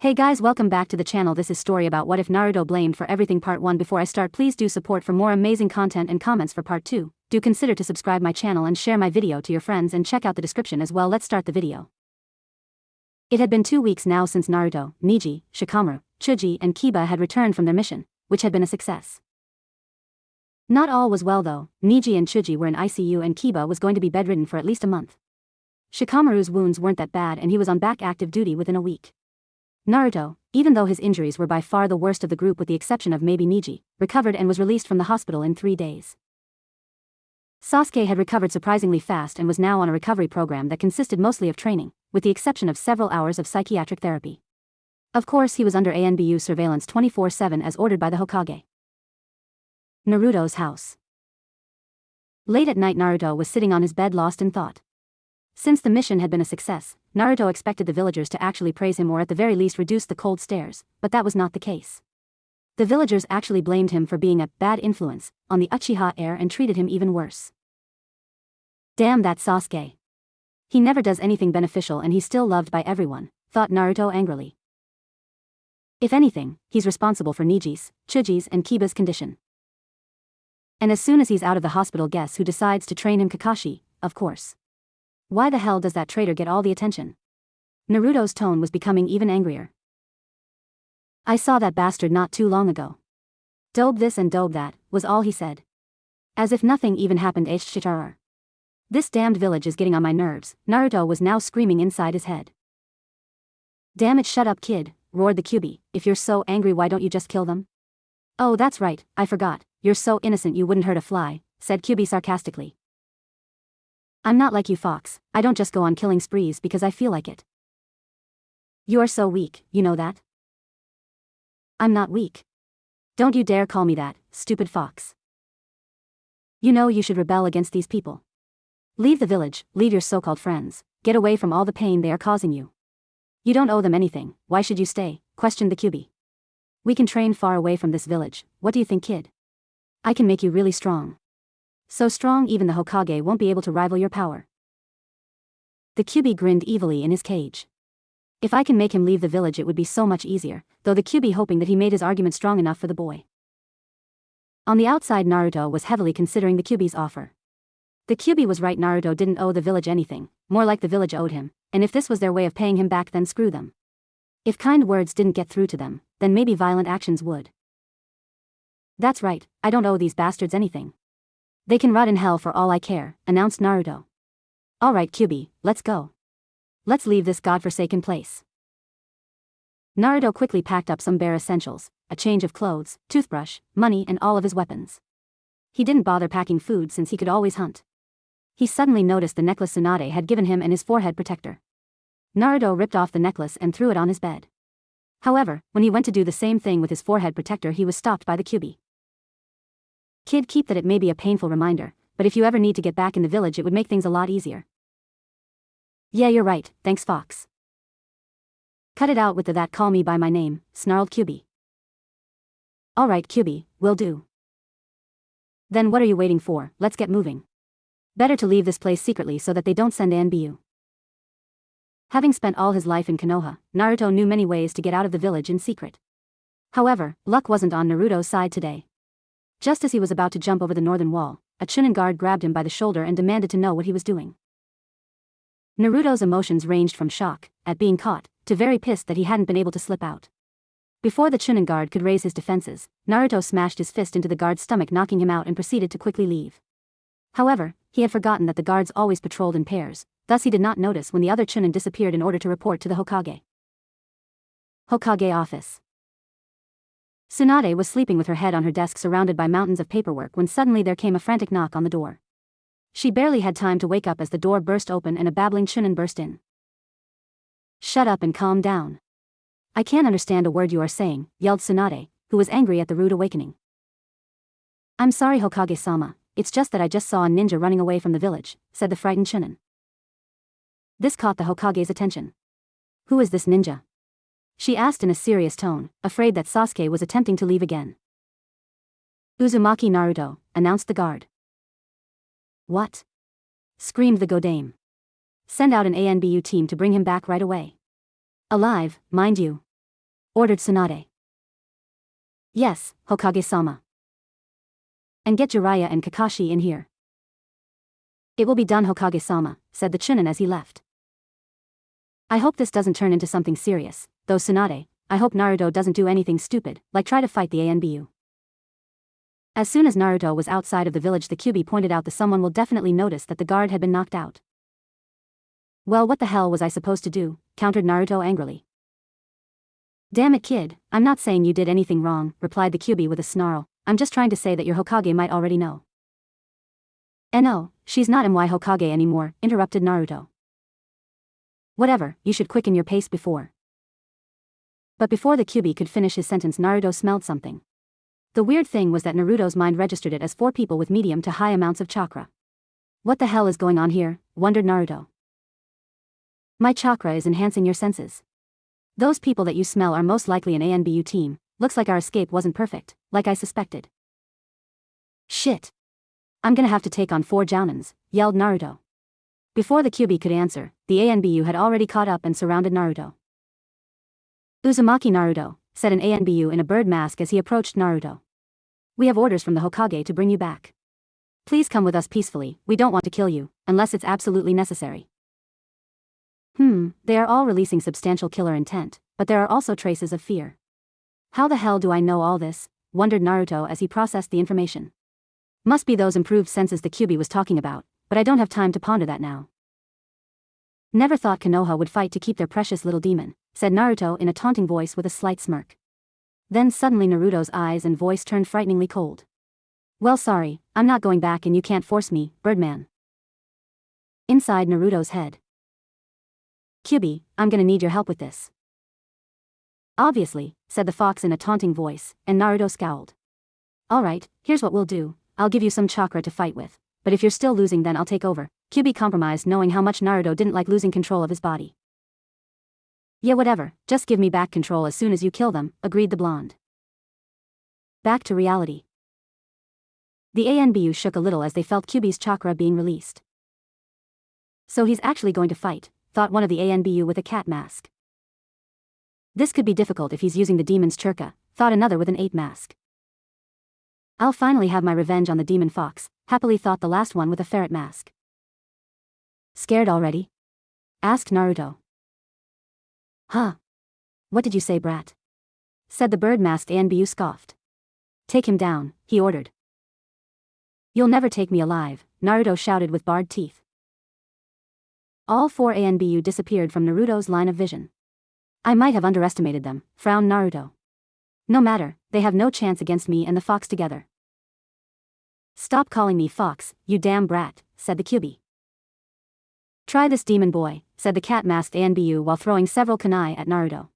Hey guys, welcome back to the channel. This is story about what if Naruto blamed for everything part 1. Before I start, please do support for more amazing content and comments for part 2. Do consider to subscribe my channel and share my video to your friends and check out the description as well. Let's start the video. It had been 2 weeks now since Naruto, Neji, Shikamaru, Chuji and Kiba had returned from their mission, which had been a success. Not all was well though. Neji and Chuji were in ICU and Kiba was going to be bedridden for at least a month. Shikamaru's wounds weren't that bad and he was on back active duty within a week. Naruto, even though his injuries were by far the worst of the group with the exception of maybe Neji, recovered and was released from the hospital in 3 days. Sasuke had recovered surprisingly fast and was now on a recovery program that consisted mostly of training, with the exception of several hours of psychiatric therapy. Of course he was under ANBU surveillance 24/7 as ordered by the Hokage. Naruto's house. Late at night Naruto was sitting on his bed lost in thought. Since the mission had been a success, Naruto expected the villagers to actually praise him or at the very least reduce the cold stares, but that was not the case. The villagers actually blamed him for being a bad influence on the Uchiha heir and treated him even worse. Damn that Sasuke. He never does anything beneficial and he's still loved by everyone, thought Naruto angrily. If anything, he's responsible for Neji's, Chuji's and Kiba's condition. And as soon as he's out of the hospital, guess who decides to train him? Kakashi, of course. Why the hell does that traitor get all the attention? Naruto's tone was becoming even angrier. I saw that bastard not too long ago. Dobe this and dobe that, was all he said. As if nothing even happened. Shichar. This damned village is getting on my nerves, Naruto was now screaming inside his head. Damn it, shut up kid, roared the Kyuubi, if you're so angry why don't you just kill them? Oh that's right, I forgot, you're so innocent you wouldn't hurt a fly, said Kyuubi sarcastically. I'm not like you Fox, I don't just go on killing sprees because I feel like it. You're so weak, you know that? I'm not weak. Don't you dare call me that, stupid Fox. You know you should rebel against these people. Leave the village, leave your so-called friends, get away from all the pain they are causing you. You don't owe them anything, why should you stay? Questioned the Kyuubi. We can train far away from this village, what do you think kid? I can make you really strong. So strong even the Hokage won't be able to rival your power. The Kyuubi grinned evilly in his cage. If I can make him leave the village it would be so much easier, though the Kyuubi hoping that he made his argument strong enough for the boy. On the outside Naruto was heavily considering the Kyuubi's offer. The Kyuubi was right, Naruto didn't owe the village anything, more like the village owed him, and if this was their way of paying him back then screw them. If kind words didn't get through to them, then maybe violent actions would. That's right, I don't owe these bastards anything. They can rot in hell for all I care, announced Naruto. Alright Kyuubi, let's go. Let's leave this godforsaken place. Naruto quickly packed up some bare essentials, a change of clothes, toothbrush, money and all of his weapons. He didn't bother packing food since he could always hunt. He suddenly noticed the necklace Tsunade had given him and his forehead protector. Naruto ripped off the necklace and threw it on his bed. However, when he went to do the same thing with his forehead protector he was stopped by the Kyuubi. Kid, keep that, it may be a painful reminder, but if you ever need to get back in the village it would make things a lot easier. Yeah you're right, thanks Fox. Cut it out with the that call me by my name, snarled Kyuubi. Alright Kyuubi, will do. Then what are you waiting for, let's get moving. Better to leave this place secretly so that they don't send ANBU. Having spent all his life in Konoha, Naruto knew many ways to get out of the village in secret. However, luck wasn't on Naruto's side today. Just as he was about to jump over the northern wall, a Chunin guard grabbed him by the shoulder and demanded to know what he was doing. Naruto's emotions ranged from shock at being caught to very pissed that he hadn't been able to slip out. Before the Chunin guard could raise his defenses, Naruto smashed his fist into the guard's stomach, knocking him out, and proceeded to quickly leave. However, he had forgotten that the guards always patrolled in pairs, thus he did not notice when the other Chunin disappeared in order to report to the Hokage. Hokage office. Tsunade was sleeping with her head on her desk surrounded by mountains of paperwork when suddenly there came a frantic knock on the door. She barely had time to wake up as the door burst open and a babbling Chunin burst in. Shut up and calm down. I can't understand a word you are saying, yelled Tsunade, who was angry at the rude awakening. I'm sorry Hokage-sama, it's just that I just saw a ninja running away from the village, said the frightened Chunin. This caught the Hokage's attention. Who is this ninja? She asked in a serious tone, afraid that Sasuke was attempting to leave again. Uzumaki Naruto, announced the guard. What? Screamed the Godame. Send out an ANBU team to bring him back right away. Alive, mind you. ordered Tsunade. Yes, Hokage-sama. And get Jiraiya and Kakashi in here. It will be done, Hokage-sama, said the Chunin as he left. I hope this doesn't turn into something serious, though Tsunade, I hope Naruto doesn't do anything stupid, like try to fight the ANBU. As soon as Naruto was outside of the village, the Kyuubi pointed out that someone will definitely notice that the guard had been knocked out. Well, what the hell was I supposed to do, countered Naruto angrily. Damn it, kid, I'm not saying you did anything wrong, replied the Kyuubi with a snarl, I'm just trying to say that your Hokage might already know. No, she's not my Hokage anymore, interrupted Naruto. Whatever, you should quicken your pace before. But before the Kyuubi could finish his sentence, Naruto smelled something. The weird thing was that Naruto's mind registered it as 4 people with medium to high amounts of chakra. What the hell is going on here, wondered Naruto. My chakra is enhancing your senses. Those people that you smell are most likely an ANBU team, looks like our escape wasn't perfect, like I suspected. Shit. I'm gonna have to take on 4 Jounins, yelled Naruto. Before the Kyuubi could answer, the ANBU had already caught up and surrounded Naruto. Uzumaki Naruto, said an ANBU in a bird mask as he approached Naruto. We have orders from the Hokage to bring you back. Please come with us peacefully, we don't want to kill you, unless it's absolutely necessary. They are all releasing substantial killer intent, but there are also traces of fear. How the hell do I know all this, wondered Naruto as he processed the information. Must be those improved senses the Kyuubi was talking about, but I don't have time to ponder that now. Never thought Konoha would fight to keep their precious little demon, said Naruto in a taunting voice with a slight smirk. Then suddenly Naruto's eyes and voice turned frighteningly cold. Well, sorry, I'm not going back and you can't force me, Birdman. Inside Naruto's head. Kyuubi, I'm gonna need your help with this. Obviously, said the fox in a taunting voice, and Naruto scowled. Alright, here's what we'll do, I'll give you some chakra to fight with, but if you're still losing then I'll take over. Kyuubi compromised, knowing how much Naruto didn't like losing control of his body. Yeah, whatever, just give me back control as soon as you kill them, agreed the blonde. Back to reality. The ANBU shook a little as they felt Kyuubi's chakra being released. So he's actually going to fight, thought one of the ANBU with a cat mask. This could be difficult if he's using the demon's chakra, thought another with an ape mask. I'll finally have my revenge on the demon fox, happily thought the last one with a ferret mask. Scared already? Asked Naruto. Huh? What did you say, brat? Said the bird-masked ANBU scoffed. Take him down, he ordered. You'll never take me alive, Naruto shouted with bared teeth. All 4 ANBU disappeared from Naruto's line of vision. I might have underestimated them, frowned Naruto. No matter, they have no chance against me and the fox together. Stop calling me fox, you damn brat, said the Kyuubi. Try this, demon boy, said the cat-masked ANBU while throwing several kunai at Naruto.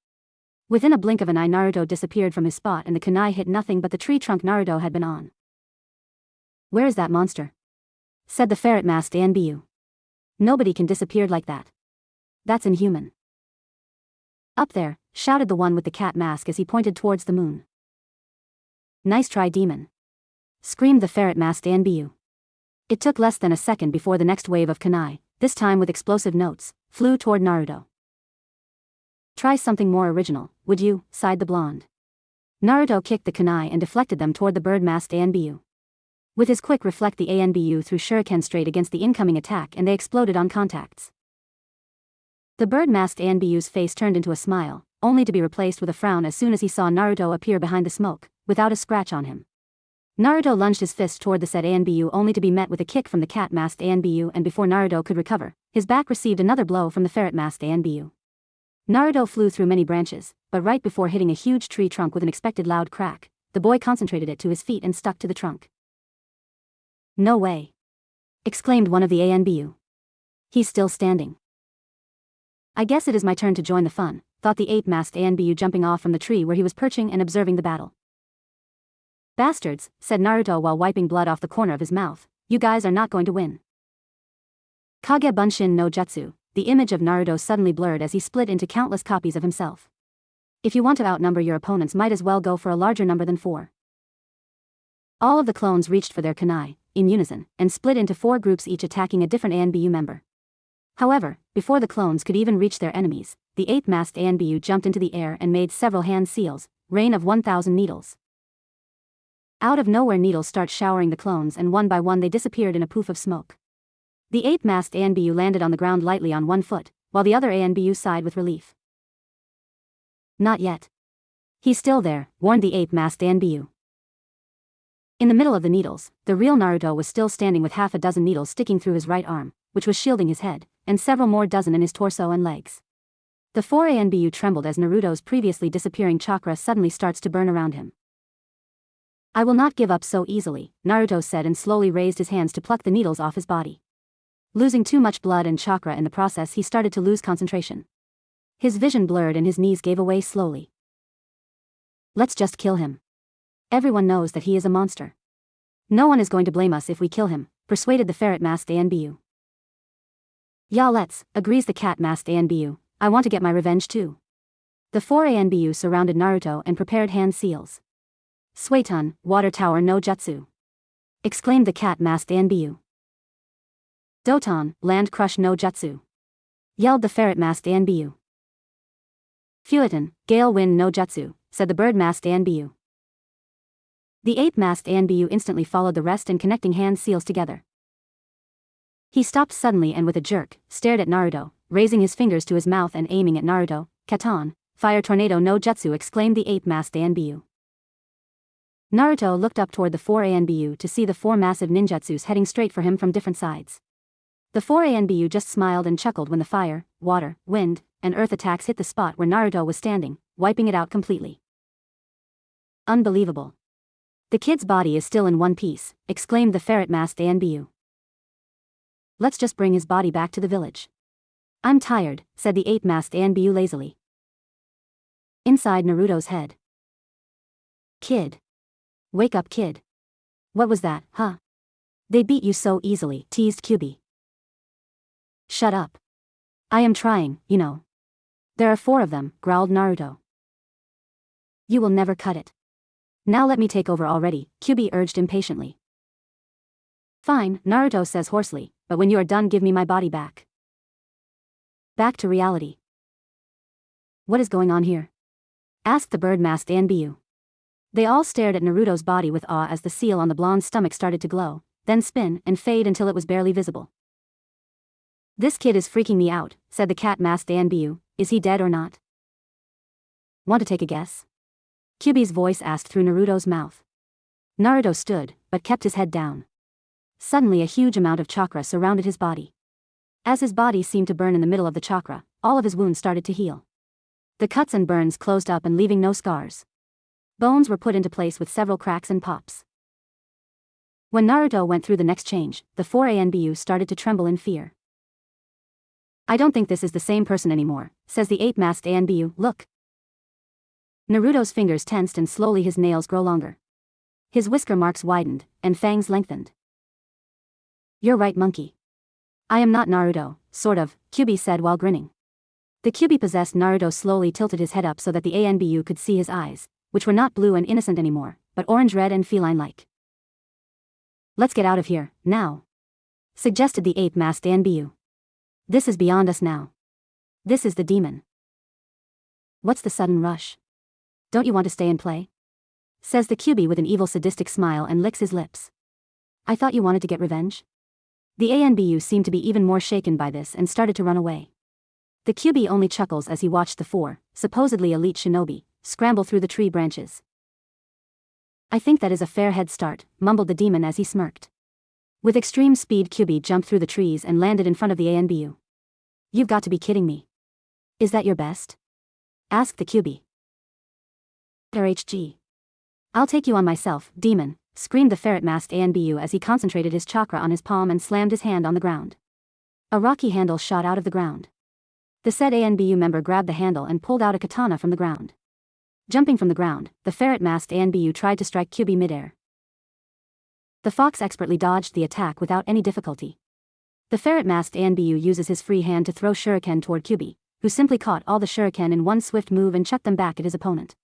Within a blink of an eye, Naruto disappeared from his spot and the kunai hit nothing but the tree trunk Naruto had been on. Where is that monster? Said the ferret-masked ANBU. Nobody can disappear like that. That's inhuman. Up there, shouted the one with the cat mask as he pointed towards the moon. Nice try, demon. Screamed the ferret-masked ANBU. It took less than a second before the next wave of kunai, this time with explosive notes, flew toward Naruto. Try something more original, would you, sighed the blonde. Naruto kicked the kunai and deflected them toward the bird-masked ANBU. With his quick reflect, the ANBU threw shuriken straight against the incoming attack and they exploded on contacts. The bird-masked ANBU's face turned into a smile, only to be replaced with a frown as soon as he saw Naruto appear behind the smoke, without a scratch on him. Naruto lunged his fist toward the said ANBU only to be met with a kick from the cat-masked ANBU, and before Naruto could recover, his back received another blow from the ferret-masked ANBU. Naruto flew through many branches, but right before hitting a huge tree trunk with an expected loud crack, the boy concentrated it to his feet and stuck to the trunk. No way! Exclaimed one of the ANBU. He's still standing. I guess it is my turn to join the fun, thought the ape-masked ANBU jumping off from the tree where he was perching and observing the battle. Bastards, said Naruto while wiping blood off the corner of his mouth, you guys are not going to win. Kage Bunshin no Jutsu, the image of Naruto suddenly blurred as he split into countless copies of himself. If you want to outnumber your opponents, might as well go for a larger number than 4. All of the clones reached for their kunai, in unison, and split into 4 groups, each attacking a different ANBU member. However, before the clones could even reach their enemies, the 8-masked ANBU jumped into the air and made several hand seals, rain of 1,000 needles. Out of nowhere needles start showering the clones and one by one they disappeared in a poof of smoke. The 8-masked ANBU landed on the ground lightly on one foot, while the other ANBU sighed with relief. Not yet. He's still there, warned the 8-masked ANBU. In the middle of the needles, the real Naruto was still standing with half a dozen needles sticking through his right arm, which was shielding his head, and several more dozen in his torso and legs. The 4 ANBU trembled as Naruto's previously disappearing chakra suddenly starts to burn around him. I will not give up so easily, Naruto said and slowly raised his hands to pluck the needles off his body. Losing too much blood and chakra in the process, he started to lose concentration. His vision blurred and his knees gave away slowly. Let's just kill him. Everyone knows that he is a monster. No one is going to blame us if we kill him, persuaded the ferret-masked ANBU. Yeah, let's, agrees the cat-masked ANBU. I want to get my revenge too. The 4 ANBU surrounded Naruto and prepared hand seals. Suiton, water tower no jutsu. Exclaimed the cat-masked ANBU. Doton, land crush no jutsu. Yelled the ferret-masked ANBU. Fueton, gale wind no jutsu, said the bird-masked ANBU. The 8-masked ANBU instantly followed the rest and connecting hand seals together. He stopped suddenly and with a jerk, stared at Naruto, raising his fingers to his mouth and aiming at Naruto. Katon, fire tornado no jutsu, exclaimed the 8-masked ANBU. Naruto looked up toward the 4 ANBU to see the 4 massive ninjutsus heading straight for him from different sides. The 4 ANBU just smiled and chuckled when the fire, water, wind, and earth attacks hit the spot where Naruto was standing, wiping it out completely. Unbelievable. The kid's body is still in one piece, exclaimed the ferret-masked ANBU. Let's just bring his body back to the village. I'm tired, said the 8-masked ANBU lazily. Inside Naruto's head. Kid. Wake up, kid. What was that, huh? They beat you so easily, teased Kyubi. Shut up. I am trying, you know. There are 4 of them, growled Naruto. You will never cut it. Now let me take over already, Kyubi urged impatiently. Fine, Naruto says hoarsely, but when you are done give me my body back. Back to reality. What is going on here? Asked the bird-masked ANBU. They all stared at Naruto's body with awe as the seal on the blonde's stomach started to glow, then spin and fade until it was barely visible. This kid is freaking me out, said the cat-masked ANBU. Is he dead or not? Want to take a guess? Kyubi's voice asked through Naruto's mouth. Naruto stood, but kept his head down. Suddenly a huge amount of chakra surrounded his body. As his body seemed to burn in the middle of the chakra, all of his wounds started to heal. The cuts and burns closed up and leaving no scars. Bones were put into place with several cracks and pops. When Naruto went through the next change, the 4 ANBU started to tremble in fear. I don't think this is the same person anymore, says the 8-masked ANBU. Look. Naruto's fingers tensed and slowly his nails grow longer. His whisker marks widened, and fangs lengthened. You're right, monkey. I am not Naruto, sort of, Kyubi said while grinning. The Kyubi-possessed Naruto slowly tilted his head up so that the ANBU could see his eyes, which were not blue and innocent anymore, but orange-red and feline-like. Let's get out of here, now, suggested the 8-masked ANBU. This is beyond us now. This is the demon. What's the sudden rush? Don't you want to stay and play? Says the Kyubi with an evil sadistic smile and licks his lips. I thought you wanted to get revenge? The ANBU seemed to be even more shaken by this and started to run away. The Kyubi only chuckles as he watched the 4, supposedly elite shinobi, scramble through the tree branches. I think that is a fair head start, mumbled the demon as he smirked. With extreme speed Kyubi jumped through the trees and landed in front of the ANBU. You've got to be kidding me. Is that your best? Asked the Kyubi. RHG. I'll take you on myself, demon, screamed the ferret-masked ANBU as he concentrated his chakra on his palm and slammed his hand on the ground. A rocky handle shot out of the ground. The said ANBU member grabbed the handle and pulled out a katana from the ground. Jumping from the ground, the ferret-masked ANBU tried to strike Kyubi midair. The fox expertly dodged the attack without any difficulty. The ferret-masked ANBU uses his free hand to throw shuriken toward Kyubi, who simply caught all the shuriken in one swift move and chucked them back at his opponent.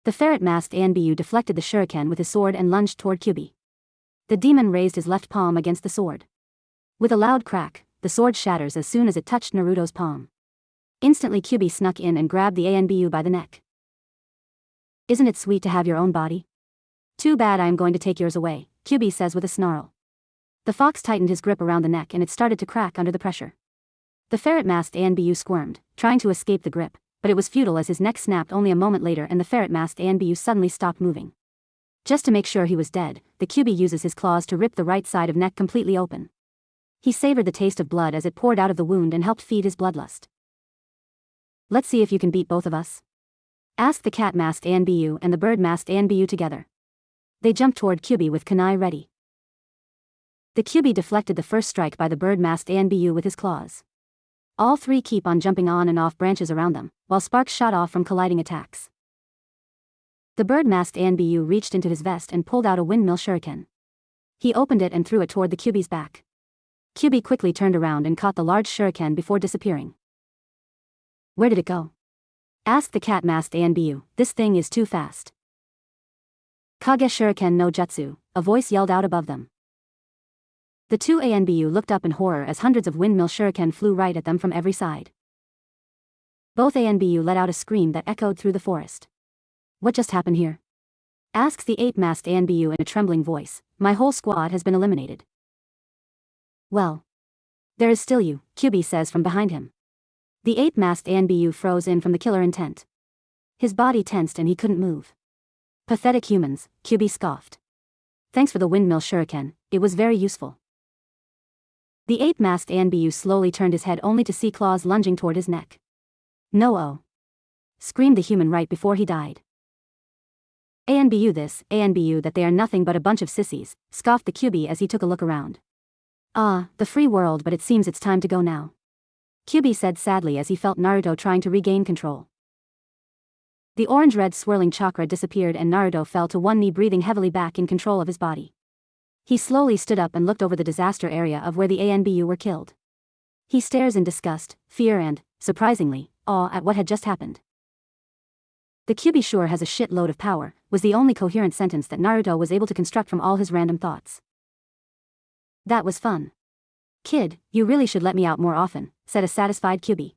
The ferret-masked ANBU deflected the shuriken with his sword and lunged toward Kyubi. The demon raised his left palm against the sword. With a loud crack, the sword shatters as soon as it touched Naruto's palm. Instantly Kyubi snuck in and grabbed the ANBU by the neck. Isn't it sweet to have your own body? Too bad I am going to take yours away, Kyubi says with a snarl. The fox tightened his grip around the neck and it started to crack under the pressure. The ferret-masked ANBU squirmed, trying to escape the grip, but it was futile as his neck snapped only a moment later and the ferret-masked ANBU suddenly stopped moving. Just to make sure he was dead, the Kyubi uses his claws to rip the right side of neck completely open. He savored the taste of blood as it poured out of the wound and helped feed his bloodlust. Let's see if you can beat both of us. Asked the cat-masked ANBU and the bird-masked ANBU together. They jumped toward Kyubi with kunai ready. The Kyubi deflected the first strike by the bird-masked ANBU with his claws. All three keep on jumping on and off branches around them, while sparks shot off from colliding attacks. The bird-masked ANBU reached into his vest and pulled out a windmill shuriken. He opened it and threw it toward the Kyubi's back. Kyubi quickly turned around and caught the large shuriken before disappearing. Where did it go? Asked the cat-masked ANBU. This thing is too fast. Kage shuriken no jutsu, a voice yelled out above them. The two ANBU looked up in horror as hundreds of windmill shuriken flew right at them from every side. Both ANBU let out a scream that echoed through the forest. What just happened here? Asks the ape-masked ANBU in a trembling voice. My whole squad has been eliminated. Well. There is still you, Kyubi says from behind him. The ape-masked ANBU froze in from the killer intent. His body tensed and he couldn't move. Pathetic humans, Kyubi scoffed. Thanks for the windmill shuriken, it was very useful. The ape-masked ANBU slowly turned his head only to see claws lunging toward his neck. No-oh! Screamed the human right before he died. ANBU this, ANBU that they are nothing but a bunch of sissies, scoffed the Kyubi as he took a look around. Ah, the free world, but it seems it's time to go now. Kyubi said sadly as he felt Naruto trying to regain control. The orange-red swirling chakra disappeared and Naruto fell to one knee, breathing heavily back in control of his body. He slowly stood up and looked over the disaster area of where the ANBU were killed. He stares in disgust, fear and, surprisingly, awe at what had just happened. The Kyubi sure has a shitload of power, was the only coherent sentence that Naruto was able to construct from all his random thoughts. That was fun. Kid, you really should let me out more often, said a satisfied Kyubi.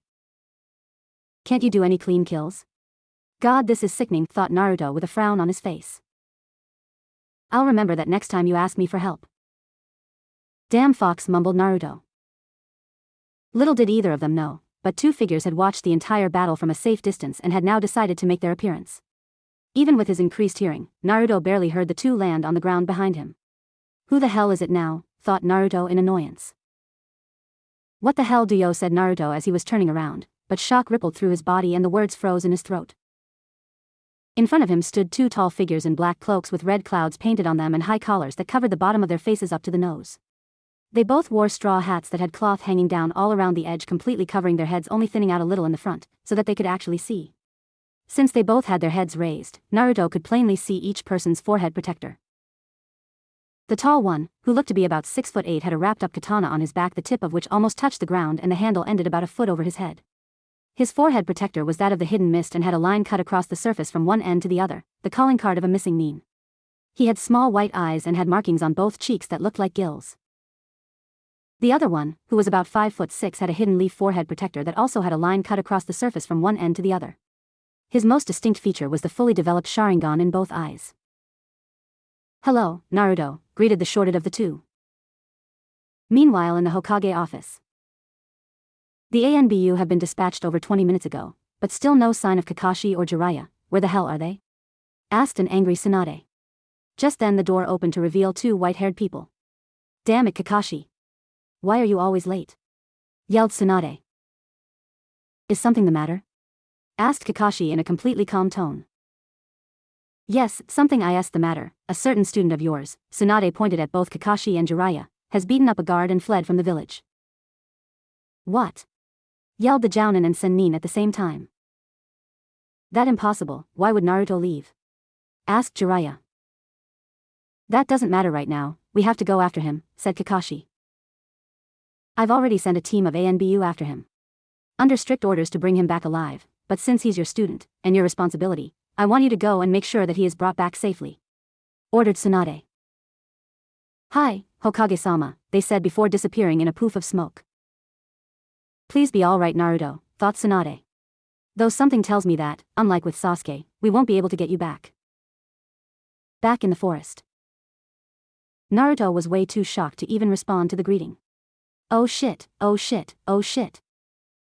Can't you do any clean kills? God, this is sickening, thought Naruto with a frown on his face. I'll remember that next time you ask me for help. Damn fox, mumbled Naruto. Little did either of them know, but two figures had watched the entire battle from a safe distance and had now decided to make their appearance. Even with his increased hearing, Naruto barely heard the two land on the ground behind him. Who the hell is it now? Thought Naruto in annoyance. What the hell do yo? Said Naruto as he was turning around, but shock rippled through his body and the words froze in his throat. In front of him stood two tall figures in black cloaks with red clouds painted on them and high collars that covered the bottom of their faces up to the nose. They both wore straw hats that had cloth hanging down all around the edge, completely covering their heads, only thinning out a little in the front, so that they could actually see. Since they both had their heads raised, Naruto could plainly see each person's forehead protector. The tall one, who looked to be about 6'8", had a wrapped-up katana on his back, the tip of which almost touched the ground and the handle ended about a foot over his head. His forehead protector was that of the hidden mist and had a line cut across the surface from one end to the other, the calling card of a missing nin. He had small white eyes and had markings on both cheeks that looked like gills. The other one, who was about 5'6", had a hidden leaf forehead protector that also had a line cut across the surface from one end to the other. His most distinct feature was the fully developed Sharingan in both eyes. Hello, Naruto, greeted the shorted of the two. Meanwhile in the Hokage office. The ANBU have been dispatched over 20 minutes ago, but still no sign of Kakashi or Jiraiya. Where the hell are they? Asked an angry Tsunade. Just then the door opened to reveal two white-haired people. Damn it, Kakashi. Why are you always late? Yelled Tsunade. Is something the matter? Asked Kakashi in a completely calm tone. Yes, something is the matter. A certain student of yours, Tsunade pointed at both Kakashi and Jiraiya, has beaten up a guard and fled from the village. What? Yelled the Jounin and Sennin at the same time. That impossible, why would Naruto leave? Asked Jiraiya. That doesn't matter right now, we have to go after him, said Kakashi. I've already sent a team of ANBU after him. Under strict orders to bring him back alive, but since he's your student, and your responsibility, I want you to go and make sure that he is brought back safely. Ordered Tsunade. Hi, Hokage-sama, they said before disappearing in a poof of smoke. Please be all right, Naruto, thought Tsunade. Though something tells me that, unlike with Sasuke, we won't be able to get you back. Back in the forest. Naruto was way too shocked to even respond to the greeting. Oh shit, oh shit, oh shit.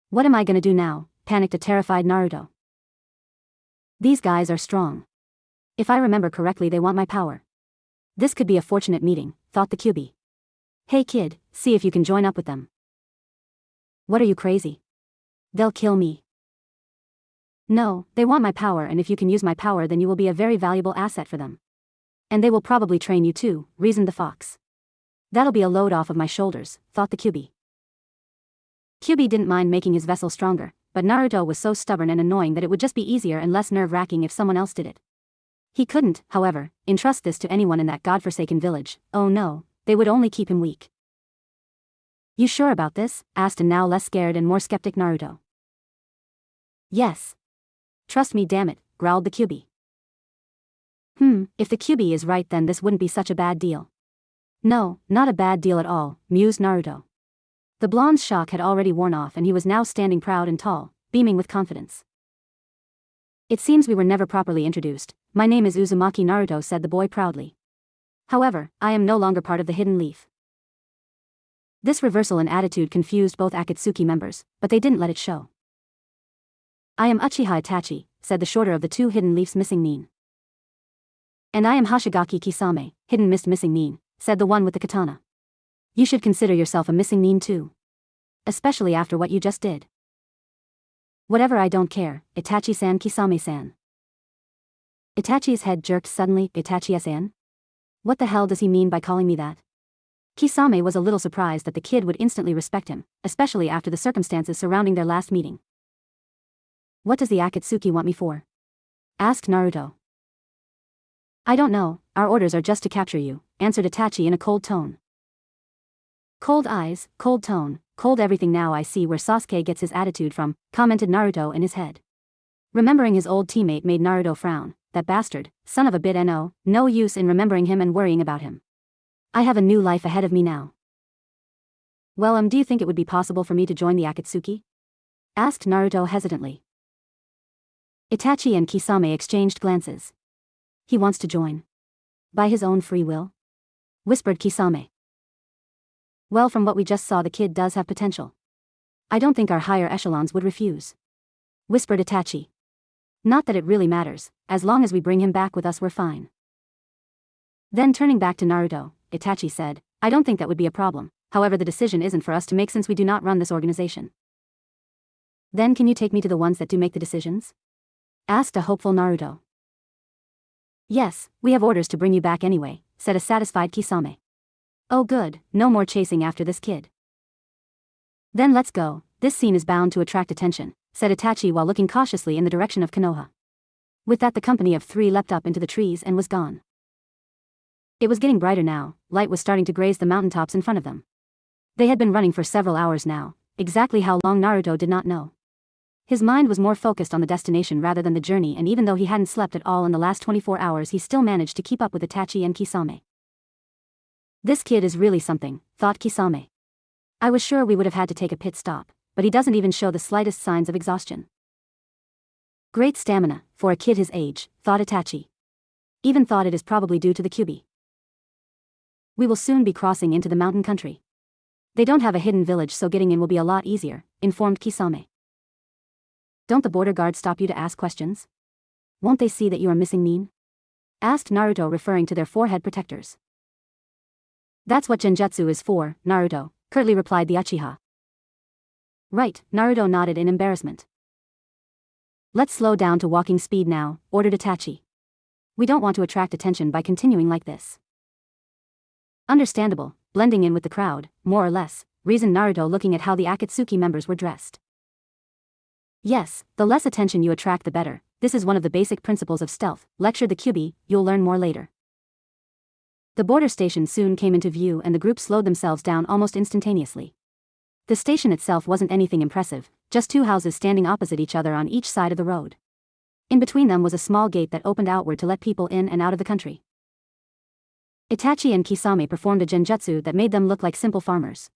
What am I gonna do now? Panicked a terrified Naruto. These guys are strong. If I remember correctly, they want my power. This could be a fortunate meeting, thought the Kyuubi. Hey kid, see if you can join up with them. What are you, crazy? They'll kill me. No, they want my power, and if you can use my power, then you will be a very valuable asset for them. And they will probably train you too, reasoned the fox. That'll be a load off of my shoulders, thought the Kyuubi. Kyuubi didn't mind making his vessel stronger, but Naruto was so stubborn and annoying that it would just be easier and less nerve-wracking if someone else did it. He couldn't, however, entrust this to anyone in that godforsaken village. Oh no, they would only keep him weak. You sure about this? Asked a now less scared and more skeptic Naruto. Yes. Trust me, damn it, growled the Kyuubi. If the Kyuubi is right, then this wouldn't be such a bad deal. No, not a bad deal at all, mused Naruto. The blonde's shock had already worn off and he was now standing proud and tall, beaming with confidence. It seems we were never properly introduced. My name is Uzumaki Naruto, said the boy proudly. However, I am no longer part of the Hidden Leaf. This reversal in attitude confused both Akatsuki members, but they didn't let it show. I am Uchiha Itachi, said the shorter of the two Hidden Leaf's missing nin. And I am Hashigaki Kisame, Hidden Mist missing nin, said the one with the katana. You should consider yourself a missing nin too. Especially after what you just did. Whatever, I don't care, Itachi-san, Kisame-san. Itachi's head jerked suddenly. Itachi-san? What the hell does he mean by calling me that? Kisame was a little surprised that the kid would instantly respect him, especially after the circumstances surrounding their last meeting. What does the Akatsuki want me for? Asked Naruto. I don't know, our orders are just to capture you, answered Itachi in a cold tone. Cold eyes, cold tone, cold everything. Now I see where Sasuke gets his attitude from, commented Naruto in his head. Remembering his old teammate made Naruto frown. That bastard, son of a bitch. No use in remembering him and worrying about him. I have a new life ahead of me now. Well, do you think it would be possible for me to join the Akatsuki? Asked Naruto hesitantly. Itachi and Kisame exchanged glances. He wants to join. By his own free will? Whispered Kisame. Well, from what we just saw, the kid does have potential. I don't think our higher echelons would refuse. Whispered Itachi. Not that it really matters, as long as we bring him back with us we're fine. Then turning back to Naruto, Itachi said, I don't think that would be a problem, however the decision isn't for us to make since we do not run this organization. Then can you take me to the ones that do make the decisions? Asked a hopeful Naruto. Yes, we have orders to bring you back anyway, said a satisfied Kisame. Oh good, no more chasing after this kid. Then let's go, this scene is bound to attract attention, said Itachi while looking cautiously in the direction of Konoha. With that the company of three leapt up into the trees and was gone. It was getting brighter now, light was starting to graze the mountaintops in front of them. They had been running for several hours now, exactly how long Naruto did not know. His mind was more focused on the destination rather than the journey, and even though he hadn't slept at all in the last 24 hours he still managed to keep up with Itachi and Kisame. This kid is really something, thought Kisame. I was sure we would have had to take a pit stop, but he doesn't even show the slightest signs of exhaustion. Great stamina, for a kid his age, thought Itachi. Even thought it is probably due to the Kyuubi. We will soon be crossing into the mountain country. They don't have a hidden village, so getting in will be a lot easier, informed Kisame. Don't the border guards stop you to ask questions? Won't they see that you are missing nin? Asked Naruto, referring to their forehead protectors. That's what genjutsu is for, Naruto, curtly replied the Uchiha. Right, Naruto nodded in embarrassment. Let's slow down to walking speed now, ordered Itachi. We don't want to attract attention by continuing like this. Understandable, blending in with the crowd, more or less, reasoned Naruto, looking at how the Akatsuki members were dressed. Yes, the less attention you attract the better, this is one of the basic principles of stealth, lectured the Kyuubi, you'll learn more later. The border station soon came into view and the group slowed themselves down almost instantaneously. The station itself wasn't anything impressive, just two houses standing opposite each other on each side of the road. In between them was a small gate that opened outward to let people in and out of the country. Itachi and Kisame performed a genjutsu that made them look like simple farmers.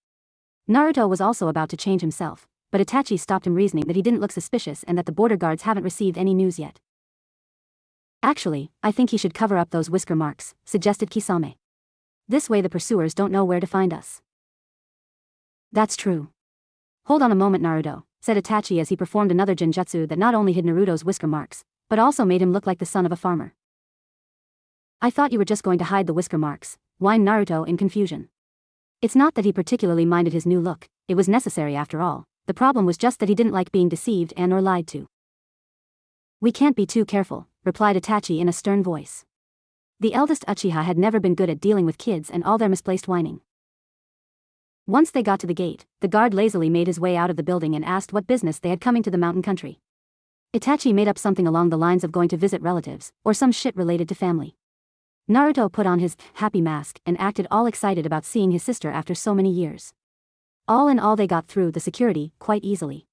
Naruto was also about to change himself, but Itachi stopped him, reasoning that he didn't look suspicious and that the border guards haven't received any news yet. Actually, I think he should cover up those whisker marks, suggested Kisame. This way the pursuers don't know where to find us. That's true. Hold on a moment, Naruto, said Itachi as he performed another genjutsu that not only hid Naruto's whisker marks, but also made him look like the son of a farmer. I thought you were just going to hide the whisker marks, whined Naruto in confusion. It's not that he particularly minded his new look, it was necessary after all. The problem was just that he didn't like being deceived and or lied to. We can't be too careful, replied Itachi in a stern voice. The eldest Uchiha had never been good at dealing with kids and all their misplaced whining. Once they got to the gate, the guard lazily made his way out of the building and asked what business they had coming to the mountain country. Itachi made up something along the lines of going to visit relatives, or some shit related to family. Naruto put on his happy mask and acted all excited about seeing his sister after so many years. All in all, they got through the security quite easily.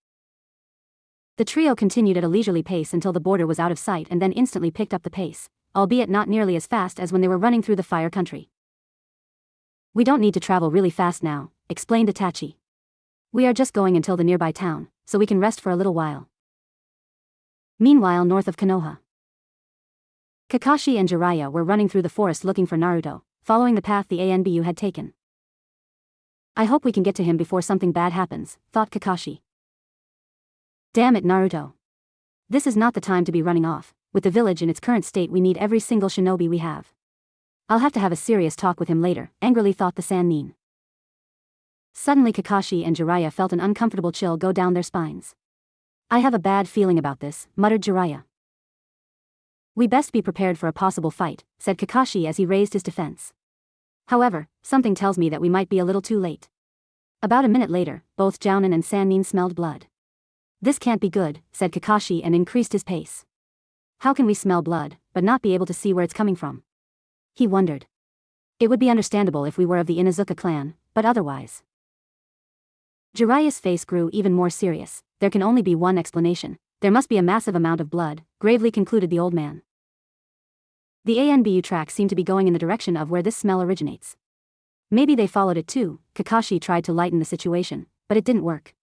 The trio continued at a leisurely pace until the border was out of sight and then instantly picked up the pace, albeit not nearly as fast as when they were running through the fire country. We don't need to travel really fast now, explained Itachi. We are just going until the nearby town, so we can rest for a little while. Meanwhile, north of Konoha, Kakashi and Jiraiya were running through the forest looking for Naruto, following the path the ANBU had taken. I hope we can get to him before something bad happens, thought Kakashi. Damn it, Naruto. This is not the time to be running off. With the village in its current state, we need every single shinobi we have. I'll have to have a serious talk with him later, angrily thought the Sannin. Suddenly Kakashi and Jiraiya felt an uncomfortable chill go down their spines. I have a bad feeling about this, muttered Jiraiya. We best be prepared for a possible fight, said Kakashi as he raised his defense. However, something tells me that we might be a little too late. About a minute later, both Jounin and Sannin smelled blood. This can't be good, said Kakashi and increased his pace. How can we smell blood, but not be able to see where it's coming from? He wondered. It would be understandable if we were of the Inuzuka clan, but otherwise. Jiraiya's face grew even more serious. There can only be one explanation. There must be a massive amount of blood, gravely concluded the old man. The ANBU tracks seem to be going in the direction of where this smell originates. Maybe they followed it too. Kakashi tried to lighten the situation, but it didn't work.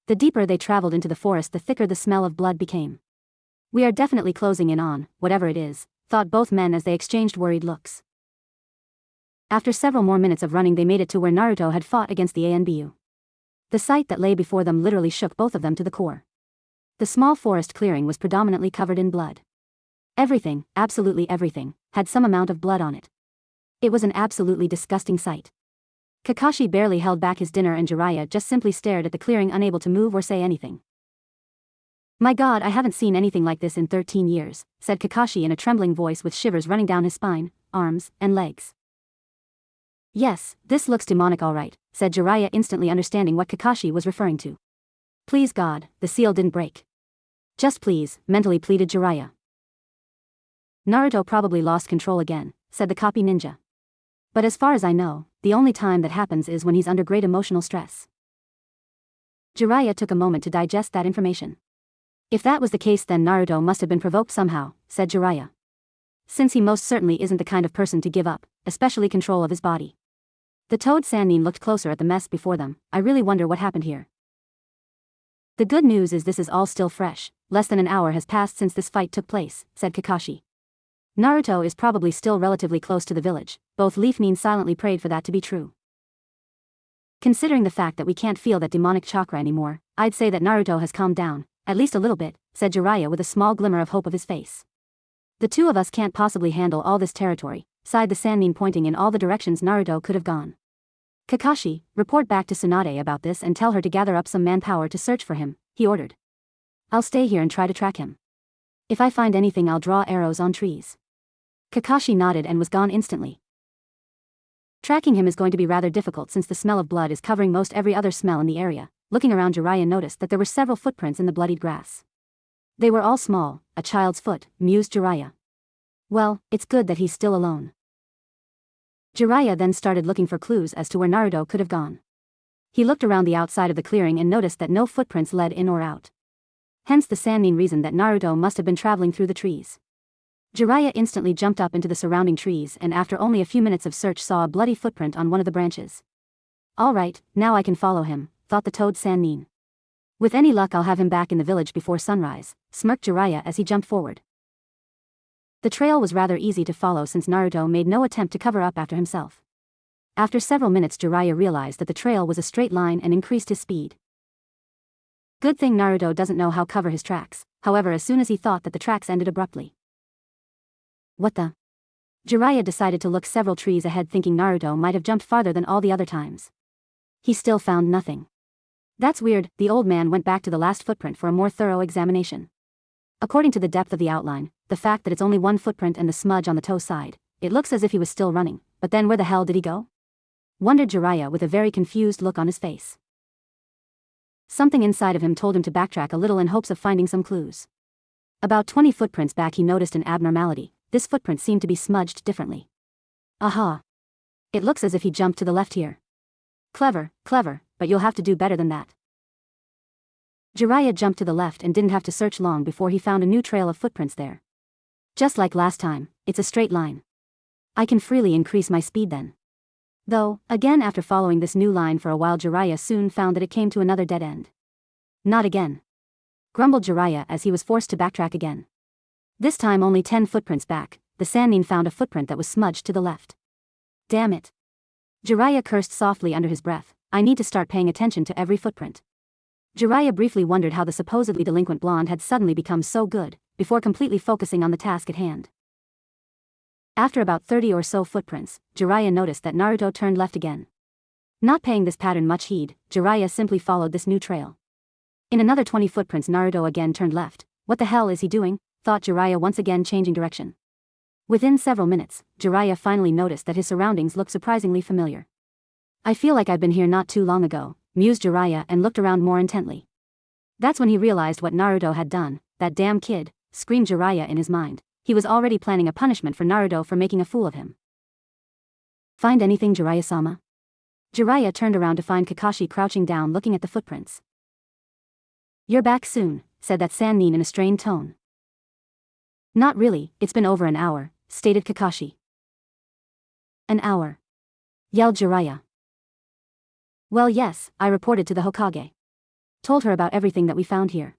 The deeper they traveled into the forest, the thicker the smell of blood became. We are definitely closing in on, whatever it is, thought both men as they exchanged worried looks. After several more minutes of running, they made it to where Naruto had fought against the ANBU. The sight that lay before them literally shook both of them to the core. The small forest clearing was predominantly covered in blood. Everything, absolutely everything, had some amount of blood on it. It was an absolutely disgusting sight. Kakashi barely held back his dinner and Jiraiya just simply stared at the clearing, unable to move or say anything. My God, I haven't seen anything like this in 13 years, said Kakashi in a trembling voice with shivers running down his spine, arms, and legs. Yes, this looks demonic all right, said Jiraiya, instantly understanding what Kakashi was referring to. Please God, the seal didn't break. Just please, mentally pleaded Jiraiya. Naruto probably lost control again, said the copy ninja. But as far as I know, the only time that happens is when he's under great emotional stress. Jiraiya took a moment to digest that information. If that was the case, then Naruto must have been provoked somehow, said Jiraiya. Since he most certainly isn't the kind of person to give up, especially control of his body. The Toad Sannin looked closer at the mess before them. I really wonder what happened here. The good news is this is all still fresh. Less than an hour has passed since this fight took place, said Kakashi. Naruto is probably still relatively close to the village. Both Leaf Nin silently prayed for that to be true. Considering the fact that we can't feel that demonic chakra anymore, I'd say that Naruto has calmed down, at least a little bit, said Jiraiya with a small glimmer of hope of his face. The two of us can't possibly handle all this territory, sighed the Sannin, pointing in all the directions Naruto could have gone. Kakashi, report back to Tsunade about this and tell her to gather up some manpower to search for him, he ordered. I'll stay here and try to track him. If I find anything, I'll draw arrows on trees. Kakashi nodded and was gone instantly. Tracking him is going to be rather difficult since the smell of blood is covering most every other smell in the area. Looking around, Jiraiya noticed that there were several footprints in the bloodied grass. They were all small, a child's foot, mused Jiraiya. Well, it's good that he's still alone. Jiraiya then started looking for clues as to where Naruto could have gone. He looked around the outside of the clearing and noticed that no footprints led in or out. Hence the Sannin reasoned that Naruto must have been traveling through the trees. Jiraiya instantly jumped up into the surrounding trees and after only a few minutes of search saw a bloody footprint on one of the branches. All right, now I can follow him, thought the Toad Sannin. With any luck I'll have him back in the village before sunrise, smirked Jiraiya as he jumped forward. The trail was rather easy to follow since Naruto made no attempt to cover up after himself. After several minutes Jiraiya realized that the trail was a straight line and increased his speed. Good thing Naruto doesn't know how to cover his tracks, however as soon as he thought that the tracks ended abruptly. What the? Jiraiya decided to look several trees ahead thinking Naruto might have jumped farther than all the other times. He still found nothing. That's weird, the old man went back to the last footprint for a more thorough examination. According to the depth of the outline, the fact that it's only one footprint and the smudge on the toe side, it looks as if he was still running, but then where the hell did he go? Wondered Jiraiya with a very confused look on his face. Something inside of him told him to backtrack a little in hopes of finding some clues. About 20 footprints back he noticed an abnormality, this footprint seemed to be smudged differently. Aha! It looks as if he jumped to the left here. Clever, but you'll have to do better than that. Jiraiya jumped to the left and didn't have to search long before he found a new trail of footprints there. Just like last time, it's a straight line. I can freely increase my speed then. Though, again after following this new line for a while Jiraiya soon found that it came to another dead end. Not again. Grumbled Jiraiya as he was forced to backtrack again. This time only 10 footprints back, the Sannin found a footprint that was smudged to the left. Damn it. Jiraiya cursed softly under his breath, I need to start paying attention to every footprint. Jiraiya briefly wondered how the supposedly delinquent blonde had suddenly become so good, before completely focusing on the task at hand. After about 30 or so footprints, Jiraiya noticed that Naruto turned left again. Not paying this pattern much heed, Jiraiya simply followed this new trail. In another 20 footprints Naruto again turned left. What the hell is he doing? Thought Jiraiya once again changing direction. Within several minutes, Jiraiya finally noticed that his surroundings looked surprisingly familiar. I feel like I've been here not too long ago, mused Jiraiya and looked around more intently. That's when he realized what Naruto had done. That damn kid, screamed Jiraiya in his mind. He was already planning a punishment for Naruto for making a fool of him. Find anything, Jiraiya-sama? Jiraiya turned around to find Kakashi crouching down looking at the footprints. You're back soon, said that Sannin in a strained tone. Not really, it's been over an hour, stated Kakashi. An hour? Yelled Jiraiya. Well yes, I reported to the Hokage. Told her about everything that we found here.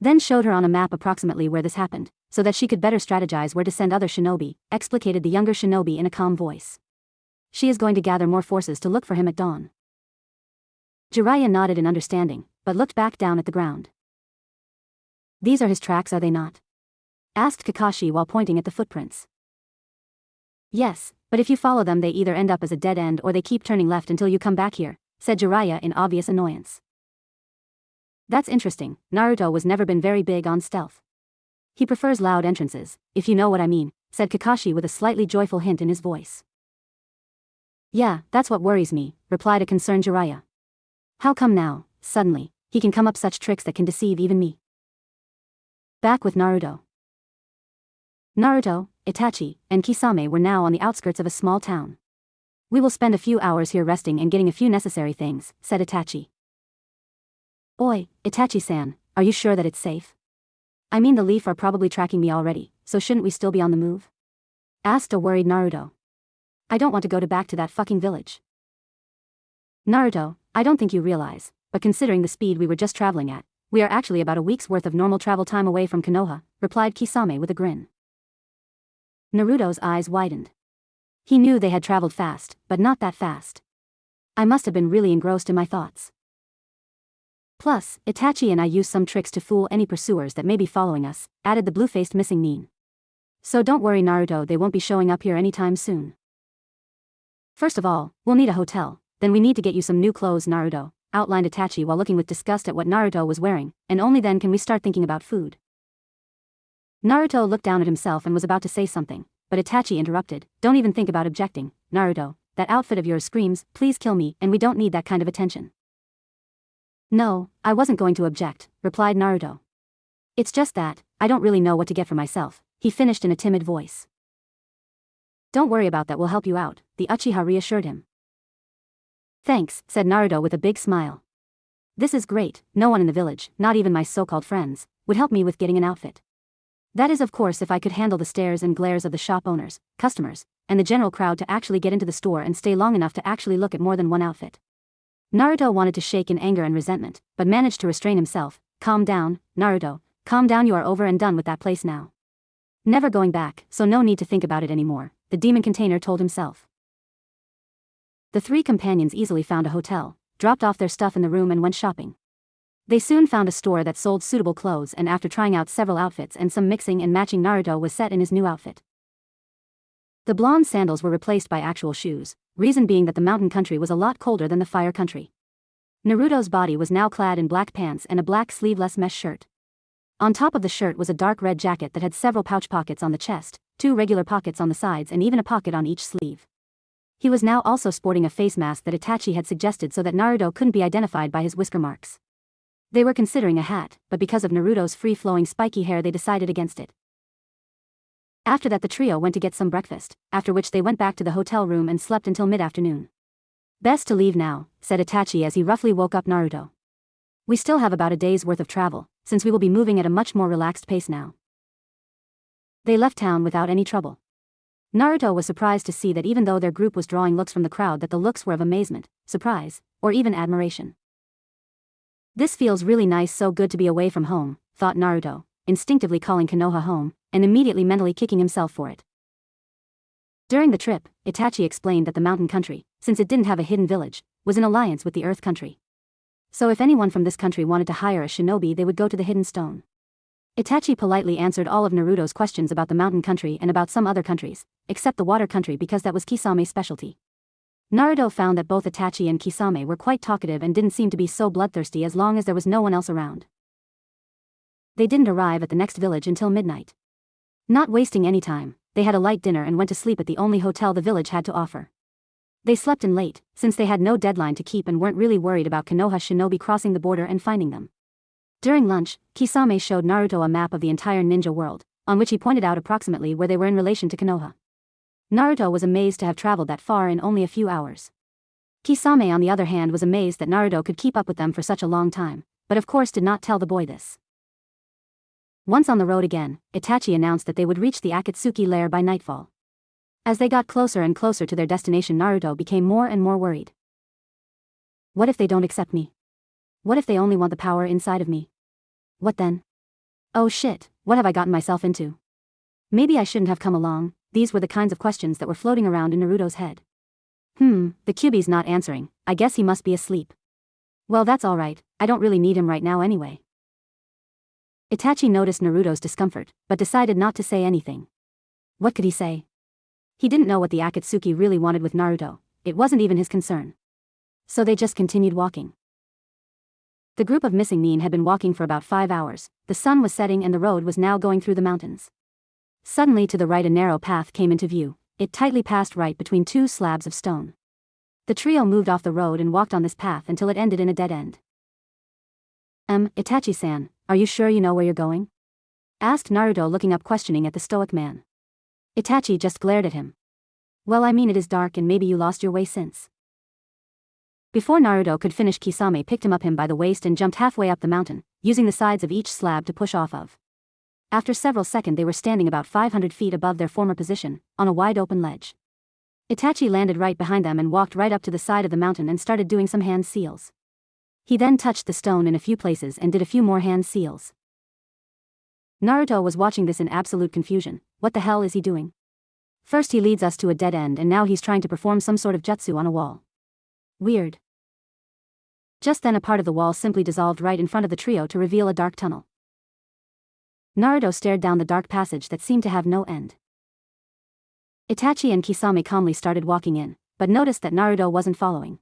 Then showed her on a map approximately where this happened, so that she could better strategize where to send other shinobi, explicated the younger shinobi in a calm voice. She is going to gather more forces to look for him at dawn. Jiraiya nodded in understanding, but looked back down at the ground. These are his tracks, are they not? Asked Kakashi while pointing at the footprints. Yes, but if you follow them they either end up as a dead end or they keep turning left until you come back here, said Jiraiya in obvious annoyance. That's interesting, Naruto was never been very big on stealth. He prefers loud entrances, if you know what I mean, said Kakashi with a slightly joyful hint in his voice. Yeah, that's what worries me, replied a concerned Jiraiya. How come now, suddenly, he can come up such tricks that can deceive even me? Back with Naruto. Naruto, Itachi, and Kisame were now on the outskirts of a small town. We will spend a few hours here resting and getting a few necessary things, said Itachi. Oi, Itachi-san, are you sure that it's safe? I mean the Leaf are probably tracking me already, so shouldn't we still be on the move? Asked a worried Naruto. I don't want to go back to that fucking village. Naruto, I don't think you realize, but considering the speed we were just traveling at, we are actually about a week's worth of normal travel time away from Konoha, replied Kisame with a grin. Naruto's eyes widened. He knew they had traveled fast, but not that fast. I must have been really engrossed in my thoughts. Plus, Itachi and I used some tricks to fool any pursuers that may be following us, added the blue-faced missing Nin. So don't worry Naruto, they won't be showing up here anytime soon. First of all, we'll need a hotel, then we need to get you some new clothes Naruto, outlined Itachi while looking with disgust at what Naruto was wearing, and only then can we start thinking about food. Naruto looked down at himself and was about to say something, but Itachi interrupted, don't even think about objecting, Naruto, that outfit of yours screams, please kill me, and we don't need that kind of attention. No, I wasn't going to object, replied Naruto. It's just that, I don't really know what to get for myself, he finished in a timid voice. Don't worry about that, we'll help you out, the Uchiha reassured him. Thanks, said Naruto with a big smile. This is great, no one in the village, not even my so-called friends, would help me with getting an outfit. That is of course if I could handle the stares and glares of the shop owners, customers, and the general crowd to actually get into the store and stay long enough to actually look at more than one outfit. Naruto wanted to shake in anger and resentment, but managed to restrain himself. Calm down, Naruto, calm down, you are over and done with that place now. Never going back, so no need to think about it anymore, the demon container told himself. The three companions easily found a hotel, dropped off their stuff in the room and went shopping. They soon found a store that sold suitable clothes, and after trying out several outfits and some mixing and matching, Naruto was set in his new outfit. The blonde sandals were replaced by actual shoes, reason being that the mountain country was a lot colder than the fire country. Naruto's body was now clad in black pants and a black sleeveless mesh shirt. On top of the shirt was a dark red jacket that had several pouch pockets on the chest, 2 regular pockets on the sides and even a pocket on each sleeve. He was now also sporting a face mask that Itachi had suggested so that Naruto couldn't be identified by his whisker marks. They were considering a hat, but because of Naruto's free-flowing spiky hair they decided against it. After that the trio went to get some breakfast, after which they went back to the hotel room and slept until mid-afternoon. Best to leave now, said Itachi as he roughly woke up Naruto. We still have about a day's worth of travel, since we will be moving at a much more relaxed pace now. They left town without any trouble. Naruto was surprised to see that even though their group was drawing looks from the crowd, that the looks were of amazement, surprise, or even admiration. This feels really nice, so good to be away from home, thought Naruto, instinctively calling Konoha home, and immediately mentally kicking himself for it. During the trip, Itachi explained that the mountain country, since it didn't have a hidden village, was in alliance with the earth country. So if anyone from this country wanted to hire a shinobi, they would go to the hidden stone. Itachi politely answered all of Naruto's questions about the mountain country and about some other countries, except the water country because that was Kisame's specialty. Naruto found that both Itachi and Kisame were quite talkative and didn't seem to be so bloodthirsty as long as there was no one else around. They didn't arrive at the next village until midnight. Not wasting any time, they had a light dinner and went to sleep at the only hotel the village had to offer. They slept in late, since they had no deadline to keep and weren't really worried about Konoha shinobi crossing the border and finding them. During lunch, Kisame showed Naruto a map of the entire ninja world, on which he pointed out approximately where they were in relation to Konoha. Naruto was amazed to have traveled that far in only a few hours. Kisame on the other hand was amazed that Naruto could keep up with them for such a long time, but of course did not tell the boy this. Once on the road again, Itachi announced that they would reach the Akatsuki lair by nightfall. As they got closer and closer to their destination, Naruto became more and more worried. What if they don't accept me? What if they only want the power inside of me? What then? Oh shit, what have I gotten myself into? Maybe I shouldn't have come along. These were the kinds of questions that were floating around in Naruto's head. The Kyuubi's not answering, I guess he must be asleep. Well, that's alright, I don't really need him right now anyway. Itachi noticed Naruto's discomfort, but decided not to say anything. What could he say? He didn't know what the Akatsuki really wanted with Naruto, it wasn't even his concern. So they just continued walking. The group of missing men had been walking for about 5 hours, the sun was setting and the road was now going through the mountains. Suddenly to the right a narrow path came into view, it tightly passed right between 2 slabs of stone. The trio moved off the road and walked on this path until it ended in a dead end. Itachi-san, are you sure you know where you're going? Asked Naruto, looking up questioning at the stoic man. Itachi just glared at him. Well, I mean, it is dark and maybe you lost your way since. Before Naruto could finish, Kisame picked him up by the waist and jumped halfway up the mountain, using the sides of each slab to push off of. After several seconds they were standing about 500 feet above their former position, on a wide open ledge. Itachi landed right behind them and walked right up to the side of the mountain and started doing some hand seals. He then touched the stone in a few places and did a few more hand seals. Naruto was watching this in absolute confusion. What the hell is he doing? First he leads us to a dead end and now he's trying to perform some sort of jutsu on a wall. Weird. Just then a part of the wall simply dissolved right in front of the trio to reveal a dark tunnel. Naruto stared down the dark passage that seemed to have no end. Itachi and Kisame calmly started walking in, but noticed that Naruto wasn't following.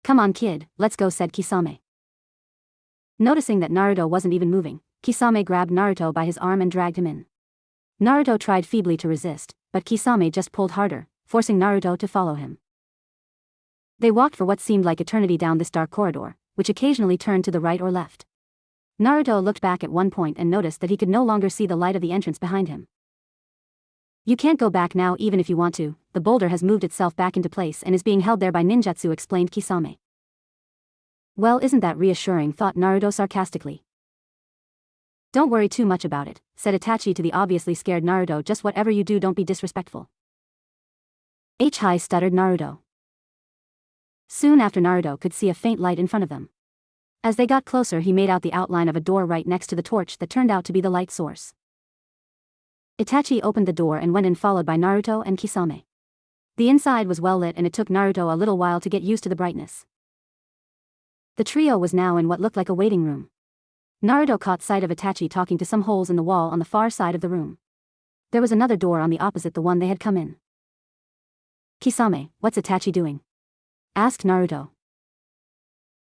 Come on kid, let's go, said Kisame. Noticing that Naruto wasn't even moving, Kisame grabbed Naruto by his arm and dragged him in. Naruto tried feebly to resist, but Kisame just pulled harder, forcing Naruto to follow him. They walked for what seemed like eternity down this dark corridor, which occasionally turned to the right or left. Naruto looked back at one point and noticed that he could no longer see the light of the entrance behind him. You can't go back now even if you want to, the boulder has moved itself back into place and is being held there by ninjutsu, explained Kisame. Well, isn't that reassuring, thought Naruto sarcastically. Don't worry too much about it, said Itachi to the obviously scared Naruto, just whatever you do don't be disrespectful. Hi, stuttered Naruto. Soon after, Naruto could see a faint light in front of them. As they got closer, he made out the outline of a door right next to the torch that turned out to be the light source. Itachi opened the door and went in, followed by Naruto and Kisame. The inside was well lit and it took Naruto a little while to get used to the brightness. The trio was now in what looked like a waiting room. Naruto caught sight of Itachi talking to some holes in the wall on the far side of the room. There was another door on the opposite the one they had come in. "Kisame, what's Itachi doing?" asked Naruto.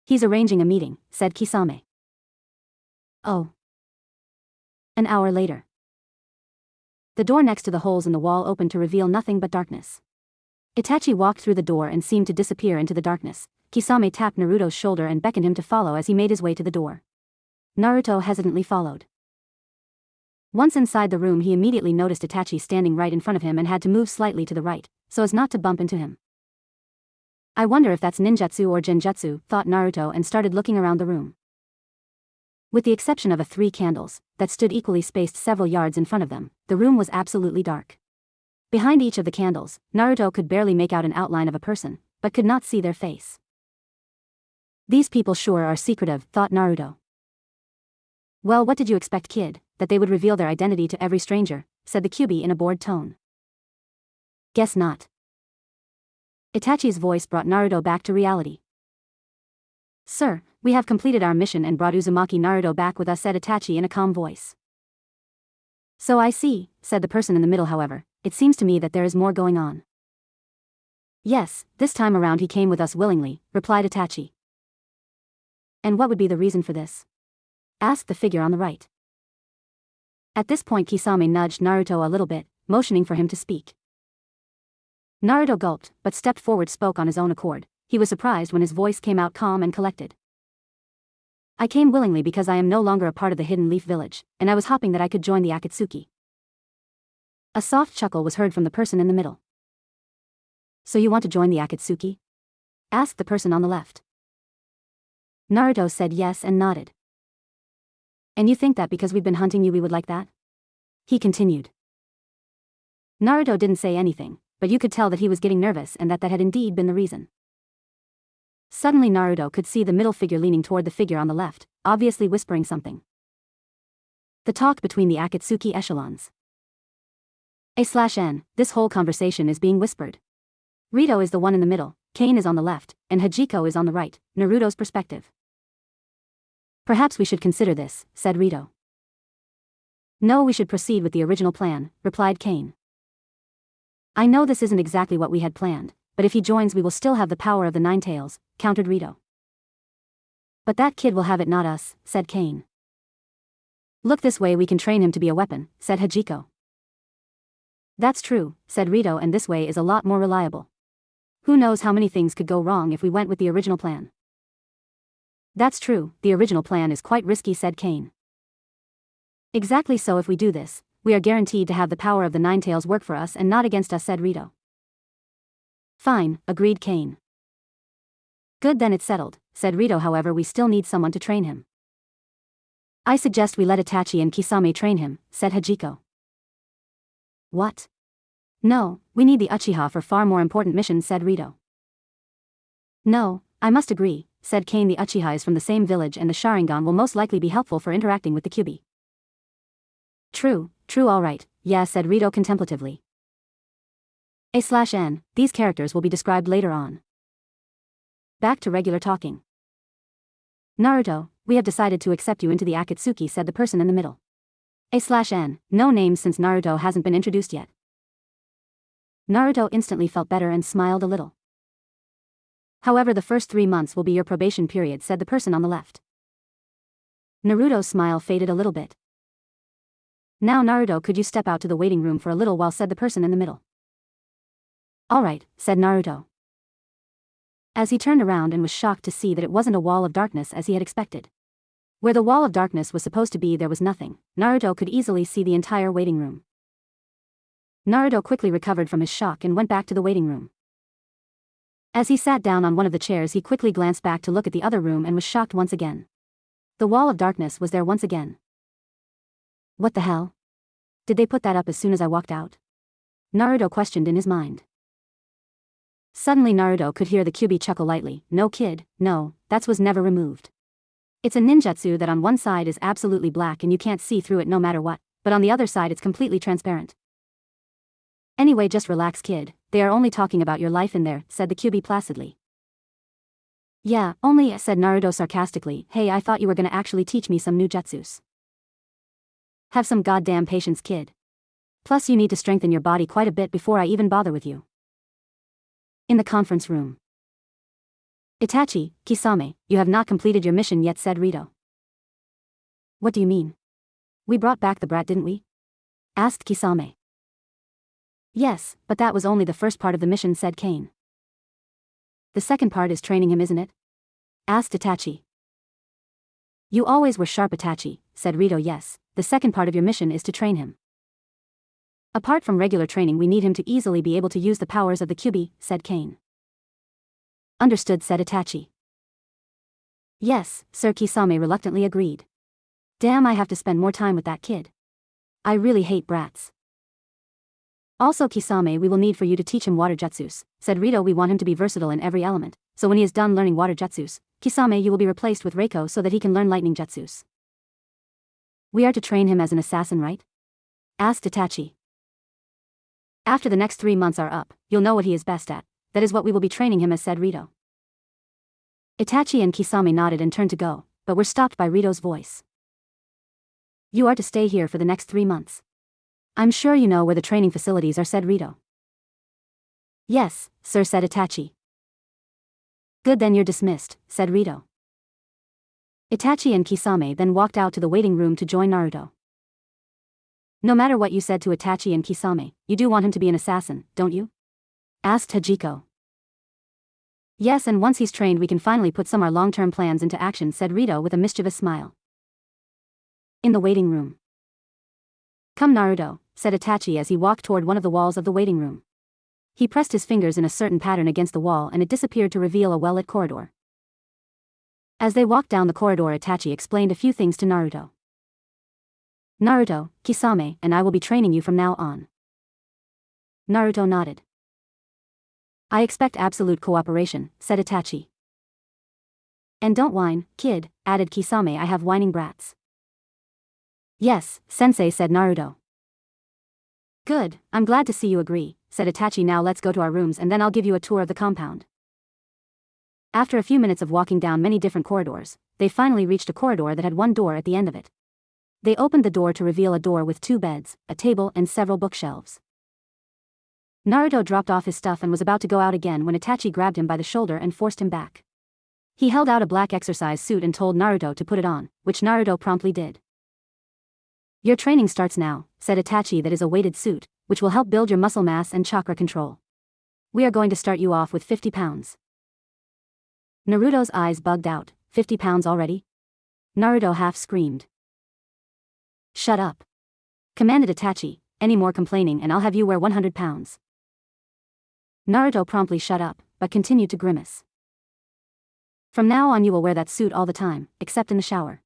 "He's arranging a meeting," said Kisame. "Oh." An hour later. The door next to the holes in the wall opened to reveal nothing but darkness. Itachi walked through the door and seemed to disappear into the darkness. Kisame tapped Naruto's shoulder and beckoned him to follow as he made his way to the door. Naruto hesitantly followed. Once inside the room, he immediately noticed Itachi standing right in front of him and had to move slightly to the right, so as not to bump into him. "I wonder if that's ninjutsu or genjutsu," thought Naruto, and started looking around the room. With the exception of 3 candles, that stood equally spaced several yards in front of them, the room was absolutely dark. Behind each of the candles, Naruto could barely make out an outline of a person, but could not see their face. "These people sure are secretive," thought Naruto. "Well, what did you expect, kid, that they would reveal their identity to every stranger?" said the Kyuubi in a bored tone. "Guess not." Itachi's voice brought Naruto back to reality. "Sir, we have completed our mission and brought Uzumaki Naruto back with us," said Itachi in a calm voice. "So I see," said the person in the middle. "However, it seems to me that there is more going on." "Yes, this time around he came with us willingly," replied Itachi. "And what would be the reason for this?" asked the figure on the right. At this point, Kisame nudged Naruto a little bit, motioning for him to speak. Naruto gulped, but stepped forward, spoke on his own accord. He was surprised when his voice came out calm and collected. "I came willingly because I am no longer a part of the Hidden Leaf Village, and I was hoping that I could join the Akatsuki." A soft chuckle was heard from the person in the middle. "So you want to join the Akatsuki?" asked the person on the left. Naruto said yes and nodded. "And you think that because we've been hunting you we would like that?" he continued. Naruto didn't say anything, but you could tell that he was getting nervous and that had indeed been the reason. Suddenly Naruto could see the middle figure leaning toward the figure on the left, obviously whispering something. The talk between the Akatsuki echelons. A/N, this whole conversation is being whispered. Rito is the one in the middle, Kane is on the left, and Hajiko is on the right, Naruto's perspective. "Perhaps we should consider this," said Rito. "No, we should proceed with the original plan," replied Kane. "I know this isn't exactly what we had planned, but if he joins we will still have the power of the Nine Tails," countered Rito. "But that kid will have it, not us," said Kane. "Look this way, we can train him to be a weapon," said Hajiko. "That's true," said Rito, "and this way is a lot more reliable. Who knows how many things could go wrong if we went with the original plan." "That's true, the original plan is quite risky," said Kane. "Exactly, so if we do this, we are guaranteed to have the power of the Nine Tails work for us and not against us," said Rito. "Fine," agreed Kane. "Good, then it's settled," said Rito. "However, we still need someone to train him." "I suggest we let Itachi and Kisame train him," said Hajiko. "What? No, we need the Uchiha for far more important missions," said Rito. "No, I must agree," said Kane. "The Uchiha is from the same village and the Sharingan will most likely be helpful for interacting with the Kyuubi." True, all right, yeah," said Rito contemplatively. A/N, these characters will be described later on. Back to regular talking. "Naruto, we have decided to accept you into the Akatsuki," said the person in the middle. A/N, no names since Naruto hasn't been introduced yet. Naruto instantly felt better and smiled a little. "However, the first 3 months will be your probation period," said the person on the left. Naruto's smile faded a little bit. "Now Naruto, could you step out to the waiting room for a little while," said the person in the middle. "All right," said Naruto. As he turned around and was shocked to see that it wasn't a wall of darkness as he had expected. Where the wall of darkness was supposed to be there was nothing. Naruto could easily see the entire waiting room. Naruto quickly recovered from his shock and went back to the waiting room. As he sat down on one of the chairs, he quickly glanced back to look at the other room and was shocked once again. The wall of darkness was there once again. "What the hell? Did they put that up as soon as I walked out?" Naruto questioned in his mind. Suddenly Naruto could hear the Kyuubi chuckle lightly. No kid, no, that was never removed. It's a ninjutsu that on one side is absolutely black and you can't see through it no matter what, but on the other side it's completely transparent. Anyway, just relax kid, they are only talking about your life in there, said the Kyuubi placidly. Yeah, only, said Naruto sarcastically. Hey, I thought you were gonna actually teach me some new jutsus. Have some goddamn patience kid. Plus you need to strengthen your body quite a bit before I even bother with you. In the conference room. Itachi, Kisame, you have not completed your mission yet, said Rito. What do you mean? We brought back the brat, didn't we? Asked Kisame. Yes, but that was only the first part of the mission, said Kane. The second part is training him, isn't it? Asked Itachi. You always were sharp, Itachi, said Rito. Yes, the second part of your mission is to train him. Apart from regular training, we need him to easily be able to use the powers of the Kyuubi, said Kane. Understood, said Itachi. Yes, Sir, Kisame reluctantly agreed. Damn, I have to spend more time with that kid. I really hate brats. Also Kisame, we will need for you to teach him water jutsus, said Rito. We want him to be versatile in every element, so when he is done learning water jutsus, Kisame, you will be replaced with Reiko so that he can learn lightning jutsus. We are to train him as an assassin, right? Asked Itachi. After the next 3 months are up, you'll know what he is best at. That is what we will be training him as, said Rito. Itachi and Kisame nodded and turned to go, but were stopped by Rito's voice. You are to stay here for the next 3 months. I'm sure you know where the training facilities are, said Rito. Yes, sir, said Itachi. Good, then you're dismissed, said Rito. Itachi and Kisame then walked out to the waiting room to join Naruto. No matter what you said to Itachi and Kisame, you do want him to be an assassin, don't you? Asked Hajiko. Yes, and once he's trained we can finally put some of our long-term plans into action, said Rito with a mischievous smile. In the waiting room. Come Naruto, said Itachi as he walked toward one of the walls of the waiting room. He pressed his fingers in a certain pattern against the wall and it disappeared to reveal a well-lit corridor. As they walked down the corridor, Itachi explained a few things to Naruto. Naruto, Kisame, and I will be training you from now on. Naruto nodded. I expect absolute cooperation, said Itachi. And don't whine, kid, added Kisame. I have whining brats. Yes, sensei, said Naruto. Good, I'm glad to see you agree, said Itachi. Now let's go to our rooms and then I'll give you a tour of the compound. After a few minutes of walking down many different corridors, they finally reached a corridor that had one door at the end of it. They opened the door to reveal a door with 2 beds, a table and several bookshelves. Naruto dropped off his stuff and was about to go out again when Itachi grabbed him by the shoulder and forced him back. He held out a black exercise suit and told Naruto to put it on, which Naruto promptly did. Your training starts now, said Itachi. That is a weighted suit, which will help build your muscle mass and chakra control. We are going to start you off with 50 pounds. Naruto's eyes bugged out. 50 pounds already? Naruto half screamed. Shut up, commanded Itachi. Any more complaining and I'll have you wear 100 pounds. Naruto promptly shut up, but continued to grimace. From now on you will wear that suit all the time, except in the shower.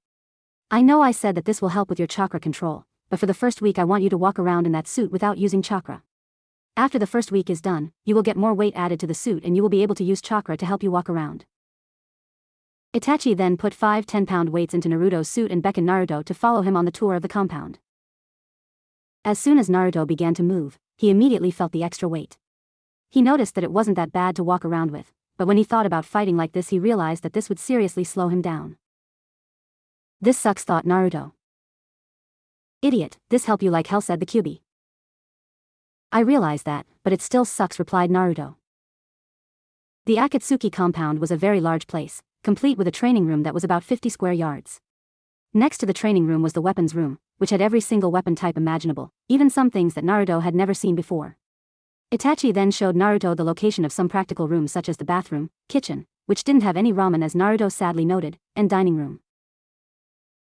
I know I said that this will help with your chakra control, but for the first week I want you to walk around in that suit without using chakra. After the first week is done, you will get more weight added to the suit and you will be able to use chakra to help you walk around. Itachi then put 5 10-pound weights into Naruto's suit and beckoned Naruto to follow him on the tour of the compound. As soon as Naruto began to move, he immediately felt the extra weight. He noticed that it wasn't that bad to walk around with, but when he thought about fighting like this he realized that this would seriously slow him down. This sucks, thought Naruto. Idiot, this help you like hell, said the Kyuubi. I realize that, but it still sucks, replied Naruto. The Akatsuki compound was a very large place, complete with a training room that was about 50 square yards. Next to the training room was the weapons room, which had every single weapon type imaginable, even some things that Naruto had never seen before. Itachi then showed Naruto the location of some practical rooms such as the bathroom, kitchen, which didn't have any ramen as Naruto sadly noted, and dining room.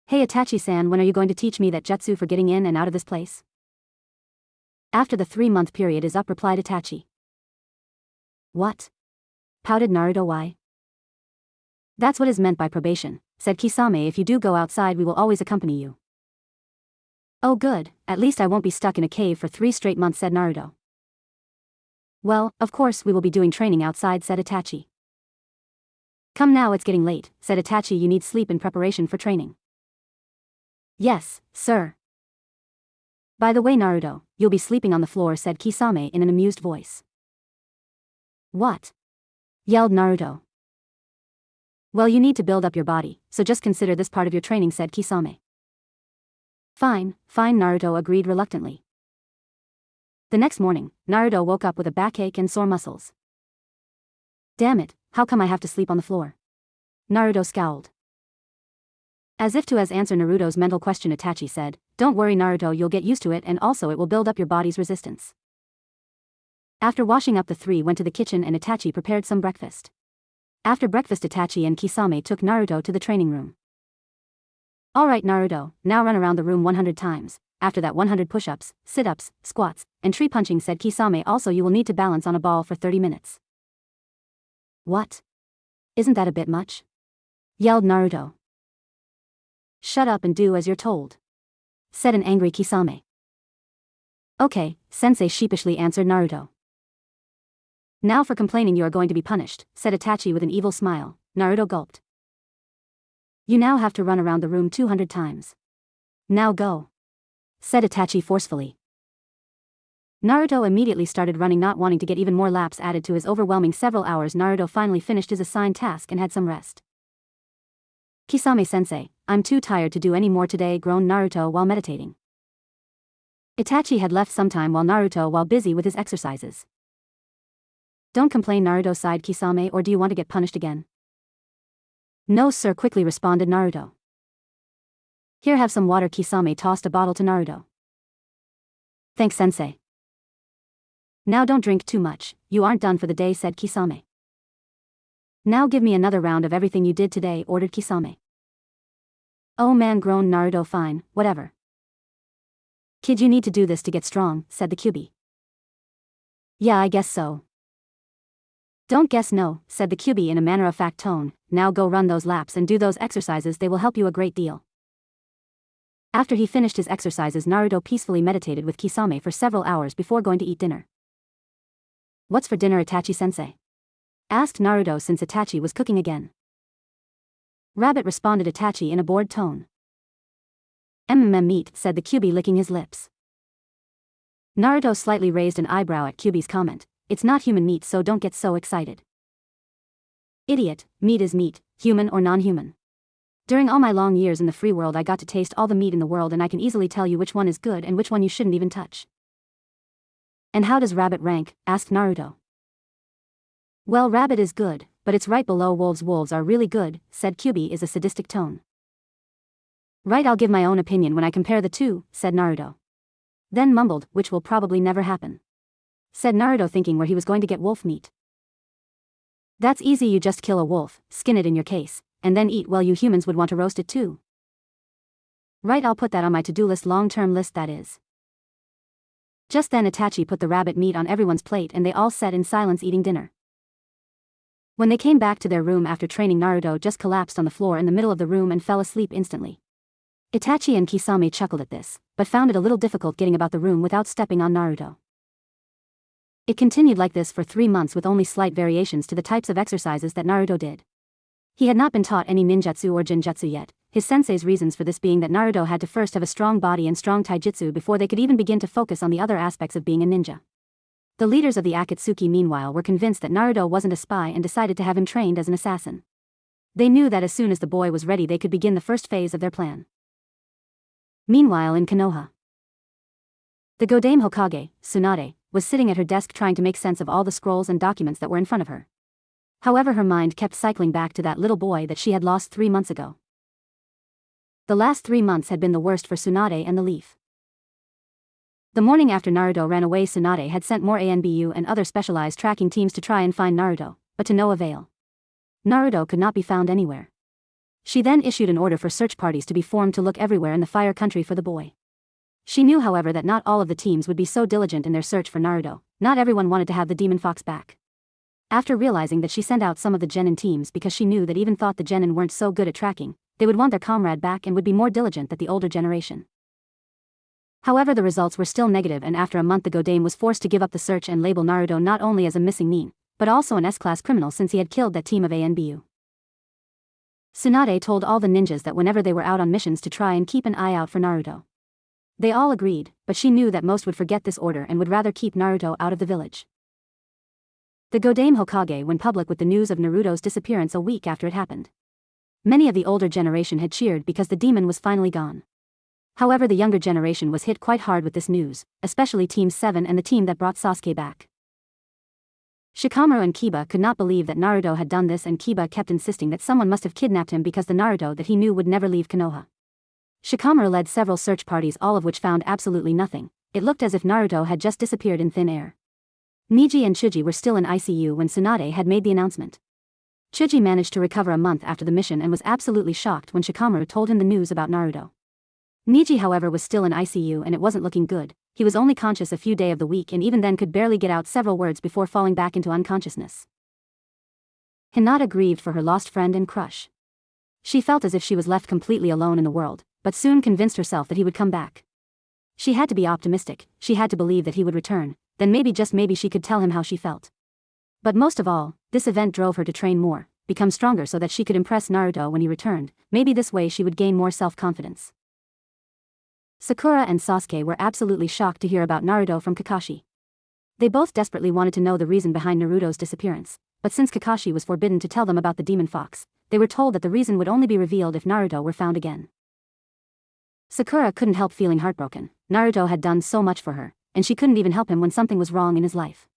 Hey Itachi-san, when are you going to teach me that jutsu for getting in and out of this place? After the 3-month period is up, replied Itachi. What? Pouted Naruto. Why? That's what is meant by probation, said Kisame. If you do go outside we will always accompany you. Oh good, at least I won't be stuck in a cave for 3 straight months, said Naruto. Well, of course we will be doing training outside, said Itachi. Come now, it's getting late, said Itachi. You need sleep in preparation for training. Yes, sir. By the way, Naruto, you'll be sleeping on the floor, said Kisame in an amused voice. What? Yelled Naruto. Well, you need to build up your body, so just consider this part of your training, said Kisame. Fine, Naruto agreed reluctantly. The next morning, Naruto woke up with a backache and sore muscles. Damn it, how come I have to sleep on the floor? Naruto scowled. As if to answer Naruto's mental question, Itachi said, Don't worry, Naruto, you'll get used to it, and also it will build up your body's resistance. After washing up, the three went to the kitchen and Itachi prepared some breakfast. After breakfast, Itachi and Kisame took Naruto to the training room. Alright, Naruto, now run around the room 100 times. After that, 100 push-ups, sit-ups, squats, and tree punching, said Kisame. Also, you will need to balance on a ball for 30 minutes. What? Isn't that a bit much? Yelled Naruto. Shut up and do as you're told, said an angry Kisame. Okay, sensei, sheepishly answered Naruto. Now for complaining you are going to be punished, said Itachi with an evil smile. Naruto gulped. You now have to run around the room 200 times. Now go, said Itachi forcefully. Naruto immediately started running, not wanting to get even more laps added to his overwhelming several hours. Naruto finally finished his assigned task and had some rest. Kisame-sensei, I'm too tired to do any more today, groaned Naruto while meditating. Itachi had left some time while busy with his exercises. Don't complain, Naruto sighed Kisame, or do you want to get punished again? No sir, quickly responded Naruto. Here, have some water. Kisame tossed a bottle to Naruto. Thanks, sensei. Now don't drink too much, you aren't done for the day, said Kisame. Now give me another round of everything you did today, ordered Kisame. Oh man, groaned Naruto. Fine, whatever. Kid, you need to do this to get strong, said the Kyuubi. Yeah, I guess so. Don't guess no, said the Kyuubi in a matter-of-fact tone. Now go run those laps and do those exercises, they will help you a great deal. After he finished his exercises, Naruto peacefully meditated with Kisame for several hours before going to eat dinner. What's for dinner, Itachi-sensei? Asked Naruto since Itachi was cooking again. Rabbit, responded Itachi in a bored tone. Meat, said the Kyuubi, licking his lips. Naruto slightly raised an eyebrow at Kyuubi's comment. It's not human meat, so don't get so excited. Idiot, meat is meat, human or non-human. During all my long years in the free world I got to taste all the meat in the world and I can easily tell you which one is good and which one you shouldn't even touch. And how does rabbit rank? Asked Naruto. Well, rabbit is good, but it's right below wolves. Wolves are really good, said Kyuubi in a sadistic tone. Right, I'll give my own opinion when I compare the two, said Naruto. Then mumbled, which will probably never happen. Said Naruto, thinking where he was going to get wolf meat. That's easy, you just kill a wolf, skin it in your case, and then eat. Well, you humans would want to roast it too. Right, I'll put that on my to-do list, long-term list that is. Just then Itachi put the rabbit meat on everyone's plate and they all sat in silence eating dinner. When they came back to their room after training, Naruto just collapsed on the floor in the middle of the room and fell asleep instantly. Itachi and Kisame chuckled at this, but found it a little difficult getting about the room without stepping on Naruto. It continued like this for 3 months with only slight variations to the types of exercises that Naruto did. He had not been taught any ninjutsu or genjutsu yet, his sensei's reasons for this being that Naruto had to first have a strong body and strong taijutsu before they could even begin to focus on the other aspects of being a ninja. The leaders of the Akatsuki meanwhile were convinced that Naruto wasn't a spy and decided to have him trained as an assassin. They knew that as soon as the boy was ready they could begin the first phase of their plan. Meanwhile in Konoha, the Godame Hokage, Tsunade, was sitting at her desk trying to make sense of all the scrolls and documents that were in front of her. However, her mind kept cycling back to that little boy that she had lost 3 months ago. The last 3 months had been the worst for Tsunade and the Leaf. The morning after Naruto ran away, Tsunade had sent more ANBU and other specialized tracking teams to try and find Naruto, but to no avail. Naruto could not be found anywhere. She then issued an order for search parties to be formed to look everywhere in the Fire Country for the boy. She knew, however, that not all of the teams would be so diligent in their search for Naruto. Not everyone wanted to have the Demon Fox back. After realizing that she sent out some of the genin teams because she knew that even thought the genin weren't so good at tracking, they would want their comrade back and would be more diligent than the older generation. However, the results were still negative, and after a month the Godame was forced to give up the search and label Naruto not only as a missing nin, but also an S-class criminal since he had killed that team of ANBU. Tsunade told all the ninjas that whenever they were out on missions to try and keep an eye out for Naruto. They all agreed, but she knew that most would forget this order and would rather keep Naruto out of the village. The Godame Hokage went public with the news of Naruto's disappearance a week after it happened. Many of the older generation had cheered because the demon was finally gone. However, the younger generation was hit quite hard with this news, especially Team 7 and the team that brought Sasuke back. Shikamaru and Kiba could not believe that Naruto had done this, and Kiba kept insisting that someone must have kidnapped him because the Naruto that he knew would never leave Konoha. Shikamaru led several search parties, all of which found absolutely nothing. It looked as if Naruto had just disappeared in thin air. Niji and Chuji were still in ICU when Tsunade had made the announcement. Chuji managed to recover a month after the mission and was absolutely shocked when Shikamaru told him the news about Naruto. Niji, however, was still in ICU and it wasn't looking good. He was only conscious a few days of the week and even then could barely get out several words before falling back into unconsciousness. Hinata grieved for her lost friend and crush. She felt as if she was left completely alone in the world, but soon convinced herself that he would come back. She had to be optimistic, she had to believe that he would return, then maybe, just maybe, she could tell him how she felt. But most of all, this event drove her to train more, become stronger so that she could impress Naruto when he returned. Maybe this way she would gain more self-confidence. Sakura and Sasuke were absolutely shocked to hear about Naruto from Kakashi. They both desperately wanted to know the reason behind Naruto's disappearance, but since Kakashi was forbidden to tell them about the demon fox, they were told that the reason would only be revealed if Naruto were found again. Sakura couldn't help feeling heartbroken. Naruto had done so much for her, and she couldn't even help him when something was wrong in his life.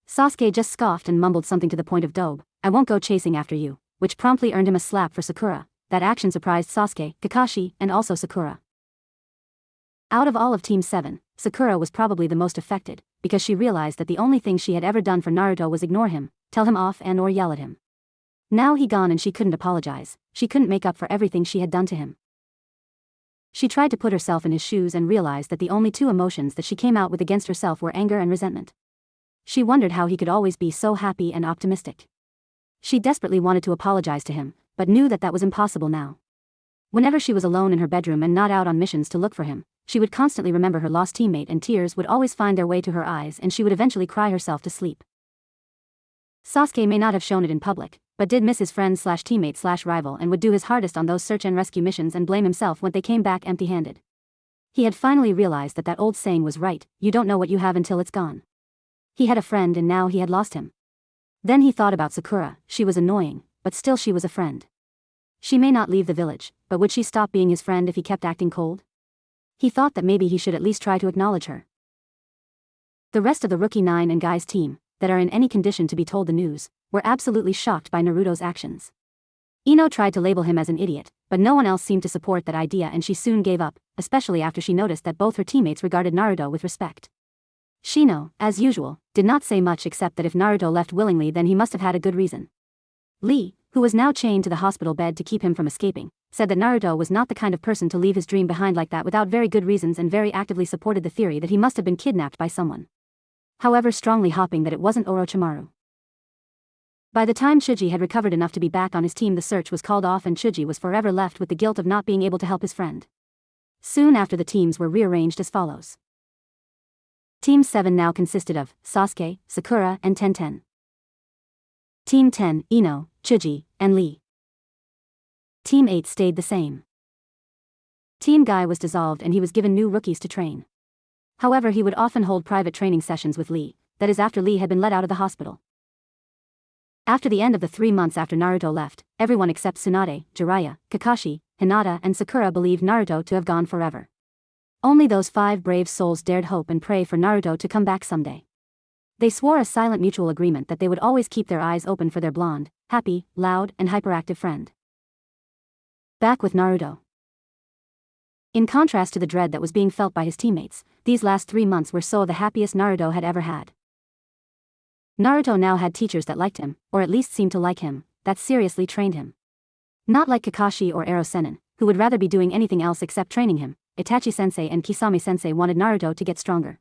Sasuke just scoffed and mumbled something to the point of "Dobe, I won't go chasing after you," which promptly earned him a slap for Sakura. That action surprised Sasuke, Kakashi, and also Sakura. Out of all of Team 7, Sakura was probably the most affected, because she realized that the only thing she had ever done for Naruto was ignore him, tell him off and or yell at him. Now he gone and she couldn't apologize, she couldn't make up for everything she had done to him. She tried to put herself in his shoes and realized that the only two emotions that she came out with against herself were anger and resentment. She wondered how he could always be so happy and optimistic. She desperately wanted to apologize to him, but knew that that was impossible now. Whenever she was alone in her bedroom and not out on missions to look for him, she would constantly remember her lost teammate and tears would always find their way to her eyes and she would eventually cry herself to sleep. Sasuke may not have shown it in public, but did miss his friend/teammate/rival and would do his hardest on those search and rescue missions and blame himself when they came back empty-handed. He had finally realized that old saying was right, you don't know what you have until it's gone. He had a friend and now he had lost him. Then he thought about Sakura. She was annoying, but still she was a friend. She may not leave the village, but would she stop being his friend if he kept acting cold? He thought that maybe he should at least try to acknowledge her. The rest of the Rookie 9 and Guys team, that are in any condition to be told the news, were absolutely shocked by Naruto's actions. Ino tried to label him as an idiot, but no one else seemed to support that idea and she soon gave up, especially after she noticed that both her teammates regarded Naruto with respect. Shino, as usual, did not say much except that if Naruto left willingly then he must have had a good reason. Lee, who was now chained to the hospital bed to keep him from escaping, said that Naruto was not the kind of person to leave his dream behind like that without very good reasons and very actively supported the theory that he must have been kidnapped by someone. However, strongly hoping that it wasn't Orochimaru. By the time Chuji had recovered enough to be back on his team, the search was called off and Chuji was forever left with the guilt of not being able to help his friend. Soon after, the teams were rearranged as follows. Team 7 now consisted of Sasuke, Sakura, and Tenten. Team 10, Ino, Chuji, and Lee. Team 8 stayed the same. Team Guy was dissolved and he was given new rookies to train. However, he would often hold private training sessions with Lee, that is after Lee had been let out of the hospital. After the end of the 3 months after Naruto left, everyone except Tsunade, Jiraiya, Kakashi, Hinata and Sakura believed Naruto to have gone forever. Only those 5 brave souls dared hope and pray for Naruto to come back someday. They swore a silent mutual agreement that they would always keep their eyes open for their blonde, happy, loud, and hyperactive friend. Back with Naruto. In contrast to the dread that was being felt by his teammates, these last 3 months were so the happiest Naruto had ever had. Naruto now had teachers that liked him, or at least seemed to like him, that seriously trained him. Not like Kakashi or Ero Sennin, who would rather be doing anything else except training him. Itachi-sensei and Kisame-sensei wanted Naruto to get stronger.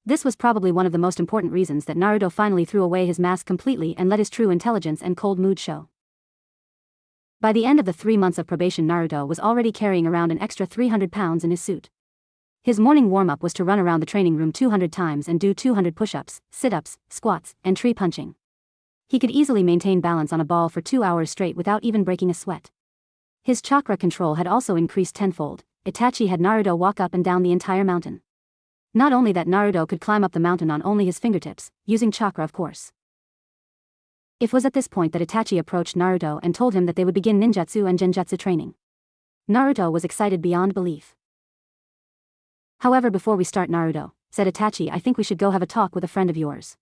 This was probably one of the most important reasons that Naruto finally threw away his mask completely and let his true intelligence and cold mood show. By the end of the 3 months of probation, Naruto was already carrying around an extra 300 pounds in his suit. His morning warm-up was to run around the training room 200 times and do 200 push-ups, sit-ups, squats, and tree punching. He could easily maintain balance on a ball for 2 hours straight without even breaking a sweat. His chakra control had also increased tenfold. Itachi had Naruto walk up and down the entire mountain. Not only that, Naruto could climb up the mountain on only his fingertips, using chakra of course. It was at this point that Itachi approached Naruto and told him that they would begin ninjutsu and genjutsu training. Naruto was excited beyond belief. However, before we start, Naruto, said Itachi, I think we should go have a talk with a friend of yours.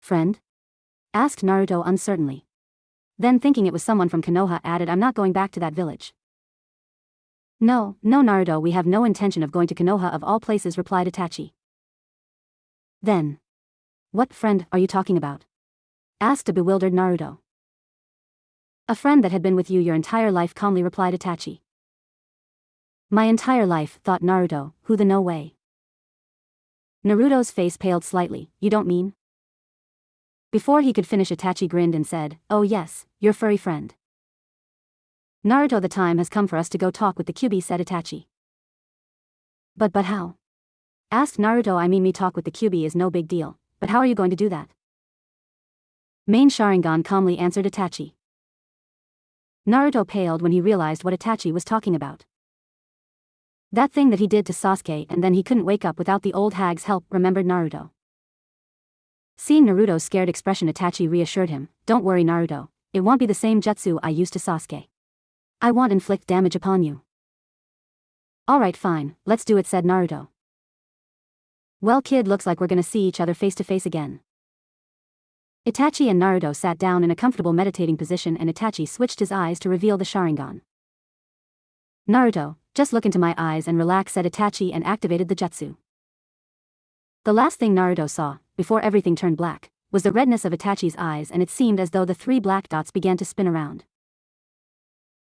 Friend? Asked Naruto uncertainly. Then, thinking it was someone from Konoha, added, I'm not going back to that village. No, Naruto, we have no intention of going to Konoha of all places, replied Itachi. Then, what friend are you talking about? Asked a bewildered Naruto. A friend that had been with you your entire life, calmly replied Itachi. My entire life, thought Naruto, who the no way. Naruto's face paled slightly, you don't mean? Before he could finish, Itachi grinned and said, oh yes, your furry friend. Naruto, the time has come for us to go talk with the Kyuubi, said Itachi. But how? Asked Naruto. I mean, me talk with the Kyuubi is no big deal, but how are you going to do that? Main Sharingan, calmly answered Itachi. Naruto paled when he realized what Itachi was talking about. That thing that he did to Sasuke and then he couldn't wake up without the old hag's help, remembered Naruto. Seeing Naruto's scared expression, Itachi reassured him, don't worry Naruto, it won't be the same jutsu I used to Sasuke. I won't inflict damage upon you. Alright, fine, let's do it, said Naruto. Well kid, looks like we're gonna see each other face to face again. Itachi and Naruto sat down in a comfortable meditating position and Itachi switched his eyes to reveal the Sharingan. Naruto, just look into my eyes and relax, said Itachi and activated the jutsu. The last thing Naruto saw, before everything turned black, was the redness of Itachi's eyes, and it seemed as though the 3 black dots began to spin around.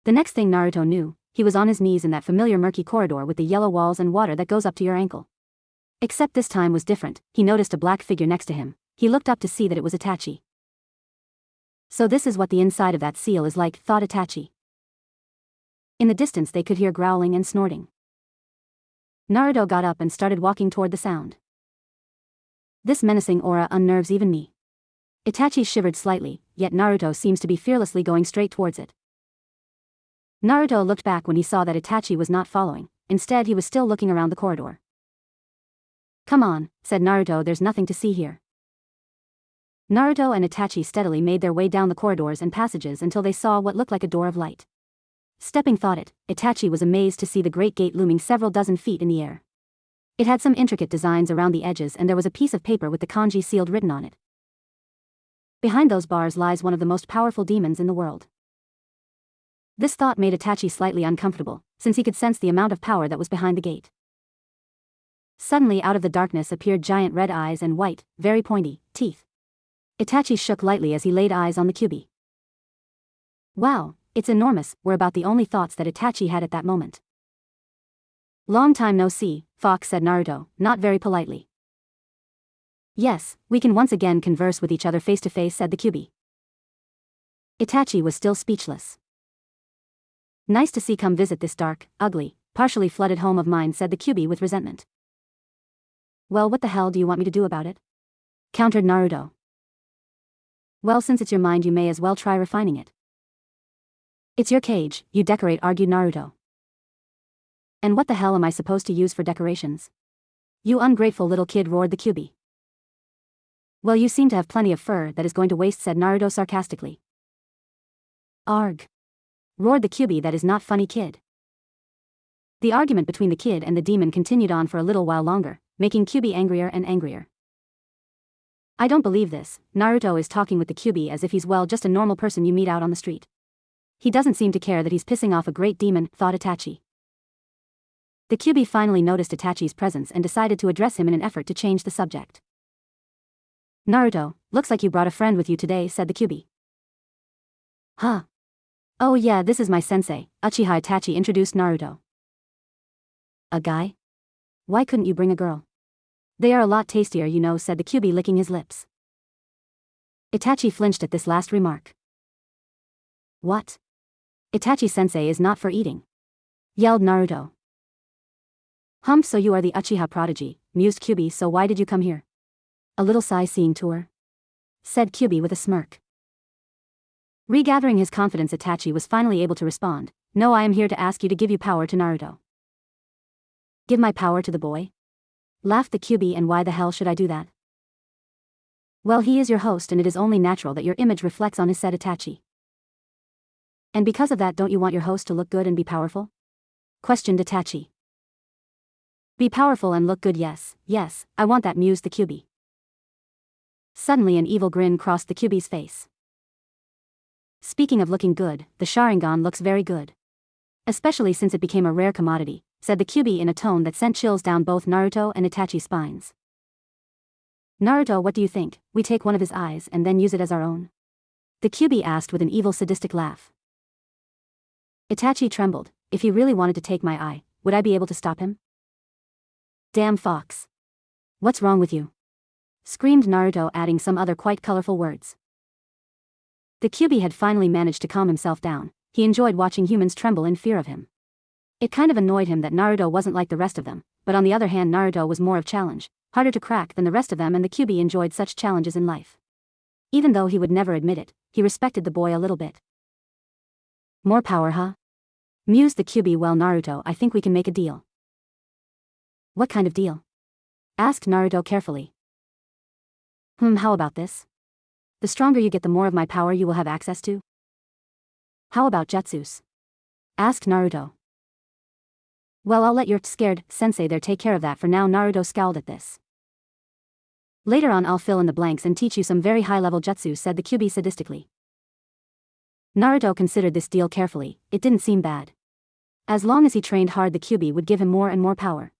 The next thing Naruto knew, he was on his knees in that familiar murky corridor with the yellow walls and water that goes up to your ankle. Except this time was different, he noticed a black figure next to him. He looked up to see that it was Itachi. So this is what the inside of that seal is like, thought Itachi. In the distance they could hear growling and snorting. Naruto got up and started walking toward the sound. This menacing aura unnerves even me. Itachi shivered slightly, yet Naruto seems to be fearlessly going straight towards it. Naruto looked back when he saw that Itachi was not following, instead he was still looking around the corridor. Come on, said Naruto, there's nothing to see here. Naruto and Itachi steadily made their way down the corridors and passages until they saw what looked like a door of light. Stepping thought it, Itachi was amazed to see the great gate looming several dozen feet in the air. It had some intricate designs around the edges and there was a piece of paper with the kanji sealed written on it. Behind those bars lies one of the most powerful demons in the world. This thought made Itachi slightly uncomfortable, since he could sense the amount of power that was behind the gate. Suddenly out of the darkness appeared giant red eyes and white, very pointy, teeth. Itachi shook lightly as he laid eyes on the Kyuubi. Wow, it's enormous, were about the only thoughts that Itachi had at that moment. Long time no see, Fox, said Naruto, not very politely. Yes, we can once again converse with each other face to face, said the Kyuubi. Itachi was still speechless. Nice to see, come visit this dark, ugly, partially flooded home of mine, said the Kyuubi with resentment. Well, what the hell do you want me to do about it? Countered Naruto. Well, since it's your mind, you may as well try refining it. It's your cage, you decorate, argued Naruto. And what the hell am I supposed to use for decorations? You ungrateful little kid, roared the Kyuubi. Well, you seem to have plenty of fur that is going to waste, said Naruto sarcastically. Arg. Roared the Kyuubi, that is not funny, kid. The argument between the kid and the demon continued on for a little while longer, making Kyuubi angrier and angrier. I don't believe this, Naruto is talking with the Kyuubi as if he's just a normal person you meet out on the street. He doesn't seem to care that he's pissing off a great demon, thought Itachi. The Kyuubi finally noticed Itachi's presence and decided to address him in an effort to change the subject. Naruto, looks like you brought a friend with you today, said the Kyuubi. Huh? Oh yeah, this is my sensei, Uchiha, Itachi introduced Naruto. A guy? Why couldn't you bring a girl? They are a lot tastier, you know, said the Kyuubi, licking his lips. Itachi flinched at this last remark. What? Itachi-sensei is not for eating, yelled Naruto. So you are the Uchiha prodigy, mused Kyubi, so why did you come here? A little sightseeing tour? Said Kyubi with a smirk. Regathering his confidence, Itachi was finally able to respond, no, I am here to ask you to give you power to Naruto. Give my power to the boy? Laughed the Kyubi, and why the hell should I do that? Well, he is your host and it is only natural that your image reflects on his, said Itachi. And because of that, don't you want your host to look good and be powerful? Questioned Itachi. Be powerful and look good, yes, I want that, mused the Kyubi. Suddenly an evil grin crossed the Kyubi's face. Speaking of looking good, the Sharingan looks very good. Especially since it became a rare commodity, said the Kyubi in a tone that sent chills down both Naruto and Itachi's spines. Naruto, what do you think, we take one of his eyes and then use it as our own? The Kyubi asked with an evil sadistic laugh. Itachi trembled. If he really wanted to take my eye, would I be able to stop him? Damn fox. What's wrong with you? Screamed Naruto, adding some other quite colorful words. The Kyubi had finally managed to calm himself down. He enjoyed watching humans tremble in fear of him. It kind of annoyed him that Naruto wasn't like the rest of them, but on the other hand, Naruto was more of challenge, harder to crack than the rest of them, and the Kyubi enjoyed such challenges in life. Even though he would never admit it, he respected the boy a little bit. More power, huh? Mused the Kyubi. Well, Naruto, I think we can make a deal. What kind of deal? Asked Naruto carefully. How about this? The stronger you get, the more of my power you will have access to. How about jutsus? Asked Naruto. Well, I'll let your scared sensei there take care of that for now. Naruto scowled at this. Later on I'll fill in the blanks and teach you some very high-level jutsu, said the Kyubi sadistically. Naruto considered this deal carefully. It didn't seem bad. As long as he trained hard, the Kyubi would give him more and more power.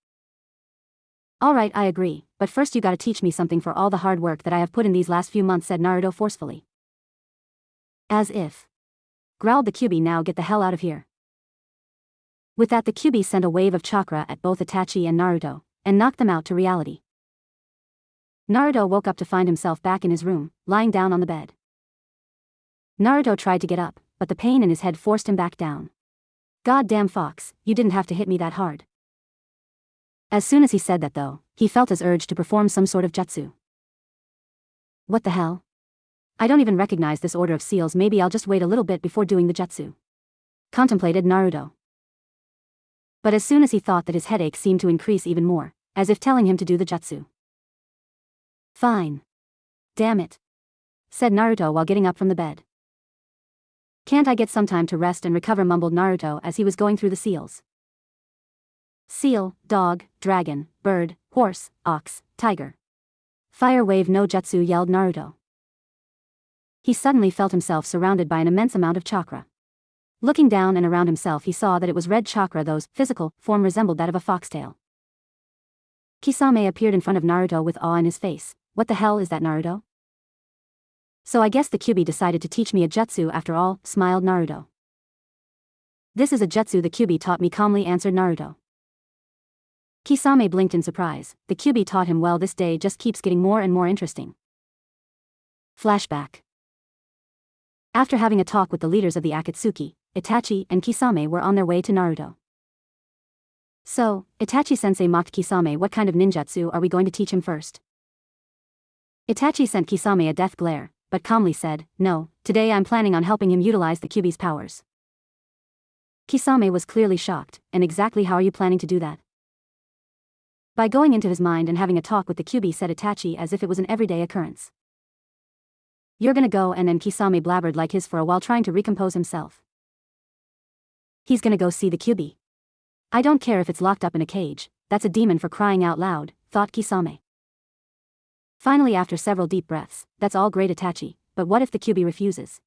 Alright, I agree, but first you gotta teach me something for all the hard work that I have put in these last few months, said Naruto forcefully. As if. Growled the Kyubi, now get the hell out of here. With that, the Kyubi sent a wave of chakra at both Itachi and Naruto, and knocked them out to reality. Naruto woke up to find himself back in his room, lying down on the bed. Naruto tried to get up, but the pain in his head forced him back down. God damn fox, you didn't have to hit me that hard. As soon as he said that though, he felt his urge to perform some sort of jutsu. What the hell? I don't even recognize this order of seals, maybe I'll just wait a little bit before doing the jutsu. Contemplated Naruto. But as soon as he thought that, his headache seemed to increase even more, as if telling him to do the jutsu. Fine. Damn it. Said Naruto while getting up from the bed. Can't I get some time to rest and recover, mumbled Naruto as he was going through the seals. Seal, dog, dragon, bird, horse, ox, tiger. Fire wave no jutsu, yelled Naruto. He suddenly felt himself surrounded by an immense amount of chakra. Looking down and around himself, he saw that it was red chakra, whose physical form resembled that of a foxtail. Kisame appeared in front of Naruto with awe in his face. What the hell is that, Naruto? So I guess the Kyubi decided to teach me a jutsu after all, smiled Naruto. This is a jutsu the Kyubi taught me, calmly answered Naruto. Kisame blinked in surprise. The Kyubi taught him. Well, this day just keeps getting more and more interesting. Flashback. After having a talk with the leaders of the Akatsuki, Itachi and Kisame were on their way to Naruto. So, Itachi-sensei mocked Kisame. What kind of ninjutsu are we going to teach him first? Itachi sent Kisame a death glare, but calmly said, no, today I'm planning on helping him utilize the Kyubi's powers. Kisame was clearly shocked. And exactly how are you planning to do that? By going into his mind and having a talk with the Kyubi, said Itachi as if it was an everyday occurrence. You're gonna go, and then Kisame blabbered like his for a while, trying to recompose himself. He's gonna go see the Kyubi. I don't care if it's locked up in a cage, that's a demon for crying out loud, thought Kisame. Finally, after several deep breaths, that's all great, Itachi, but what if the Kyubi refuses?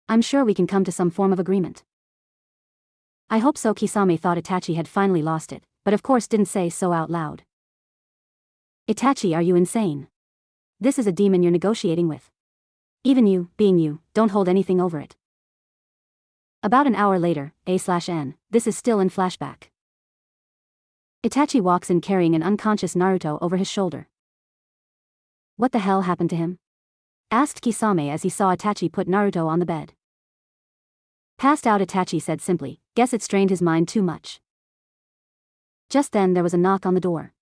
I'm sure we can come to some form of agreement. I hope so. Kisame thought Itachi had finally lost it, but of course didn't say so out loud. Itachi, are you insane? This is a demon you're negotiating with. Even you, being you, don't hold anything over it. About an hour later, A/N, this is still in flashback. Itachi walks in carrying an unconscious Naruto over his shoulder. What the hell happened to him? Asked Kisame as he saw Itachi put Naruto on the bed. Passed out, Itachi said simply, guess it strained his mind too much. Just then there was a knock on the door.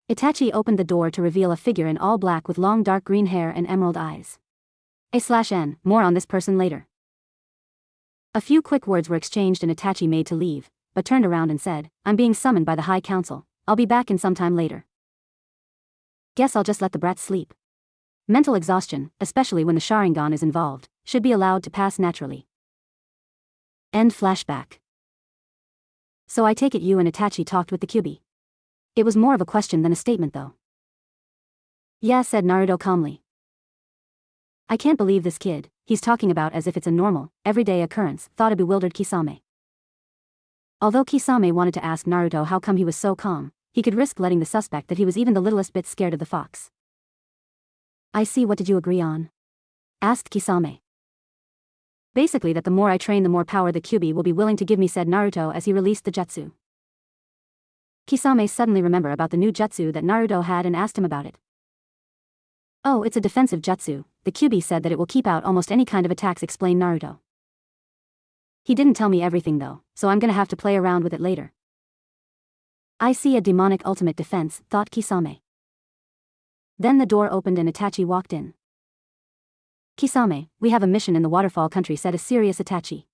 Itachi opened the door to reveal a figure in all black with long dark green hair and emerald eyes. A/N, more on this person later. A few quick words were exchanged and Itachi made to leave, but turned around and said, I'm being summoned by the High Council, I'll be back in some time later. Guess I'll just let the brats sleep. Mental exhaustion, especially when the Sharingan is involved, should be allowed to pass naturally. End flashback. So I take it you and Itachi talked with the Kyuubi. It was more of a question than a statement though. Yeah, said Naruto calmly. I can't believe this kid, he's talking about as if it's a normal, everyday occurrence, thought a bewildered Kisame. Although Kisame wanted to ask Naruto how come he was so calm, he could risk letting the suspect that he was even the littlest bit scared of the fox. I see, what did you agree on? Asked Kisame. Basically that the more I train the more power the Kyuubi will be willing to give me, said Naruto as he released the jutsu. Kisame suddenly remembered about the new jutsu that Naruto had and asked him about it. Oh, it's a defensive jutsu, the Kyuubi said that it will keep out almost any kind of attacks, explained Naruto. He didn't tell me everything though, so I'm gonna have to play around with it later. I see, a demonic ultimate defense, thought Kisame. Then the door opened and Itachi walked in. Kisame, we have a mission in the waterfall country, said a serious Itachi.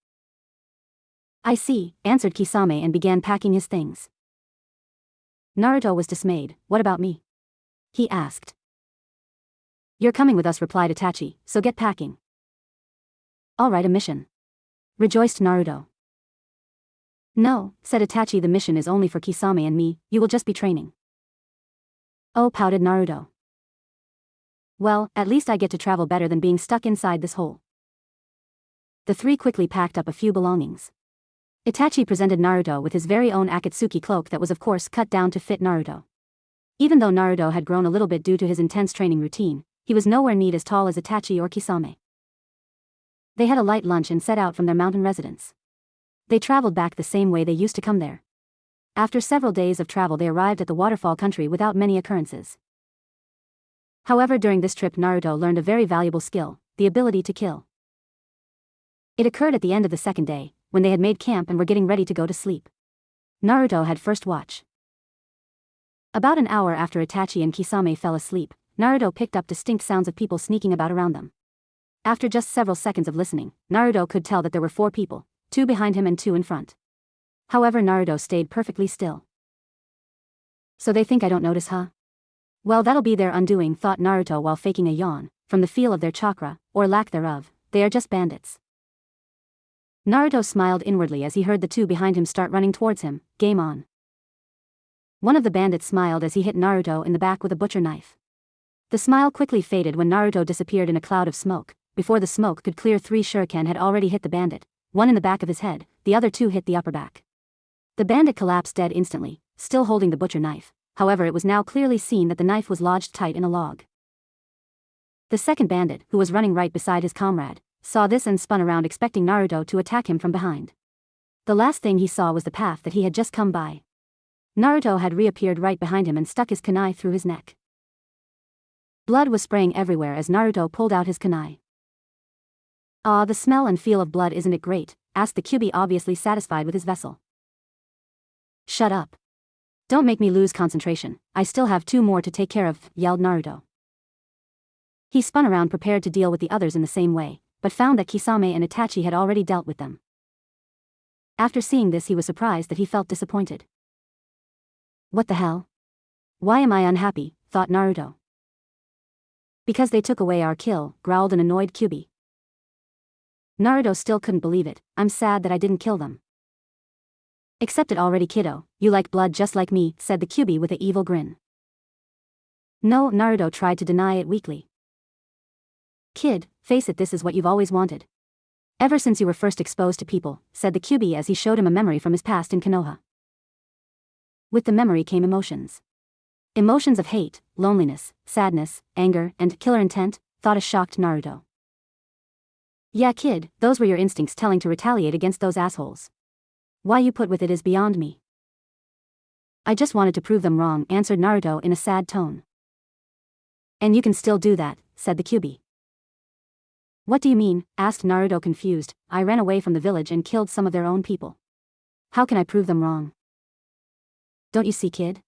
I see, answered Kisame and began packing his things. Naruto was dismayed. What about me? He asked. You're coming with us, replied Itachi, so get packing. Alright, a mission. Rejoiced Naruto. No, said Itachi, the mission is only for Kisame and me, you will just be training. Oh, pouted Naruto. Well, at least I get to travel better than being stuck inside this hole. The three quickly packed up a few belongings. Itachi presented Naruto with his very own Akatsuki cloak that was of course cut down to fit Naruto. Even though Naruto had grown a little bit due to his intense training routine, he was nowhere near as tall as Itachi or Kisame. They had a light lunch and set out from their mountain residence. They traveled back the same way they used to come there. After several days of travel they arrived at the waterfall country without many occurrences. However, during this trip Naruto learned a very valuable skill, the ability to kill. It occurred at the end of the second day, when they had made camp and were getting ready to go to sleep. Naruto had first watch. About an hour after Itachi and Kisame fell asleep, Naruto picked up distinct sounds of people sneaking about around them. After just several seconds of listening, Naruto could tell that there were 4 people, 2 behind him and 2 in front. However, Naruto stayed perfectly still. So they think I don't notice, huh? Well, that'll be their undoing, thought Naruto while faking a yawn. From the feel of their chakra, or lack thereof, they are just bandits. Naruto smiled inwardly as he heard the 2 behind him start running towards him. Game on. One of the bandits smiled as he hit Naruto in the back with a butcher knife. The smile quickly faded when Naruto disappeared in a cloud of smoke. Before the smoke could clear, 3 shuriken had already hit the bandit, 1 in the back of his head, the other 2 hit the upper back. The bandit collapsed dead instantly, still holding the butcher knife. However, it was now clearly seen that the knife was lodged tight in a log. The second bandit, who was running right beside his comrade, saw this and spun around expecting Naruto to attack him from behind. The last thing he saw was the path that he had just come by. Naruto had reappeared right behind him and stuck his kunai through his neck. Blood was spraying everywhere as Naruto pulled out his kunai. Ah, the smell and feel of blood, isn't it great? Asked the Kyuubi, obviously satisfied with his vessel. Shut up. Don't make me lose concentration, I still have 2 more to take care of, yelled Naruto. He spun around prepared to deal with the others in the same way, but found that Kisame and Itachi had already dealt with them. After seeing this he was surprised that he felt disappointed. What the hell? Why am I unhappy, thought Naruto. Because they took away our kill, growled an annoyed Kyuubi. Naruto still couldn't believe it. I'm sad that I didn't kill them. Accept it already, kiddo, you like blood just like me, said the Kyuubi with an evil grin. No, Naruto tried to deny it weakly. Kid, face it, this is what you've always wanted. Ever since you were first exposed to people, said the Kyuubi as he showed him a memory from his past in Konoha. With the memory came emotions. Emotions of hate, loneliness, sadness, anger, and killer intent, thought a shocked Naruto. Yeah, kid, those were your instincts telling to retaliate against those assholes. Why you put with it is beyond me. I just wanted to prove them wrong, answered Naruto in a sad tone. And you can still do that, said the Kyuubi. What do you mean? Asked Naruto confused. I ran away from the village and killed some of their own people. How can I prove them wrong? Don't you see, kid?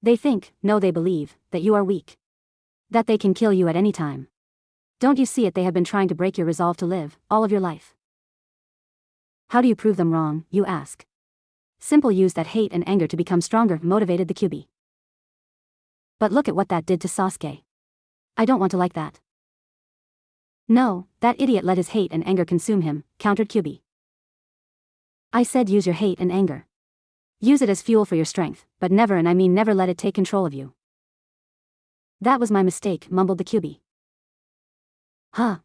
They think, no they believe, that you are weak. That they can kill you at any time. Don't you see it? They have been trying to break your resolve to live, all of your life. How do you prove them wrong, you ask? Simple, use that hate and anger to become stronger, motivated the Kyuubi. But look at what that did to Sasuke. I don't want to like that. No, that idiot let his hate and anger consume him, countered Kyuubi. I said use your hate and anger. Use it as fuel for your strength, but never, and I mean never, let it take control of you. That was my mistake, mumbled the Kyuubi. Huh?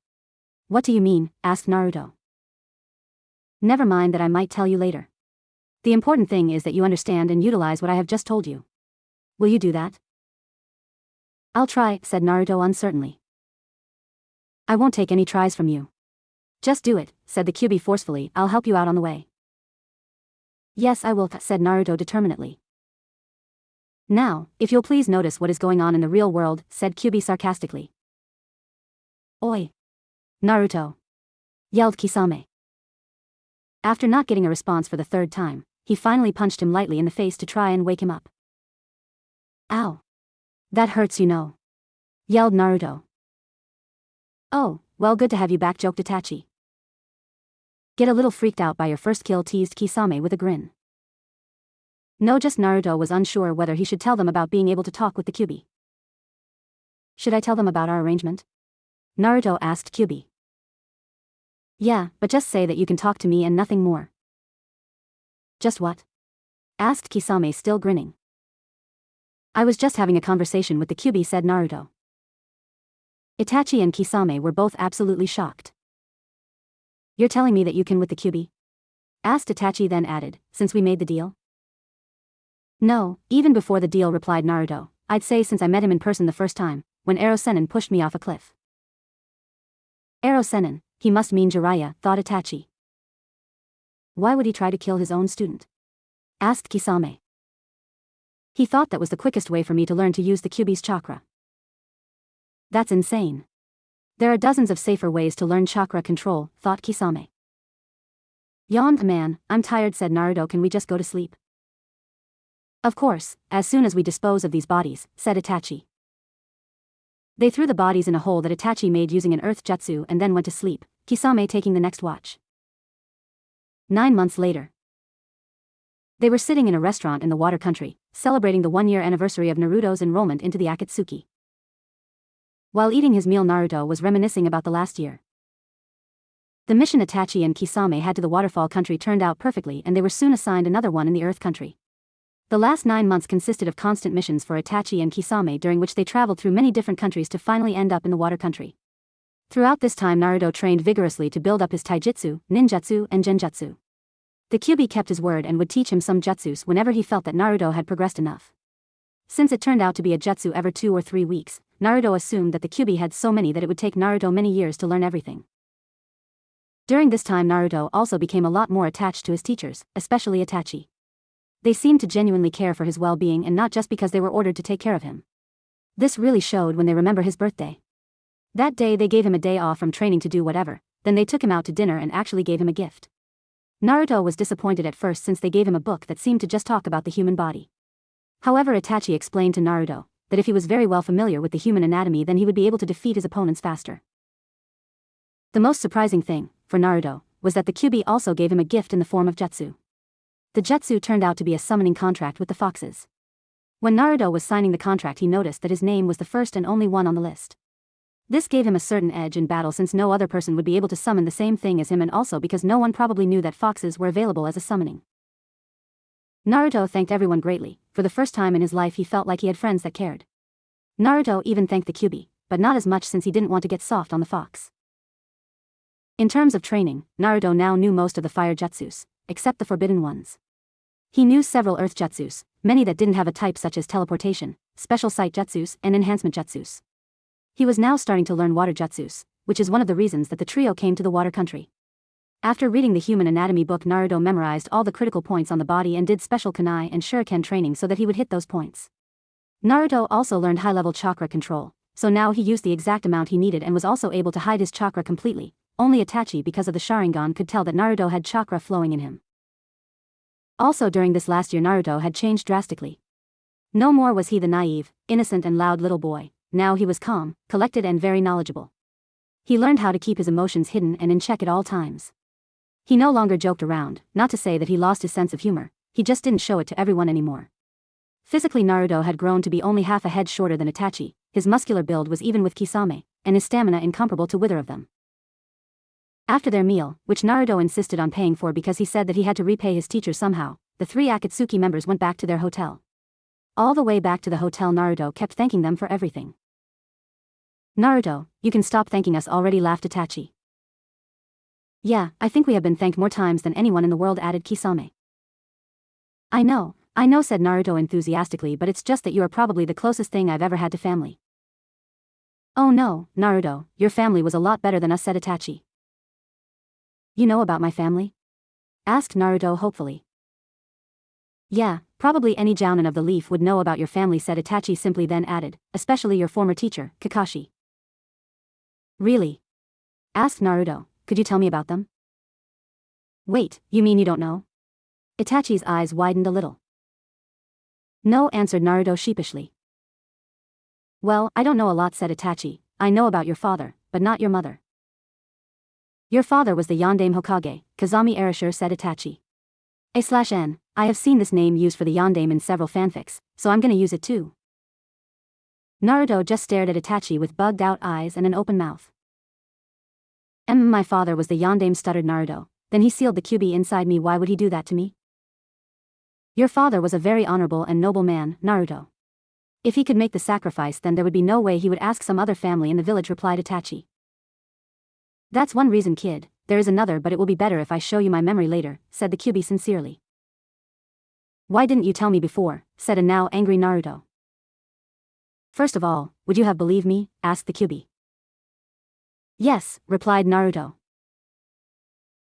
What do you mean? Asked Naruto. Never mind that, I might tell you later. The important thing is that you understand and utilize what I have just told you. Will you do that? I'll try, said Naruto uncertainly. I won't take any tries from you. Just do it, said the Kyuubi forcefully. I'll help you out on the way. Yes, I will, said Naruto determinedly. Now, if you'll please notice what is going on in the real world, said Kyuubi sarcastically. Oi! Naruto! Yelled Kisame. After not getting a response for the third time, he finally punched him lightly in the face to try and wake him up. Ow! That hurts, you know. Yelled Naruto. Oh, well, good to have you back, joked Itachi. Get a little freaked out by your first kill, teased Kisame with a grin. No, just Naruto was unsure whether he should tell them about being able to talk with the Kyuubi. Should I tell them about our arrangement? Naruto asked Kyuubi. Yeah, but just say that you can talk to me and nothing more. Just what? Asked Kisame, still grinning. I was just having a conversation with the Kyuubi, said Naruto. Itachi and Kisame were both absolutely shocked. You're telling me that you can with the Kyuubi? Asked Itachi, then added, since we made the deal? No, even before the deal, replied Naruto. I'd say since I met him in person the first time, when Ero Sennin pushed me off a cliff. Ero Sennin, he must mean Jiraiya, thought Itachi. Why would he try to kill his own student? Asked Kisame. He thought that was the quickest way for me to learn to use the Kyuubi's chakra. That's insane. There are dozens of safer ways to learn chakra control, thought Kisame. Yawned man, I'm tired, said Naruto. Can we just go to sleep? Of course, as soon as we dispose of these bodies, said Itachi. They threw the bodies in a hole that Itachi made using an earth jutsu and then went to sleep, Kisame taking the next watch. 9 months later. They were sitting in a restaurant in the water country, celebrating the 1-year anniversary of Naruto's enrollment into the Akatsuki. While eating his meal, Naruto was reminiscing about the last year. The mission Itachi and Kisame had to the waterfall country turned out perfectly, and they were soon assigned another one in the earth country. The last 9 months consisted of constant missions for Itachi and Kisame, during which they traveled through many different countries to finally end up in the water country. Throughout this time, Naruto trained vigorously to build up his taijutsu, ninjutsu, and genjutsu. The Kyuubi kept his word and would teach him some jutsus whenever he felt that Naruto had progressed enough. Since it turned out to be a jutsu every 2 or 3 weeks, Naruto assumed that the Kyuubi had so many that it would take Naruto many years to learn everything. During this time, Naruto also became a lot more attached to his teachers, especially Itachi. They seemed to genuinely care for his well-being, and not just because they were ordered to take care of him. This really showed when they remember his birthday. That day they gave him a day off from training to do whatever, then they took him out to dinner and actually gave him a gift. Naruto was disappointed at first since they gave him a book that seemed to just talk about the human body. However, Itachi explained to Naruto that if he was very well familiar with the human anatomy, then he would be able to defeat his opponents faster. The most surprising thing, for Naruto, was that the Kyuubi also gave him a gift in the form of jutsu. The jutsu turned out to be a summoning contract with the foxes. When Naruto was signing the contract, he noticed that his name was the first and only one on the list. This gave him a certain edge in battle, since no other person would be able to summon the same thing as him, and also because no one probably knew that foxes were available as a summoning. Naruto thanked everyone greatly. For the first time in his life, he felt like he had friends that cared. Naruto even thanked the Kyuubi, but not as much since he didn't want to get soft on the fox. In terms of training, Naruto now knew most of the fire jutsus, except the forbidden ones. He knew several earth jutsus, many that didn't have a type, such as teleportation, special sight jutsus, and enhancement jutsus. He was now starting to learn water jutsus, which is one of the reasons that the trio came to the water country. After reading the human anatomy book, Naruto memorized all the critical points on the body and did special kunai and shuriken training so that he would hit those points. Naruto also learned high-level chakra control, so now he used the exact amount he needed and was also able to hide his chakra completely. Only Itachi, because of the Sharingan, could tell that Naruto had chakra flowing in him. Also during this last year Naruto had changed drastically. No more was he the naive, innocent and loud little boy, now he was calm, collected and very knowledgeable. He learned how to keep his emotions hidden and in check at all times. He no longer joked around, not to say that he lost his sense of humor, he just didn't show it to everyone anymore. Physically Naruto had grown to be only half a head shorter than Itachi, his muscular build was even with Kisame, and his stamina incomparable to either of them. After their meal, which Naruto insisted on paying for because he said that he had to repay his teacher somehow, the three Akatsuki members went back to their hotel. All the way back to the hotel Naruto kept thanking them for everything. Naruto, you can stop thanking us already, laughed Itachi. Yeah, I think we have been thanked more times than anyone in the world, added Kisame. I know, said Naruto enthusiastically, but it's just that you are probably the closest thing I've ever had to family. Oh no, Naruto, your family was a lot better than us, said Itachi. You know about my family? Asked Naruto hopefully. Yeah, probably any jounin of the leaf would know about your family, said Itachi simply, then added, especially your former teacher, Kakashi. Really? Asked Naruto, could you tell me about them? Wait, you mean you don't know? Itachi's eyes widened a little. No, answered Naruto sheepishly. Well, I don't know a lot, said Itachi. I know about your father, but not your mother. Your father was the Yondaime Hokage, Kazami Erasure, said Itachi. A/N, I have seen this name used for the Yondaime in several fanfics, so I'm gonna use it too. Naruto just stared at Itachi with bugged out eyes and an open mouth. My father was the Yondaime, stuttered Naruto, then he sealed the QB inside me. Why would he do that to me? Your father was a very honorable and noble man, Naruto. If he could make the sacrifice, then there would be no way he would ask some other family in the village, replied Itachi. That's one reason, kid, there is another, but it will be better if I show you my memory later, said the QB sincerely. Why didn't you tell me before, said a now angry Naruto. First of all, would you have believed me, asked the QB. Yes, replied Naruto.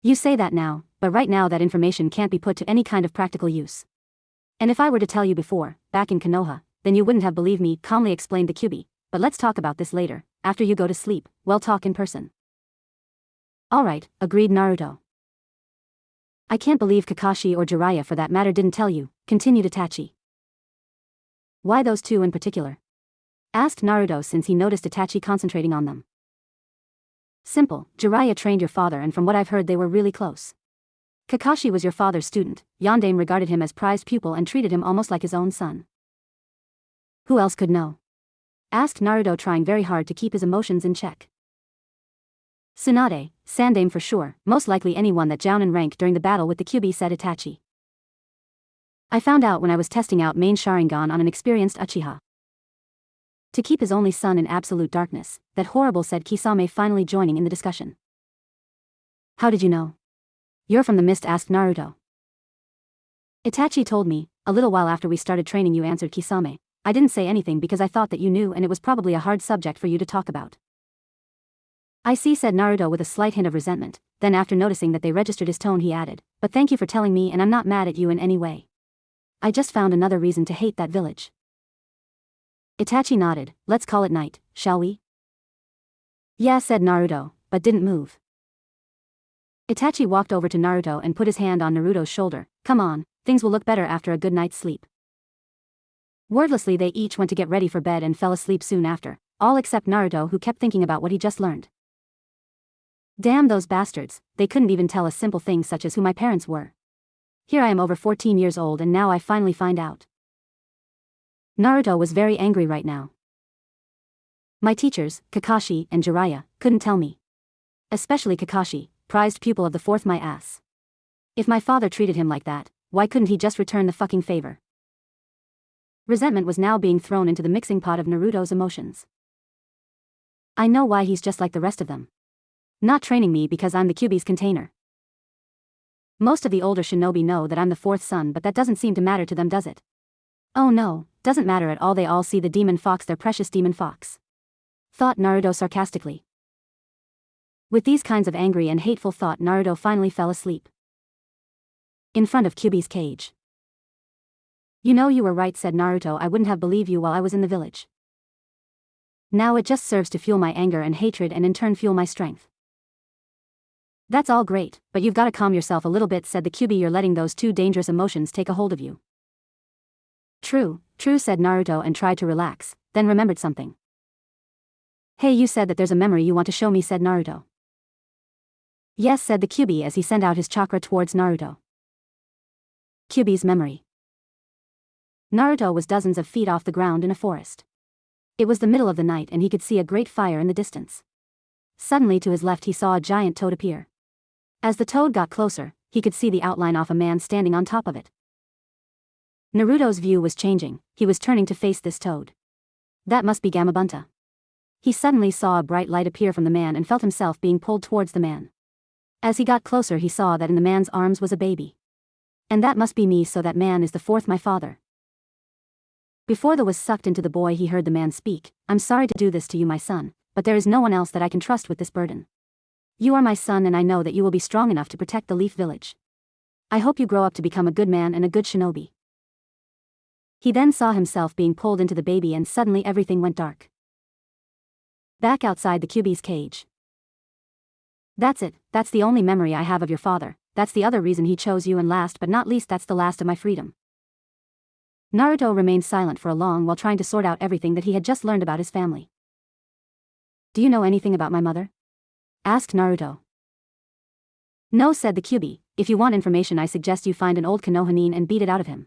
You say that now, but right now that information can't be put to any kind of practical use. And if I were to tell you before, back in Konoha, then you wouldn't have believed me, calmly explained the QB, but let's talk about this later, after you go to sleep, we'll talk in person. Alright, agreed Naruto. I can't believe Kakashi or Jiraiya for that matter didn't tell you, continued Itachi. Why those two in particular? Asked Naruto since he noticed Itachi concentrating on them. Simple, Jiraiya trained your father and from what I've heard they were really close. Kakashi was your father's student, Yondaime regarded him as prized pupil and treated him almost like his own son. Who else could know? Asked Naruto, trying very hard to keep his emotions in check. Tsunade, Sandaime for sure, most likely anyone that jounin rank during the battle with the QB, said Itachi. I found out when I was testing out main Sharingan on an experienced Uchiha. To keep his only son in absolute darkness, that horrible, said Kisame, finally joining in the discussion. How did you know? You're from the mist, asked Naruto. Itachi told me, a little while after we started training you, answered Kisame. I didn't say anything because I thought that you knew and it was probably a hard subject for you to talk about. I see, said Naruto with a slight hint of resentment, then after noticing that they registered his tone he added, but thank you for telling me and I'm not mad at you in any way. I just found another reason to hate that village. Itachi nodded, let's call it night, shall we? Yeah, said Naruto, but didn't move. Itachi walked over to Naruto and put his hand on Naruto's shoulder, come on, things will look better after a good night's sleep. Wordlessly they each went to get ready for bed and fell asleep soon after, all except Naruto, who kept thinking about what he just learned. Damn those bastards, they couldn't even tell a simple thing such as who my parents were. Here I am over 14 years old and now I finally find out. Naruto was very angry right now. My teachers, Kakashi and Jiraiya, couldn't tell me. Especially Kakashi, prized pupil of the fourth, my ass. If my father treated him like that, why couldn't he just return the fucking favor? Resentment was now being thrown into the mixing pot of Naruto's emotions. I know why he's just like the rest of them. Not training me because I'm the QB's container. Most of the older shinobi know that I'm the fourth son, but that doesn't seem to matter to them, does it? Oh no, doesn't matter at all, they all see the demon fox, their precious demon fox. Thought Naruto sarcastically. With these kinds of angry and hateful thought, Naruto finally fell asleep. In front of QB's cage. You know, you were right, said Naruto, I wouldn't have believed you while I was in the village. Now it just serves to fuel my anger and hatred and in turn fuel my strength. That's all great, but you've gotta calm yourself a little bit, said the Kyuubi. You're letting those two dangerous emotions take a hold of you. True, said Naruto and tried to relax, then remembered something. Hey, you said that there's a memory you want to show me, said Naruto. Yes, said the Kyuubi as he sent out his chakra towards Naruto. Kyuubi's memory. Naruto was dozens of feet off the ground in a forest. It was the middle of the night and he could see a great fire in the distance. Suddenly to his left he saw a giant toad appear. As the toad got closer, he could see the outline of a man standing on top of it. Naruto's view was changing, he was turning to face this toad. That must be Gamabunta. He suddenly saw a bright light appear from the man and felt himself being pulled towards the man. As he got closer he saw that in the man's arms was a baby. And that must be me, so that man is the fourth my father. Before the was sucked into the boy he heard the man speak, I'm sorry to do this to you my son, but there is no one else that I can trust with this burden. You are my son and I know that you will be strong enough to protect the Leaf Village. I hope you grow up to become a good man and a good shinobi. He then saw himself being pulled into the baby and suddenly everything went dark. Back outside the Kyuubi's cage. That's it, that's the only memory I have of your father, that's the other reason he chose you, and last but not least that's the last of my freedom. Naruto remained silent for a long while trying to sort out everything that he had just learned about his family. Do you know anything about my mother? Asked Naruto. No, said the Kyuubi, if you want information I suggest you find an old Konohanin and beat it out of him.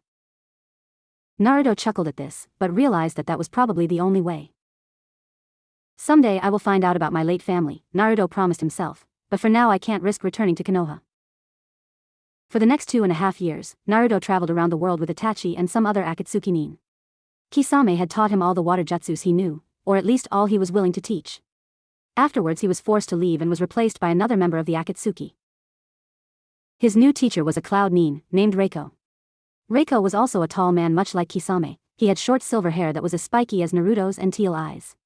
Naruto chuckled at this, but realized that that was probably the only way. Someday I will find out about my late family, Naruto promised himself, but for now I can't risk returning to Konoha. For the next 2.5 years, Naruto traveled around the world with Itachi and some other Akatsuki nin. Kisame had taught him all the water jutsus he knew, or at least all he was willing to teach. Afterwards he was forced to leave and was replaced by another member of the Akatsuki. His new teacher was a cloud nin, named Reiko. Reiko was also a tall man much like Kisame, he had short silver hair that was as spiky as Naruto's and teal eyes.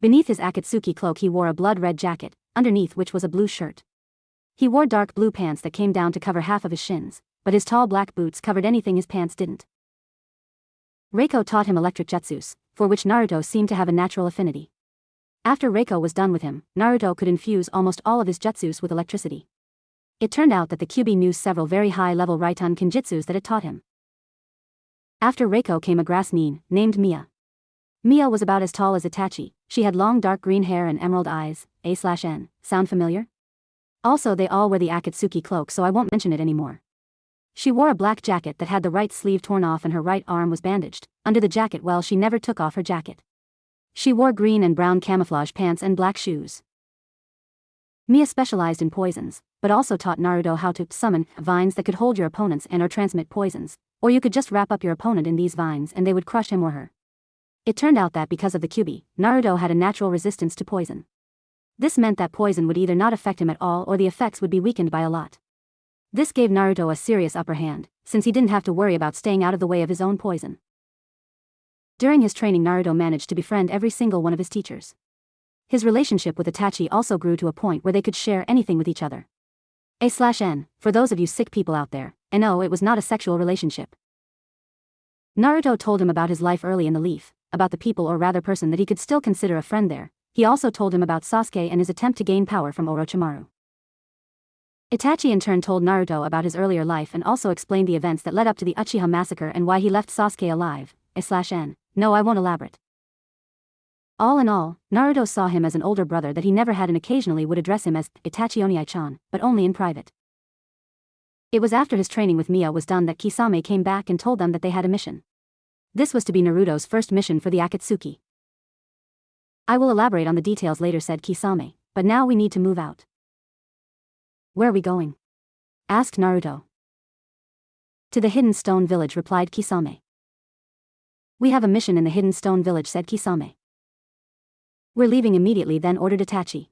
Beneath his Akatsuki cloak he wore a blood-red jacket, underneath which was a blue shirt. He wore dark blue pants that came down to cover half of his shins, but his tall black boots covered anything his pants didn't. Reiko taught him electric jutsus, for which Naruto seemed to have a natural affinity. After Reiko was done with him, Naruto could infuse almost all of his jutsus with electricity. It turned out that the Kyuubi knew several very high-level Raiton Kinjutsus that it taught him. After Reiko came a grass nin, named Mia. Mia was about as tall as Itachi, she had long dark green hair and emerald eyes, A/N, sound familiar? Also they all wear the Akatsuki cloak so I won't mention it anymore. She wore a black jacket that had the right sleeve torn off and her right arm was bandaged. Under the jacket she never took off her jacket. She wore green and brown camouflage pants and black shoes. Mia specialized in poisons, but also taught Naruto how to summon vines that could hold your opponents and or transmit poisons, or you could just wrap up your opponent in these vines and they would crush him or her. It turned out that because of the Kyuubi, Naruto had a natural resistance to poison. This meant that poison would either not affect him at all or the effects would be weakened by a lot. This gave Naruto a serious upper hand, since he didn't have to worry about staying out of the way of his own poison. During his training Naruto managed to befriend every single one of his teachers. His relationship with Itachi also grew to a point where they could share anything with each other. A/N, for those of you sick people out there, and no, it was not a sexual relationship. Naruto told him about his life early in the Leaf, about the people or rather person that he could still consider a friend there. He also told him about Sasuke and his attempt to gain power from Orochimaru. Itachi in turn told Naruto about his earlier life and also explained the events that led up to the Uchiha massacre and why he left Sasuke alive. A/N, no, I won't elaborate. All in all, Naruto saw him as an older brother that he never had and occasionally would address him as Itachi Oniai-chan, but only in private. It was after his training with Mia was done that Kisame came back and told them that they had a mission. This was to be Naruto's first mission for the Akatsuki. I will elaborate on the details later, said Kisame, but now we need to move out. Where are we going? Asked Naruto. To the Hidden Stone Village, replied Kisame. We have a mission in the Hidden Stone Village, said Kisame. We're leaving immediately, then ordered Itachi.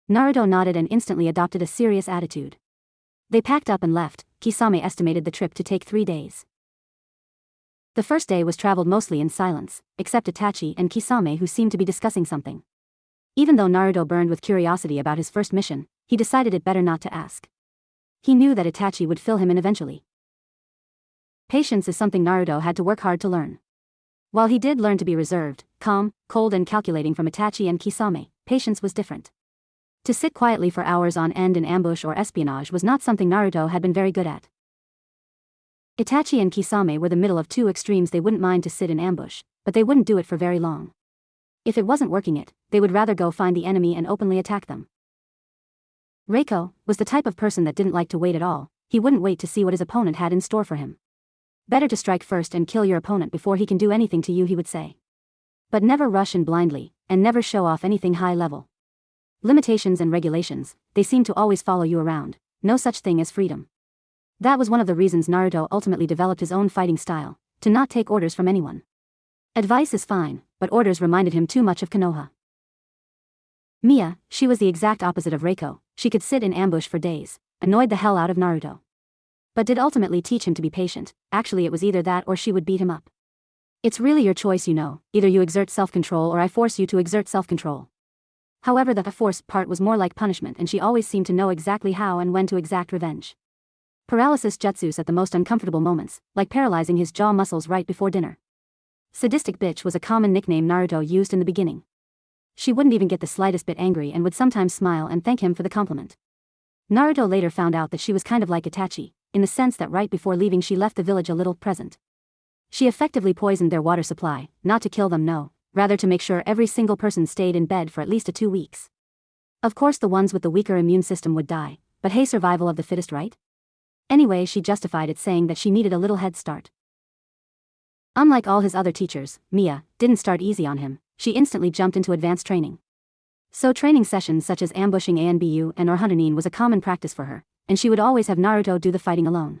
Naruto nodded and instantly adopted a serious attitude. They packed up and left. Kisame estimated the trip to take 3 days. The first day was traveled mostly in silence, except Itachi and Kisame who seemed to be discussing something. Even though Naruto burned with curiosity about his first mission, he decided it better not to ask. He knew that Itachi would fill him in eventually. Patience is something Naruto had to work hard to learn. While he did learn to be reserved, calm, cold and calculating from Itachi and Kisame, patience was different. To sit quietly for hours on end in ambush or espionage was not something Naruto had been very good at. Itachi and Kisame were the middle of two extremes. They wouldn't mind to sit in ambush, but they wouldn't do it for very long. If it wasn't working they would rather go find the enemy and openly attack them. Reiko was the type of person that didn't like to wait at all. He wouldn't wait to see what his opponent had in store for him. Better to strike first and kill your opponent before he can do anything to you, he would say. But never rush in blindly, and never show off anything high level. Limitations and regulations, they seem to always follow you around. No such thing as freedom. That was one of the reasons Naruto ultimately developed his own fighting style, to not take orders from anyone. Advice is fine, but orders reminded him too much of Konoha. Mia, she was the exact opposite of Reiko. She could sit in ambush for days, annoyed the hell out of Naruto. But did ultimately teach him to be patient. Actually, it was either that or she would beat him up. It's really your choice, either you exert self-control or I force you to exert self-control. However, the force part was more like punishment, and she always seemed to know exactly how and when to exact revenge. Paralysis jutsus at the most uncomfortable moments, like paralyzing his jaw muscles right before dinner. Sadistic bitch was a common nickname Naruto used in the beginning. She wouldn't even get the slightest bit angry and would sometimes smile and thank him for the compliment. Naruto later found out that she was kind of like Itachi, in the sense that right before leaving she left the village a little present. She effectively poisoned their water supply, not to kill them, no, rather to make sure every single person stayed in bed for at least 2 weeks. Of course the ones with the weaker immune system would die, but hey, survival of the fittest, right? Anyway, she justified it saying that she needed a little head start. Unlike all his other teachers, Mia didn't start easy on him. She instantly jumped into advanced training. So training sessions such as ambushing Anbu and or Huninin was a common practice for her, and she would always have Naruto do the fighting alone.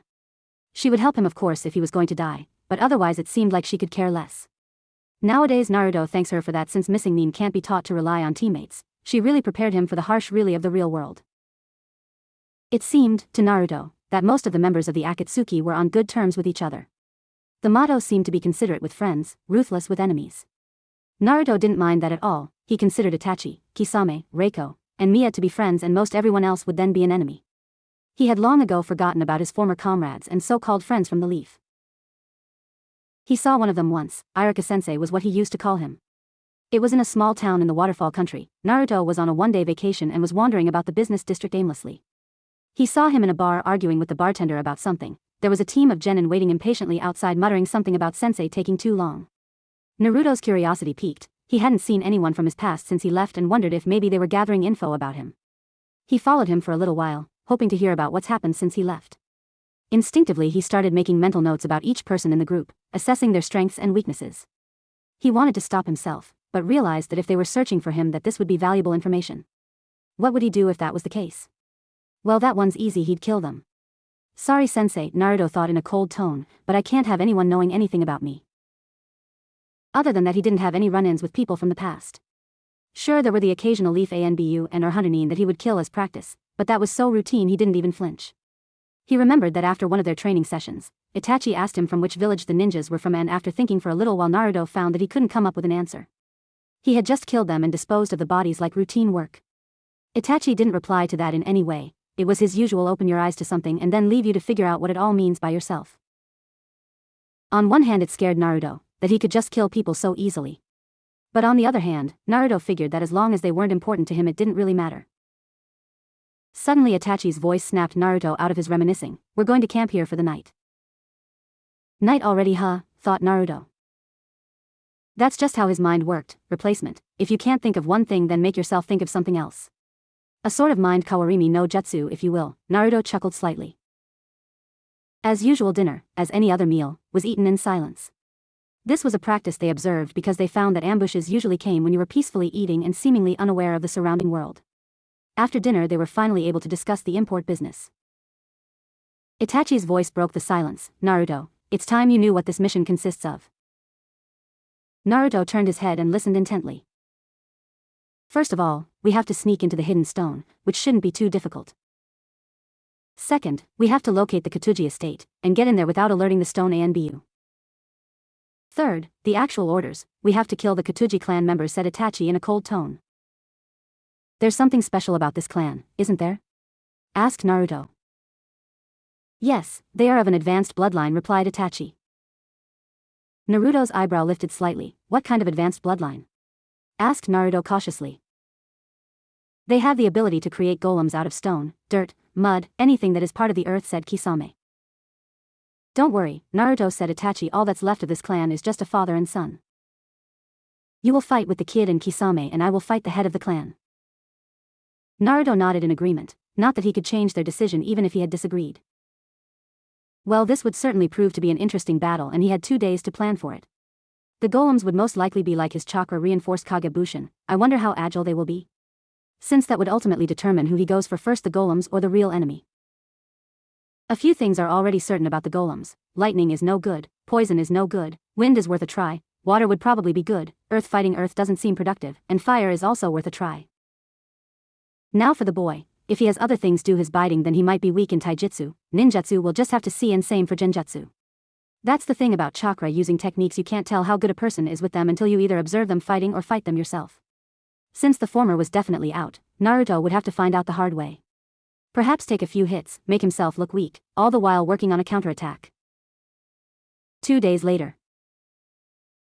She would help him, of course, if he was going to die, but otherwise it seemed like she could care less. Nowadays Naruto thanks her for that, since missing Nin can't be taught to rely on teammates. She really prepared him for the harsh reality of the real world. It seemed, to Naruto, that most of the members of the Akatsuki were on good terms with each other. The motto seemed to be considerate with friends, ruthless with enemies. Naruto didn't mind that at all. He considered Itachi, Kisame, Reiko, and Mia to be friends, and most everyone else would then be an enemy. He had long ago forgotten about his former comrades and so-called friends from the Leaf. He saw one of them once. Iruka-sensei was what he used to call him. It was in a small town in the waterfall country. Naruto was on a one-day vacation and was wandering about the business district aimlessly. He saw him in a bar arguing with the bartender about something. There was a team of genin waiting impatiently outside, muttering something about sensei taking too long. Naruto's curiosity piqued. He hadn't seen anyone from his past since he left and wondered if maybe they were gathering info about him. He followed him for a little while, hoping to hear about what's happened since he left. Instinctively he started making mental notes about each person in the group, assessing their strengths and weaknesses. He wanted to stop himself, but realized that if they were searching for him that this would be valuable information. What would he do if that was the case? Well, that one's easy, he'd kill them. Sorry sensei, Naruto thought in a cold tone, but I can't have anyone knowing anything about me. Other than that, he didn't have any run-ins with people from the past. Sure, there were the occasional Leaf Anbu and or Huninin that he would kill as practice, but that was so routine he didn't even flinch. He remembered that after one of their training sessions, Itachi asked him from which village the ninjas were from, and after thinking for a little while Naruto found that he couldn't come up with an answer. He had just killed them and disposed of the bodies like routine work. Itachi didn't reply to that in any way. It was his usual open your eyes to something and then leave you to figure out what it all means by yourself. On one hand, it scared Naruto that he could just kill people so easily. But on the other hand, Naruto figured that as long as they weren't important to him it didn't really matter. Suddenly Itachi's voice snapped Naruto out of his reminiscing. We're going to camp here for the night. Night already, huh? Thought Naruto. That's just how his mind worked. Replacement. If you can't think of one thing, then make yourself think of something else. A sort of mind kawarimi no jutsu, if you will. Naruto chuckled slightly. As usual, dinner, as any other meal, was eaten in silence. This was a practice they observed because they found that ambushes usually came when you were peacefully eating and seemingly unaware of the surrounding world. After dinner they were finally able to discuss the import business. Itachi's voice broke the silence. Naruto, it's time you knew what this mission consists of. Naruto turned his head and listened intently. First of all, we have to sneak into the hidden stone, which shouldn't be too difficult. Second, we have to locate the Katuji estate, and get in there without alerting the stone Anbu. Third, the actual orders, we have to kill the Katuji clan members, said Itachi in a cold tone. There's something special about this clan, isn't there? Asked Naruto. Yes, they are of an advanced bloodline, replied Itachi. Naruto's eyebrow lifted slightly. What kind of advanced bloodline? Asked Naruto cautiously. They have the ability to create golems out of stone, dirt, mud, anything that is part of the earth, said Kisame. Don't worry, Naruto, said Itachi, all that's left of this clan is just a father and son. You will fight with the kid and Kisame and I will fight the head of the clan. Naruto nodded in agreement, not that he could change their decision even if he had disagreed. Well, this would certainly prove to be an interesting battle and he had 2 days to plan for it. The golems would most likely be like his chakra-reinforced Kagebushin. I wonder how agile they will be. Since that would ultimately determine who he goes for first, the golems or the real enemy. A few things are already certain about the golems. Lightning is no good, poison is no good, wind is worth a try, water would probably be good, earth fighting earth doesn't seem productive, and fire is also worth a try. Now for the boy. If he has other things do his biting, then he might be weak in taijutsu. Ninjutsu will just have to see, and same for genjutsu. That's the thing about chakra using techniques, you can't tell how good a person is with them until you either observe them fighting or fight them yourself. Since the former was definitely out, Naruto would have to find out the hard way. Perhaps take a few hits, make himself look weak, all the while working on a counterattack. 2 days later.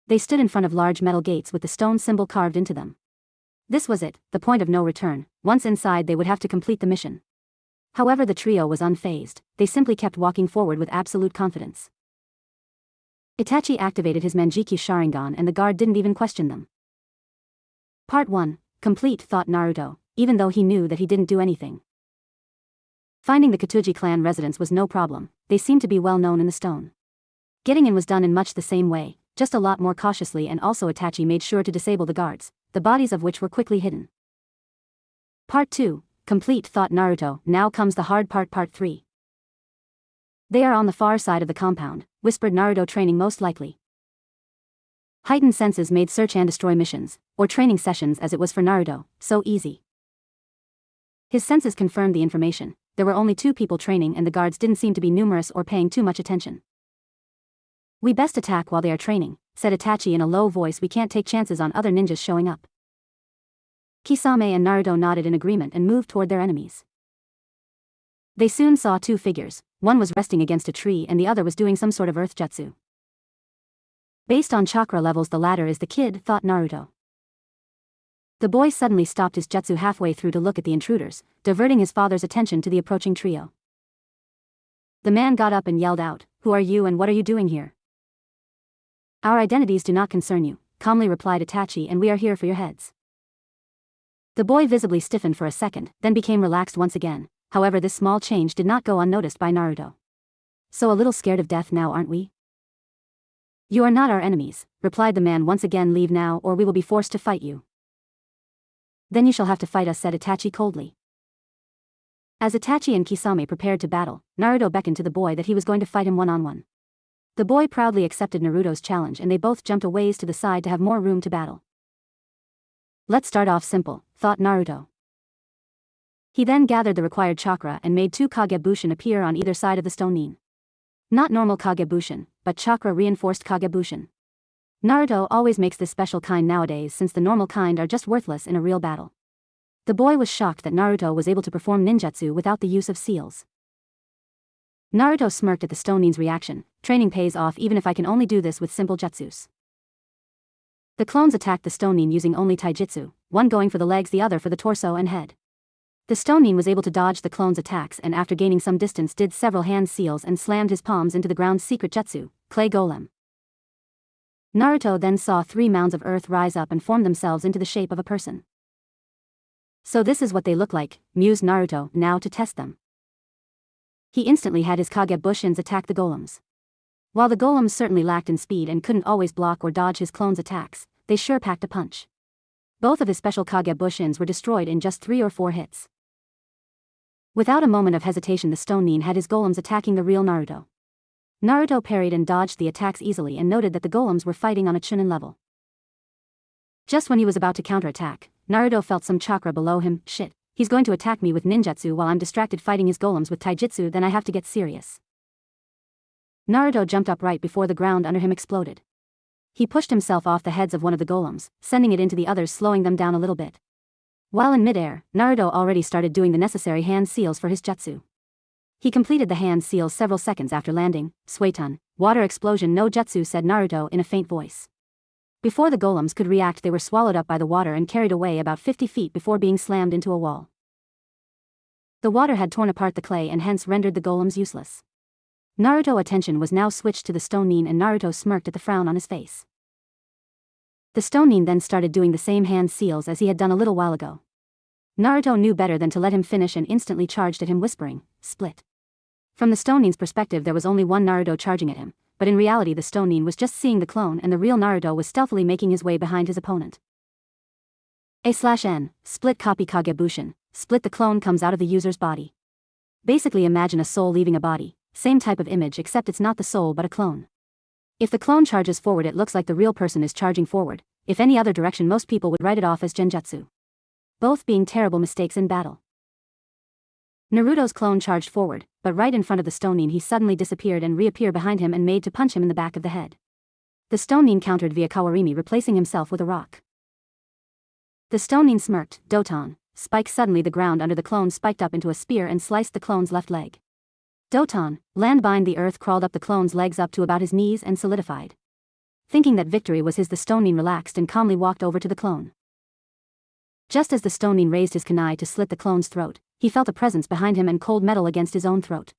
They stood in front of large metal gates with the stone symbol carved into them. This was it, the point of no return. Once inside they would have to complete the mission. However, the trio was unfazed, they simply kept walking forward with absolute confidence. Itachi activated his Manjiki Sharingan and the guard didn't even question them. Part 1, complete, thought Naruto, even though he knew that he didn't do anything. Finding the Katuji clan residence was no problem, they seemed to be well known in the stone. Getting in was done in much the same way, just a lot more cautiously, and also Itachi made sure to disable the guards, the bodies of which were quickly hidden. Part 2, complete, thought Naruto, now comes the hard part. Part 3. They are on the far side of the compound, whispered Naruto, training most likely. Heightened senses made search and destroy missions, or training sessions as it was for Naruto, so easy. His senses confirmed the information, there were only 2 people training and the guards didn't seem to be numerous or paying too much attention. We best attack while they are training, said Itachi in a low voice, we can't take chances on other ninjas showing up. Kisame and Naruto nodded in agreement and moved toward their enemies. They soon saw 2 figures, one was resting against a tree and the other was doing some sort of earth jutsu. Based on chakra levels, the latter is the kid, thought Naruto. The boy suddenly stopped his jutsu halfway through to look at the intruders, diverting his father's attention to the approaching trio. The man got up and yelled out, "Who are you and what are you doing here?" "Our identities do not concern you," calmly replied Itachi, "and we are here for your heads." The boy visibly stiffened for a second, then became relaxed once again. However, this small change did not go unnoticed by Naruto. "So a little scared of death now, aren't we?" "You are not our enemies," replied the man once again. "Leave now or we will be forced to fight you." "Then you shall have to fight us," said Itachi coldly. As Itachi and Kisame prepared to battle, Naruto beckoned to the boy that he was going to fight him one-on-one. The boy proudly accepted Naruto's challenge and they both jumped a ways to the side to have more room to battle. Let's start off simple, thought Naruto. He then gathered the required chakra and made 2 Kagebushin appear on either side of the stone nin. Not normal Kagebushin, but chakra-reinforced Kagebushin. Naruto always makes this special kind nowadays since the normal kind are just worthless in a real battle. The boy was shocked that Naruto was able to perform ninjutsu without the use of seals. Naruto smirked at the stone nin's reaction. Training pays off even if I can only do this with simple jutsus. The clones attacked the stone nin using only taijutsu, one going for the legs, the other for the torso and head. The stone nin was able to dodge the clones' attacks and after gaining some distance did several hand seals and slammed his palms into the ground's secret jutsu, clay golem. Naruto then saw 3 mounds of earth rise up and form themselves into the shape of a person. So this is what they look like, mused Naruto, now to test them. He instantly had his Kagebushins attack the golems. While the golems certainly lacked in speed and couldn't always block or dodge his clones' attacks, they sure packed a punch. Both of his special Kagebushins were destroyed in just 3 or 4 hits. Without a moment of hesitation, the stone nin had his golems attacking the real Naruto. Naruto parried and dodged the attacks easily and noted that the golems were fighting on a chunin level. Just when he was about to counterattack, Naruto felt some chakra below him. Shit, he's going to attack me with ninjutsu while I'm distracted fighting his golems with taijutsu, then I have to get serious. Naruto jumped up right before the ground under him exploded. He pushed himself off the heads of one of the golems, sending it into the others, slowing them down a little bit. While in midair, Naruto already started doing the necessary hand seals for his jutsu. He completed the hand seals several seconds after landing. Suiton, water explosion no jutsu, said Naruto in a faint voice. Before the golems could react, they were swallowed up by the water and carried away about 50 feet before being slammed into a wall. The water had torn apart the clay and hence rendered the golems useless. Naruto's attention was now switched to the stone nin, and Naruto smirked at the frown on his face. The stone nin then started doing the same hand seals as he had done a little while ago. Naruto knew better than to let him finish and instantly charged at him, whispering, "Split." From the stone nin's perspective, there was only one Naruto charging at him, but in reality the stone nin was just seeing the clone, and the real Naruto was stealthily making his way behind his opponent. A/N, split copy Kagebushin, split. The clone comes out of the user's body. Basically imagine a soul leaving a body, same type of image except it's not the soul but a clone. If the clone charges forward, it looks like the real person is charging forward. If any other direction, most people would write it off as genjutsu. Both being terrible mistakes in battle. Naruto's clone charged forward, but right in front of the stone nin he suddenly disappeared and reappeared behind him and made to punch him in the back of the head. The stone nin countered via Kawarimi, replacing himself with a rock. The stone nin smirked, "Doton, spike." Suddenly the ground under the clone spiked up into a spear and sliced the clone's left leg. Doton, land bind. The earth crawled up the clone's legs up to about his knees and solidified. Thinking that victory was his, the stone nin relaxed and calmly walked over to the clone. Just as the stone nin raised his kunai to slit the clone's throat, he felt a presence behind him and cold metal against his own throat.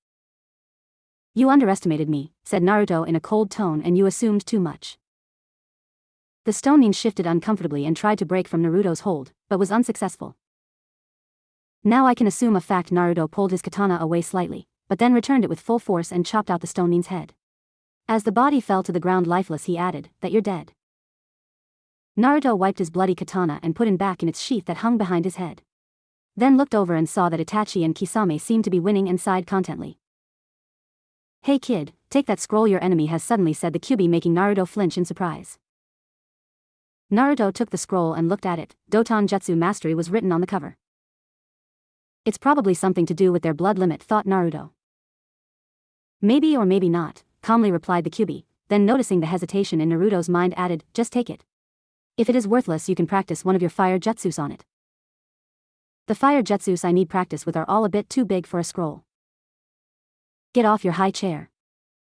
"You underestimated me," said Naruto in a cold tone, "and you assumed too much." The stone nin shifted uncomfortably and tried to break from Naruto's hold, but was unsuccessful. "Now I can assume a fact." Naruto pulled his katana away slightly, but then returned it with full force and chopped out the stone nin's head. As the body fell to the ground lifeless, he added, "That you're dead." Naruto wiped his bloody katana and put it back in its sheath that hung behind his head. Then looked over and saw that Itachi and Kisame seemed to be winning and sighed contently. "Hey kid, take that scroll your enemy has," suddenly said the Kyuubi, making Naruto flinch in surprise. Naruto took the scroll and looked at it. Doton Jutsu Mastery was written on the cover. It's probably something to do with their blood limit, thought Naruto. Maybe or maybe not, calmly replied the Kyuubi, then noticing the hesitation in Naruto's mind added, "Just take it. If it is worthless, you can practice one of your fire jutsus on it." "The fire jutsus I need practice with are all a bit too big for a scroll." "Get off your high chair.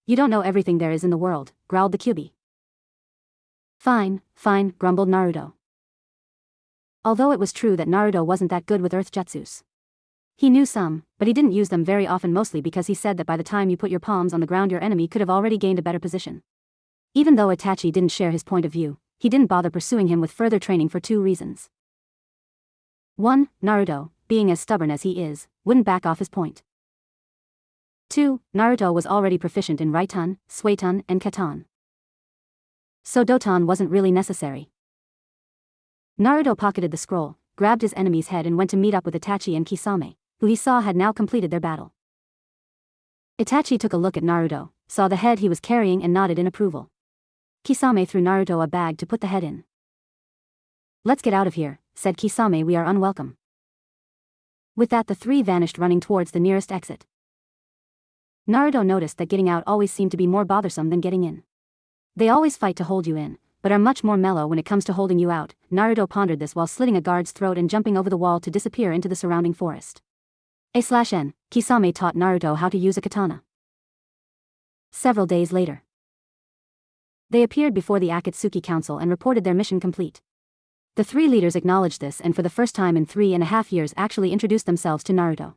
You don't know everything there is in the world," growled the Kyuubi. Fine, grumbled Naruto. Although it was true that Naruto wasn't that good with earth jutsus. He knew some, but he didn't use them very often, mostly because he said that by the time you put your palms on the ground your enemy could have already gained a better position. Even though Itachi didn't share his point of view, he didn't bother pursuing him with further training for two reasons. 1. Naruto, being as stubborn as he is, wouldn't back off his point. 2. Naruto was already proficient in Raitun, Suitun, and Katon. So Doton wasn't really necessary. Naruto pocketed the scroll, grabbed his enemy's head and went to meet up with Itachi and Kisame, who he saw had now completed their battle. Itachi took a look at Naruto, saw the head he was carrying and nodded in approval. Kisame threw Naruto a bag to put the head in. "Let's get out of here," said Kisame, "we are unwelcome." With that the three vanished, running towards the nearest exit. Naruto noticed that getting out always seemed to be more bothersome than getting in. They always fight to hold you in, but are much more mellow when it comes to holding you out. Naruto pondered this while slitting a guard's throat and jumping over the wall to disappear into the surrounding forest. A/N, Kisame taught Naruto how to use a katana. Several days later, they appeared before the Akatsuki Council and reported their mission complete. The three leaders acknowledged this and for the first time in 3.5 years actually introduced themselves to Naruto.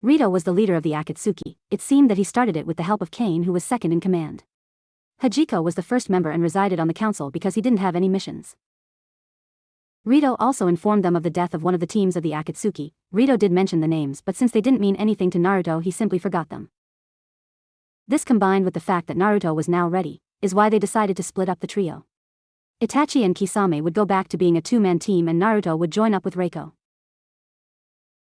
Rito was the leader of the Akatsuki. It seemed that he started it with the help of Kane, who was second in command. Hajiko was the first member and resided on the council because he didn't have any missions. Rito also informed them of the death of one of the teams of the Akatsuki. Rito did mention the names, but since they didn't mean anything to Naruto, he simply forgot them. This, combined with the fact that Naruto was now ready, is why they decided to split up the trio. Itachi and Kisame would go back to being a two-man team and Naruto would join up with Reiko.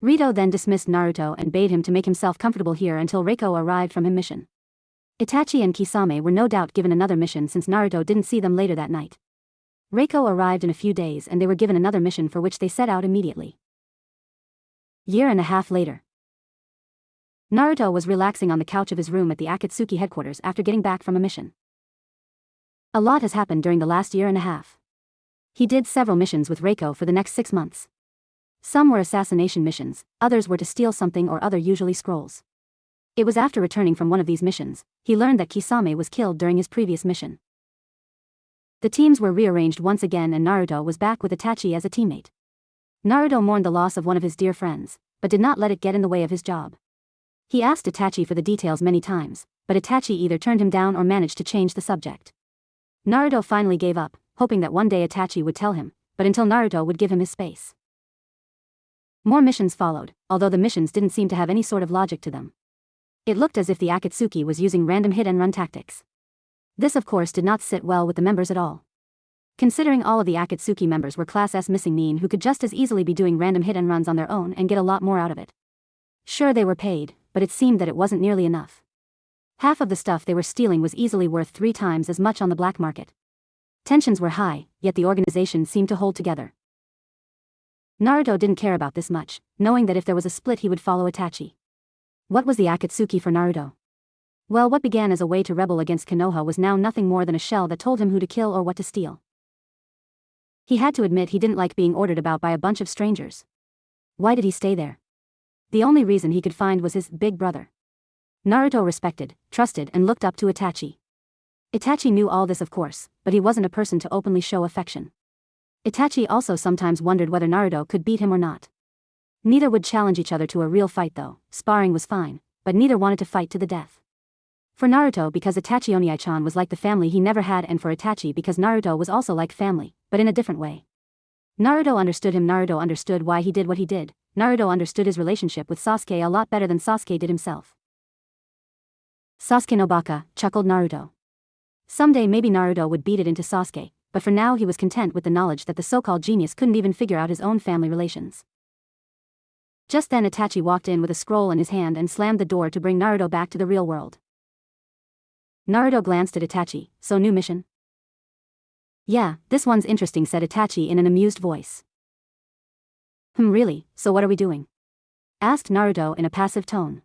Rito then dismissed Naruto and bade him to make himself comfortable here until Reiko arrived from his mission. Itachi and Kisame were no doubt given another mission since Naruto didn't see them later that night. Reiko arrived in a few days and they were given another mission for which they set out immediately. 1.5 years later. Naruto was relaxing on the couch of his room at the Akatsuki headquarters after getting back from a mission. A lot has happened during the last 1.5 years. He did several missions with Reiko for the next 6 months. Some were assassination missions, others were to steal something or other, usually scrolls. It was after returning from one of these missions, he learned that Kisame was killed during his previous mission. The teams were rearranged once again and Naruto was back with Itachi as a teammate. Naruto mourned the loss of one of his dear friends, but did not let it get in the way of his job. He asked Itachi for the details many times, but Itachi either turned him down or managed to change the subject. Naruto finally gave up, hoping that one day Itachi would tell him, but until Naruto would give him his space. More missions followed, although the missions didn't seem to have any sort of logic to them. It looked as if the Akatsuki was using random hit-and-run tactics. This of course did not sit well with the members at all. Considering all of the Akatsuki members were Class S missing mean who could just as easily be doing random hit-and-runs on their own and get a lot more out of it. Sure, they were paid, but it seemed that it wasn't nearly enough. Half of the stuff they were stealing was easily worth 3 times as much on the black market. Tensions were high, yet the organization seemed to hold together. Naruto didn't care about this much, knowing that if there was a split he would follow Itachi. What was the Akatsuki for Naruto? Well, what began as a way to rebel against Konoha was now nothing more than a shell that told him who to kill or what to steal. He had to admit he didn't like being ordered about by a bunch of strangers. Why did he stay there? The only reason he could find was his big brother. Naruto respected, trusted and looked up to Itachi. Itachi knew all this of course, but he wasn't a person to openly show affection. Itachi also sometimes wondered whether Naruto could beat him or not. Neither would challenge each other to a real fight though, sparring was fine, but neither wanted to fight to the death. For Naruto because Itachi Oniai-chan was like the family he never had and for Itachi because Naruto was also like family, but in a different way. Naruto understood him. Naruto understood why he did what he did. Naruto understood his relationship with Sasuke a lot better than Sasuke did himself. Sasuke no baka, chuckled Naruto. Someday maybe Naruto would beat it into Sasuke, but for now he was content with the knowledge that the so-called genius couldn't even figure out his own family relations. Just then Itachi walked in with a scroll in his hand and slammed the door to bring Naruto back to the real world. Naruto glanced at Itachi. So new mission? Yeah, this one's interesting, said Itachi in an amused voice. Really, so what are we doing? Asked Naruto in a passive tone.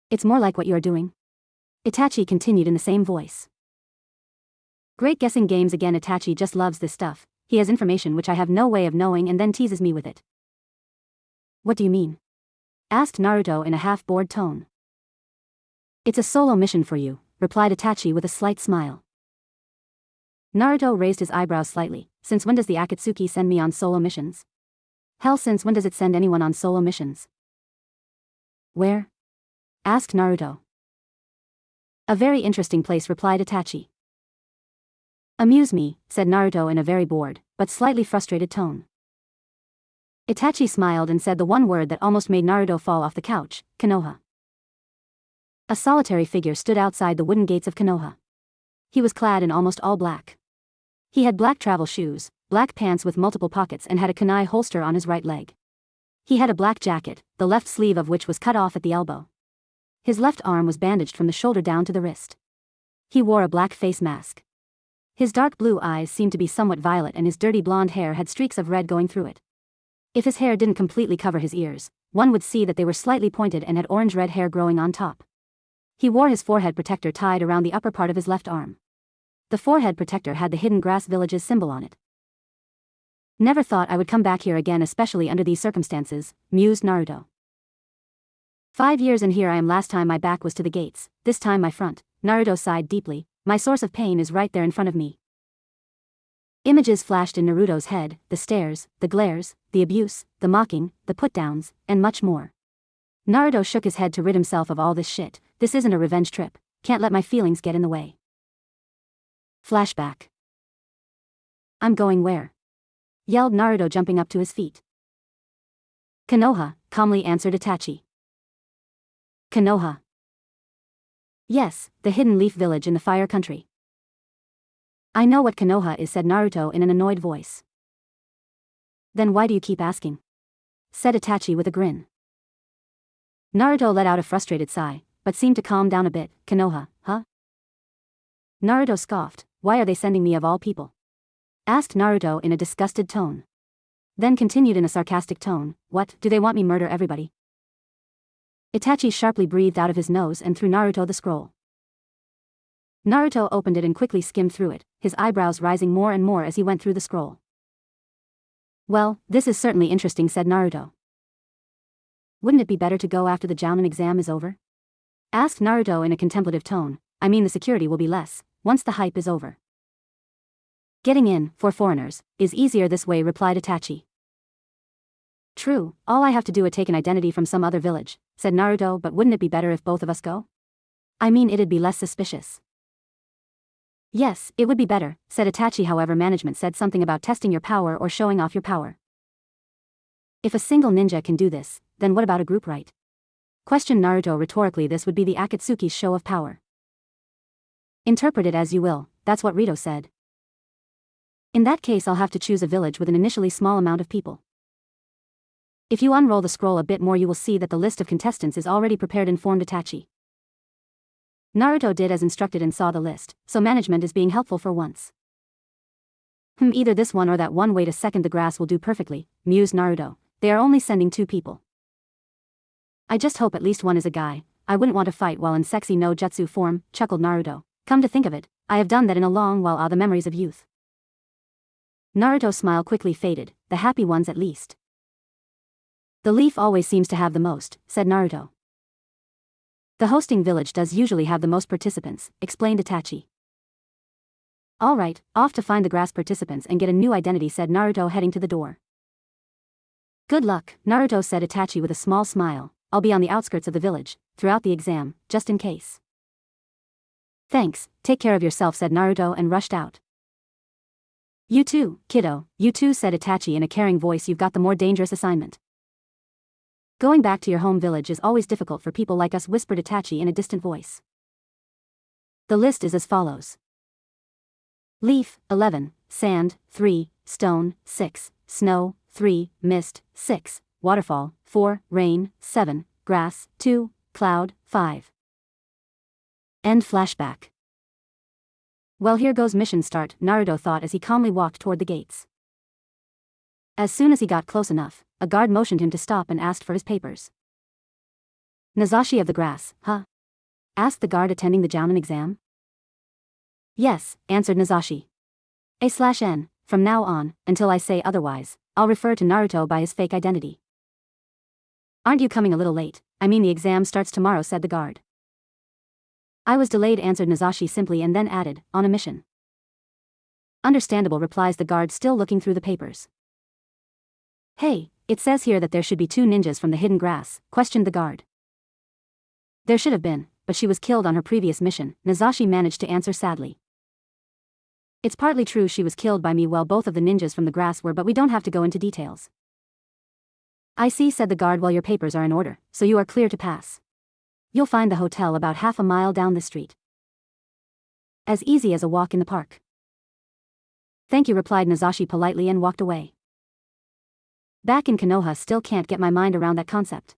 It's more like what you are doing. Itachi continued in the same voice. Great guessing games again. Itachi just loves this stuff. He has information which I have no way of knowing and then teases me with it. What do you mean? Asked Naruto in a half-bored tone. It's a solo mission for you, replied Itachi with a slight smile. Naruto raised his eyebrows slightly. Since when does the Akatsuki send me on solo missions? Hell, since when does it send anyone on solo missions? Where? Asked Naruto. A very interesting place, replied Itachi. Amuse me, said Naruto in a very bored, but slightly frustrated tone. Itachi smiled and said the one word that almost made Naruto fall off the couch, Konoha. A solitary figure stood outside the wooden gates of Konoha. He was clad in almost all black. He had black travel shoes, black pants with multiple pockets and had a kunai holster on his right leg. He had a black jacket, the left sleeve of which was cut off at the elbow. His left arm was bandaged from the shoulder down to the wrist. He wore a black face mask. His dark blue eyes seemed to be somewhat violet and his dirty blonde hair had streaks of red going through it. If his hair didn't completely cover his ears, one would see that they were slightly pointed and had orange-red hair growing on top. He wore his forehead protector tied around the upper part of his left arm. The forehead protector had the Hidden Grass Village's symbol on it. Never thought I would come back here again, especially under these circumstances, mused Naruto. 5 years and here I am. Last time my back was to the gates, this time my front. Naruto sighed deeply. My source of pain is right there in front of me. Images flashed in Naruto's head, the stares, the glares, the abuse, the mocking, the put-downs, and much more. Naruto shook his head to rid himself of all this shit. This isn't a revenge trip. Can't let my feelings get in the way. Flashback. I'm going where? Yelled Naruto, jumping up to his feet. Konoha, calmly answered Itachi. Konoha. Yes, the hidden leaf village in the fire country. I know what Konoha is, said Naruto in an annoyed voice. Then why do you keep asking? Said Itachi with a grin. Naruto let out a frustrated sigh, but seemed to calm down a bit. Konoha, huh? Naruto scoffed. Why are they sending me of all people? Asked Naruto in a disgusted tone. Then continued in a sarcastic tone, what, do they want me murder everybody? Itachi sharply breathed out of his nose and threw Naruto the scroll. Naruto opened it and quickly skimmed through it, his eyebrows rising more and more as he went through the scroll. Well, this is certainly interesting, said Naruto. Wouldn't it be better to go after the Jounin exam is over? Asked Naruto in a contemplative tone. I mean, the security will be less, once the hype is over. Getting in, for foreigners, is easier this way, replied Itachi. True, all I have to do is take an identity from some other village, said Naruto, but wouldn't it be better if both of us go? I mean, it'd be less suspicious. Yes, it would be better, said Itachi. However, management said something about testing your power or showing off your power. If a single ninja can do this, then what about a group, right? Questioned Naruto rhetorically. This would be the Akatsuki's show of power. Interpret it as you will, that's what Rito said. In that case, I'll have to choose a village with an initially small amount of people. If you unroll the scroll a bit more, you will see that the list of contestants is already prepared, informed Itachi. Naruto did as instructed and saw the list, so management is being helpful for once. Either this one or that one. Wait a second, the grass will do perfectly, mused Naruto. They are only sending 2 people. I just hope at least one is a guy. I wouldn't want to fight while in sexy no jutsu form, chuckled Naruto. Come to think of it, I have done that in a long while. The memories of youth. Naruto's smile quickly faded, the happy ones at least. The leaf always seems to have the most, said Naruto. The hosting village does usually have the most participants, explained Itachi. Alright, off to find the grass participants and get a new identity, said Naruto, heading to the door. Good luck, Naruto, said Itachi with a small smile. I'll be on the outskirts of the village, throughout the exam, just in case. Thanks, take care of yourself, said Naruto and rushed out. You too, kiddo, you too, said Itachi in a caring voice. You've got the more dangerous assignment. Going back to your home village is always difficult for people like us, whispered Itachi in a distant voice. The list is as follows. Leaf, 11, sand, 3, stone, 6, snow, 3, mist, 6, waterfall, 4, rain, 7, grass, 2, cloud, 5. End flashback. Well, here goes mission start, Naruto thought as he calmly walked toward the gates. As soon as he got close enough, a guard motioned him to stop and asked for his papers. Nazashi of the grass, huh? Asked the guard attending the Jounin exam. Yes, answered Nazashi. A/N, from now on, until I say otherwise, I'll refer to Naruto by his fake identity. Aren't you coming a little late? I mean, the exam starts tomorrow, said the guard. I was delayed, answered Nazashi simply, and then added, on a mission. Understandable, replies the guard, still looking through the papers. Hey, it says here that there should be 2 ninjas from the hidden grass, questioned the guard. There should have been, but she was killed on her previous mission, Nazashi managed to answer sadly. It's partly true, she was killed by me while both of the ninjas from the grass were, but we don't have to go into details. I see, said the guard. Well, your papers are in order, so you are clear to pass. You'll find the hotel about half a mile down the street. As easy as a walk in the park. Thank you, replied Nazashi politely and walked away. Back in Konoha, still can't get my mind around that concept.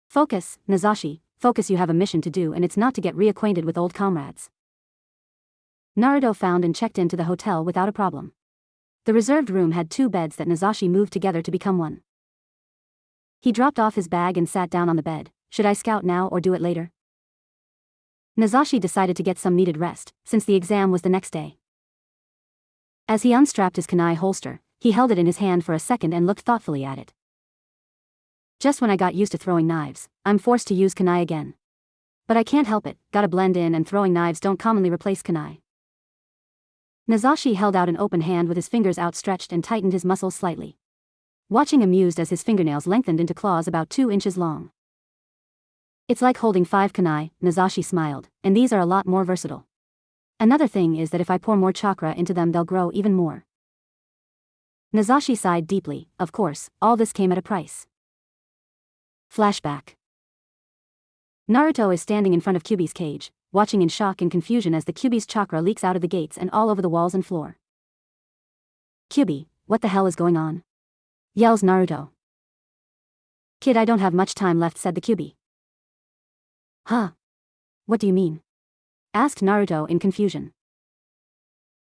Focus, Nazashi, focus. You have a mission to do, and it's not to get reacquainted with old comrades. Naruto found and checked into the hotel without a problem. The reserved room had 2 beds that Nazashi moved together to become one. He dropped off his bag and sat down on the bed. Should I scout now or do it later? Nazashi decided to get some needed rest, since the exam was the next day. As he unstrapped his kunai holster, he held it in his hand for a second and looked thoughtfully at it. Just when I got used to throwing knives, I'm forced to use kunai again. But I can't help it, gotta blend in, and throwing knives don't commonly replace kunai. Nazashi held out an open hand with his fingers outstretched and tightened his muscles slightly. Watching amused as his fingernails lengthened into claws about 2 inches long. It's like holding 5 kunai, Nazashi smiled, and these are a lot more versatile. Another thing is that if I pour more chakra into them, they'll grow even more. Nazashi sighed deeply. Of course, all this came at a price. Flashback. Naruto is standing in front of Kyuubi's cage, watching in shock and confusion as the Kyuubi's chakra leaks out of the gates and all over the walls and floor. Kyuubi, what the hell is going on? Yells Naruto. Kid, I don't have much time left, said the Kyuubi. Huh? What do you mean? Asked Naruto in confusion.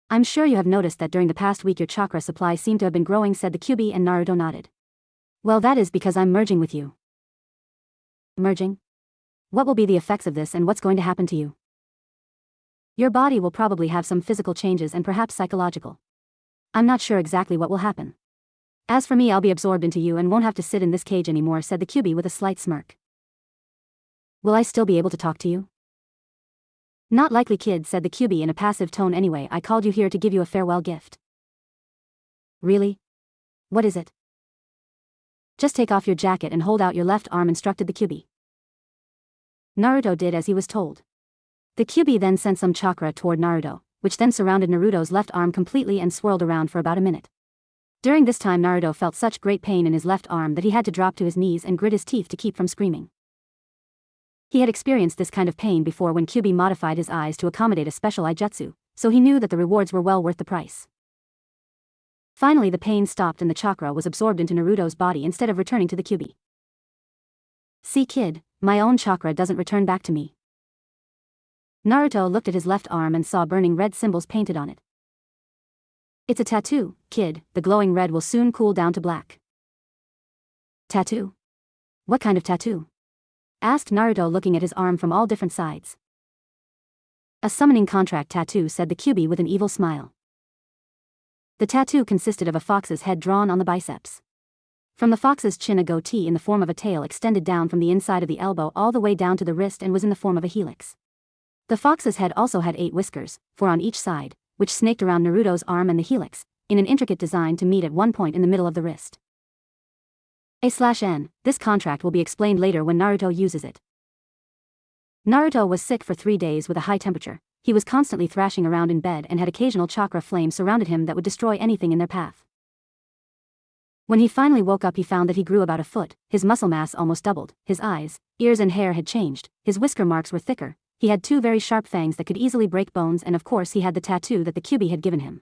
I'm sure you have noticed that during the past week your chakra supply seemed to have been growing, said the Kyuubi, and Naruto nodded. Well, that is because I'm merging with you. Merging? What will be the effects of this and what's going to happen to you? Your body will probably have some physical changes and perhaps psychological. I'm not sure exactly what will happen. As for me, I'll be absorbed into you and won't have to sit in this cage anymore, said the Kyuubi with a slight smirk. Will I still be able to talk to you? Not likely, kid, said the Kyuubi in a passive tone. Anyway, I called you here to give you a farewell gift. Really? What is it? Just take off your jacket and hold out your left arm, instructed the Kyuubi. Naruto did as he was told. The Kyuubi then sent some chakra toward Naruto, which then surrounded Naruto's left arm completely and swirled around for about a minute. During this time, Naruto felt such great pain in his left arm that he had to drop to his knees and grit his teeth to keep from screaming. He had experienced this kind of pain before when Kyuubi modified his eyes to accommodate a special eye jutsu, so he knew that the rewards were well worth the price. Finally, the pain stopped and the chakra was absorbed into Naruto's body instead of returning to the Kyuubi. See, kid, my own chakra doesn't return back to me. Naruto looked at his left arm and saw burning red symbols painted on it. It's a tattoo, kid. The glowing red will soon cool down to black. Tattoo? What kind of tattoo? Asked Naruto, looking at his arm from all different sides. A summoning contract tattoo, said the Kyuubi with an evil smile. The tattoo consisted of a fox's head drawn on the biceps. From the fox's chin, a goatee in the form of a tail extended down from the inside of the elbow all the way down to the wrist and was in the form of a helix. The fox's head also had 8 whiskers, 4 on each side, which snaked around Naruto's arm and the helix, in an intricate design to meet at one point in the middle of the wrist. A/N, this contract will be explained later when Naruto uses it. Naruto was sick for 3 days with a high temperature. He was constantly thrashing around in bed and had occasional chakra flames surrounded him that would destroy anything in their path. When he finally woke up, he found that he grew about a foot, his muscle mass almost doubled, his eyes, ears and hair had changed, his whisker marks were thicker, he had 2 very sharp fangs that could easily break bones, and of course he had the tattoo that the Kyuubi had given him.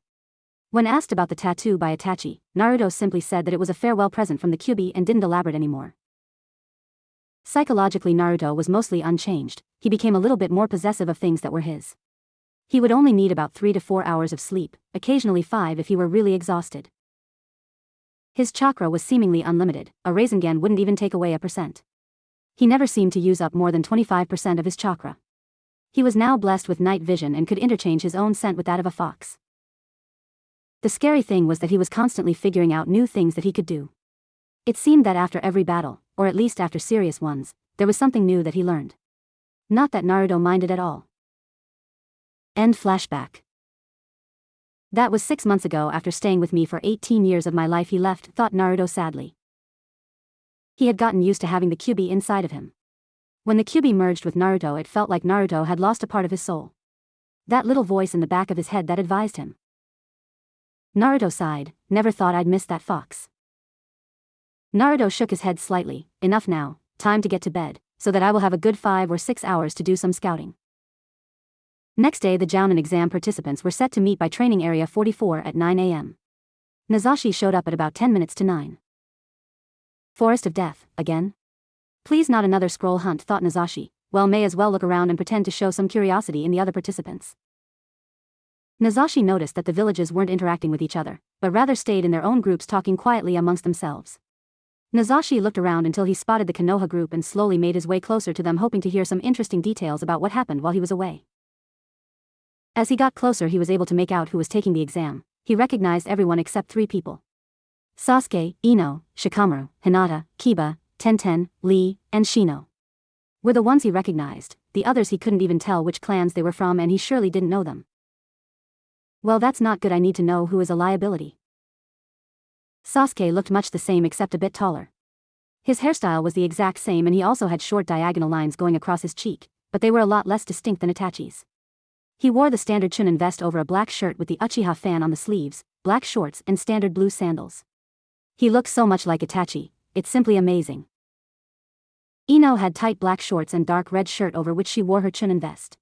When asked about the tattoo by Itachi, Naruto simply said that it was a farewell present from the Kyuubi and didn't elaborate anymore. Psychologically, Naruto was mostly unchanged. He became a little bit more possessive of things that were his. He would only need about 3 to 4 hours of sleep, occasionally 5 if he were really exhausted. His chakra was seemingly unlimited. A Rasengan wouldn't even take away a percent. He never seemed to use up more than 25% of his chakra. He was now blessed with night vision and could interchange his own scent with that of a fox. The scary thing was that he was constantly figuring out new things that he could do. It seemed that after every battle, or at least after serious ones, there was something new that he learned. Not that Naruto minded at all. End flashback. That was 6 months ago. After staying with me for 18 years of my life, he left, thought Naruto sadly. He had gotten used to having the Kyuubi inside of him. When the Kyuubi merged with Naruto, it felt like Naruto had lost a part of his soul. That little voice in the back of his head that advised him. Naruto sighed, never thought I'd miss that fox. Naruto shook his head slightly, enough now, time to get to bed, so that I will have a good 5 or 6 hours to do some scouting. Next day, the Jounin exam participants were set to meet by training area 44 at 9 a.m. Nazashi showed up at about 10 minutes to 9. Forest of Death, again? Please, not another scroll hunt, thought Nazashi. Well, may as well look around and pretend to show some curiosity in the other participants. Nazashi noticed that the villages weren't interacting with each other, but rather stayed in their own groups talking quietly amongst themselves. Nazashi looked around until he spotted the Konoha group and slowly made his way closer to them, hoping to hear some interesting details about what happened while he was away. As he got closer, he was able to make out who was taking the exam. He recognized everyone except 3 people. Sasuke, Ino, Shikamaru, Hinata, Kiba, Tenten, Lee, and Shino were the ones he recognized. The others he couldn't even tell which clans they were from, and he surely didn't know them. Well, that's not good. I need to know who is a liability. Sasuke looked much the same except a bit taller. His hairstyle was the exact same, and he also had short diagonal lines going across his cheek, but they were a lot less distinct than Itachi's. He wore the standard Chunin vest over a black shirt with the Uchiha fan on the sleeves, black shorts, and standard blue sandals. He looked so much like Itachi, it's simply amazing. Ino had tight black shorts and dark red shirt over which she wore her Chunin vest.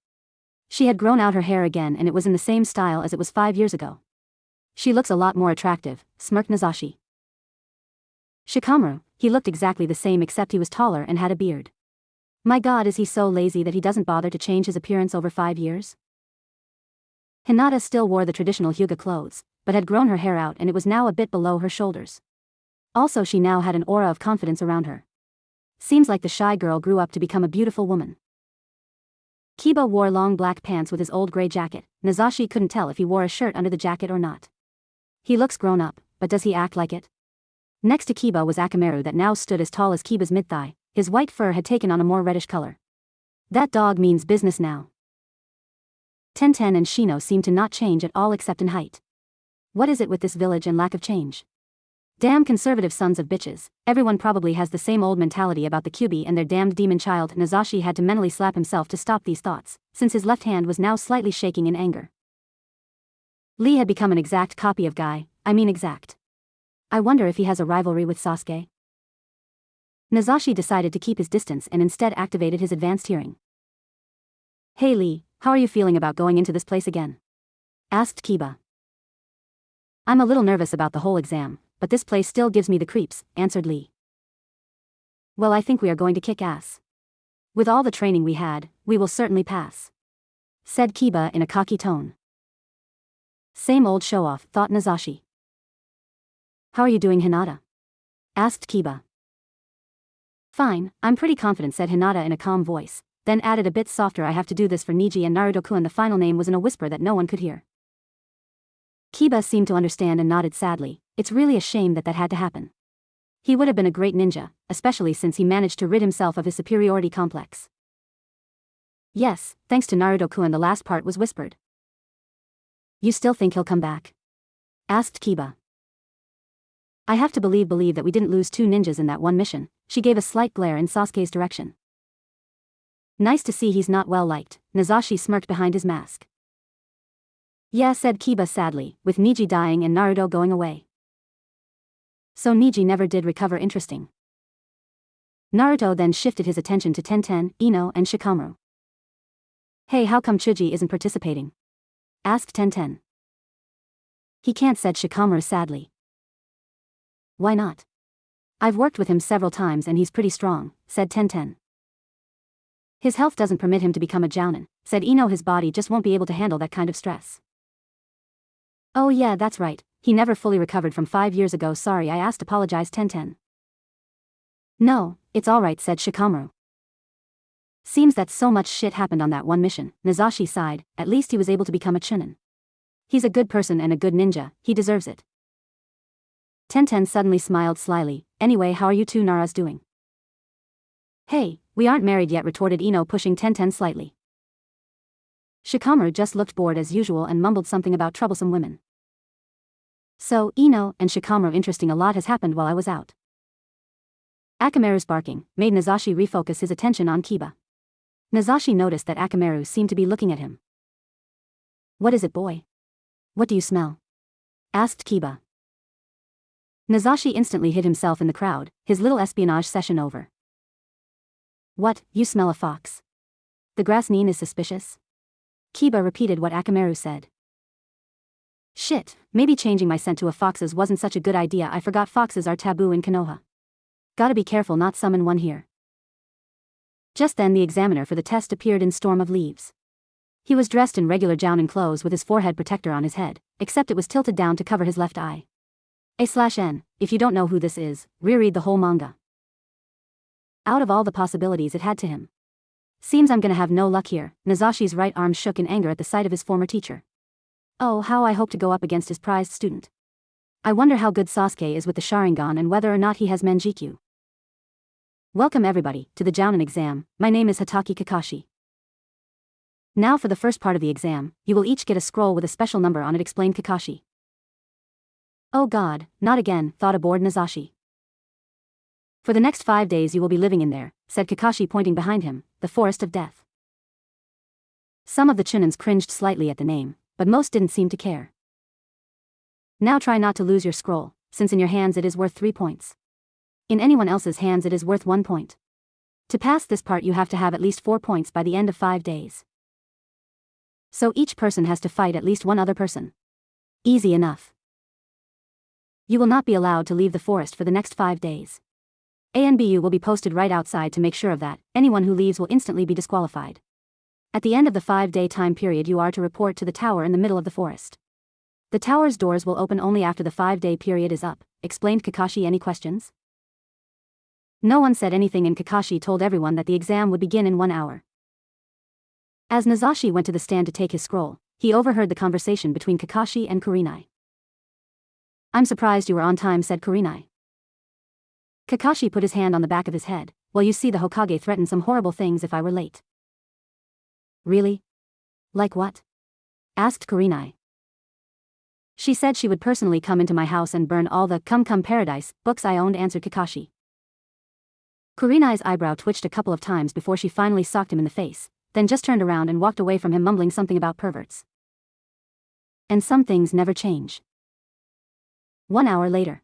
She had grown out her hair again, and it was in the same style as it was 5 years ago. She looks a lot more attractive, smirked Nazashi. Shikamaru, he looked exactly the same except he was taller and had a beard. My god, is he so lazy that he doesn't bother to change his appearance over 5 years? Hinata still wore the traditional Hyuga clothes, but had grown her hair out and it was now a bit below her shoulders. Also, she now had an aura of confidence around her. Seems like the shy girl grew up to become a beautiful woman. Kiba wore long black pants with his old gray jacket. Nazashi couldn't tell if he wore a shirt under the jacket or not. He looks grown up, but does he act like it? Next to Kiba was Akamaru, that now stood as tall as Kiba's mid-thigh. His white fur had taken on a more reddish color. That dog means business now. Tenten and Shino seem to not change at all except in height. What is it with this village and lack of change? Damn conservative sons of bitches, everyone probably has the same old mentality about the Kyuubi and their damned demon child. Nazashi had to mentally slap himself to stop these thoughts, since his left hand was now slightly shaking in anger. Lee had become an exact copy of Guy, exact. I wonder if he has a rivalry with Sasuke? Nazashi decided to keep his distance and instead activated his advanced hearing. Hey Lee, how are you feeling about going into this place again? Asked Kiba. I'm a little nervous about the whole exam, but this place still gives me the creeps, answered Lee. Well, I think we are going to kick ass. With all the training we had, we will certainly pass, said Kiba in a cocky tone. Same old show-off, thought Nazashi. How are you doing, Hinata? Asked Kiba. Fine, I'm pretty confident, said Hinata in a calm voice, then added a bit softer, I have to do this for Niji and Naruto-kun. The final name was in a whisper that no one could hear. Kiba seemed to understand and nodded sadly. It's really a shame that had to happen. He would have been a great ninja, especially since he managed to rid himself of his superiority complex. Yes, thanks to Naruto-kun, the last part was whispered. You still think he'll come back? Asked Kiba. I have to believe that we didn't lose 2 ninjas in that one mission. She gave a slight glare in Sasuke's direction. Nice to see he's not well liked, Nazashi smirked behind his mask. Yeah, said Kiba sadly, with Niji dying and Naruto going away. So Niji never did recover, interesting. Naruto then shifted his attention to Tenten, Ino and Shikamaru. Hey, how come Chuji isn't participating? Asked Tenten. He can't, said Shikamaru sadly. Why not? I've worked with him several times and he's pretty strong, said Tenten. His health doesn't permit him to become a jounin, said Ino. His body just won't be able to handle that kind of stress. Oh yeah, that's right, he never fully recovered from 5 years ago. Sorry, I apologized Tenten. No, it's alright, said Shikamaru. Seems that so much shit happened on that one mission. Nazashi sighed, at least he was able to become a chunin. He's a good person and a good ninja, he deserves it. Tenten suddenly smiled slyly. Anyway, how are you two Naras doing? Hey, we aren't married yet, retorted Ino, pushing Tenten slightly. Shikamaru just looked bored as usual and mumbled something about troublesome women. So, Ino and Shikamaru, interesting, a lot has happened while I was out. Akamaru's barking made Nazashi refocus his attention on Kiba. Nazashi noticed that Akamaru seemed to be looking at him. What is it, boy? What do you smell? Asked Kiba. Nazashi instantly hid himself in the crowd, his little espionage session over. What, you smell a fox? The grass neen is suspicious? Kiba repeated what Akamaru said. Shit, maybe changing my scent to a fox's wasn't such a good idea. I forgot foxes are taboo in Konoha. Gotta be careful not summon one here. Just then the examiner for the test appeared in Storm of Leaves. He was dressed in regular jounin clothes with his forehead protector on his head, except it was tilted down to cover his left eye. A/N, if you don't know who this is, reread the whole manga. Out of all the possibilities it had to him. Seems I'm gonna have no luck here. Nazashi's right arm shook in anger at the sight of his former teacher. Oh, how I hope to go up against his prized student. I wonder how good Sasuke is with the Sharingan and whether or not he has Manjikyu. Welcome everybody, to the jounin exam. My name is Hatake Kakashi. Now for the first part of the exam, you will each get a scroll with a special number on it, explained Kakashi. Oh god, not again, thought a bored Nazashi. For the next 5 days you will be living in there, said Kakashi pointing behind him, the Forest of Death. Some of the chunins cringed slightly at the name, but most didn't seem to care. Now try not to lose your scroll, since in your hands it is worth 3 points. In anyone else's hands it is worth 1 point. To pass this part you have to have at least 4 points by the end of 5 days. So each person has to fight at least one other person. Easy enough. You will not be allowed to leave the forest for the next 5 days. A and BU will be posted right outside to make sure of that. Anyone who leaves will instantly be disqualified. At the end of the 5-day time period you are to report to the tower in the middle of the forest. The tower's doors will open only after the 5-day period is up, explained Kakashi. Any questions? No one said anything and Kakashi told everyone that the exam would begin in 1 hour. As Nazashi went to the stand to take his scroll, he overheard the conversation between Kakashi and Kurinai. I'm surprised you were on time, said Kurinai. Kakashi put his hand on the back of his head. Well, you see, the Hokage threatened some horrible things if I were late. Really? Like what? asked Kurinai. She said she would personally come into my house and burn all the Come Paradise books I owned, answered Kakashi. Kurinai's eyebrow twitched a couple of times before she finally socked him in the face, then just turned around and walked away from him, mumbling something about perverts. And some things never change. 1 hour later.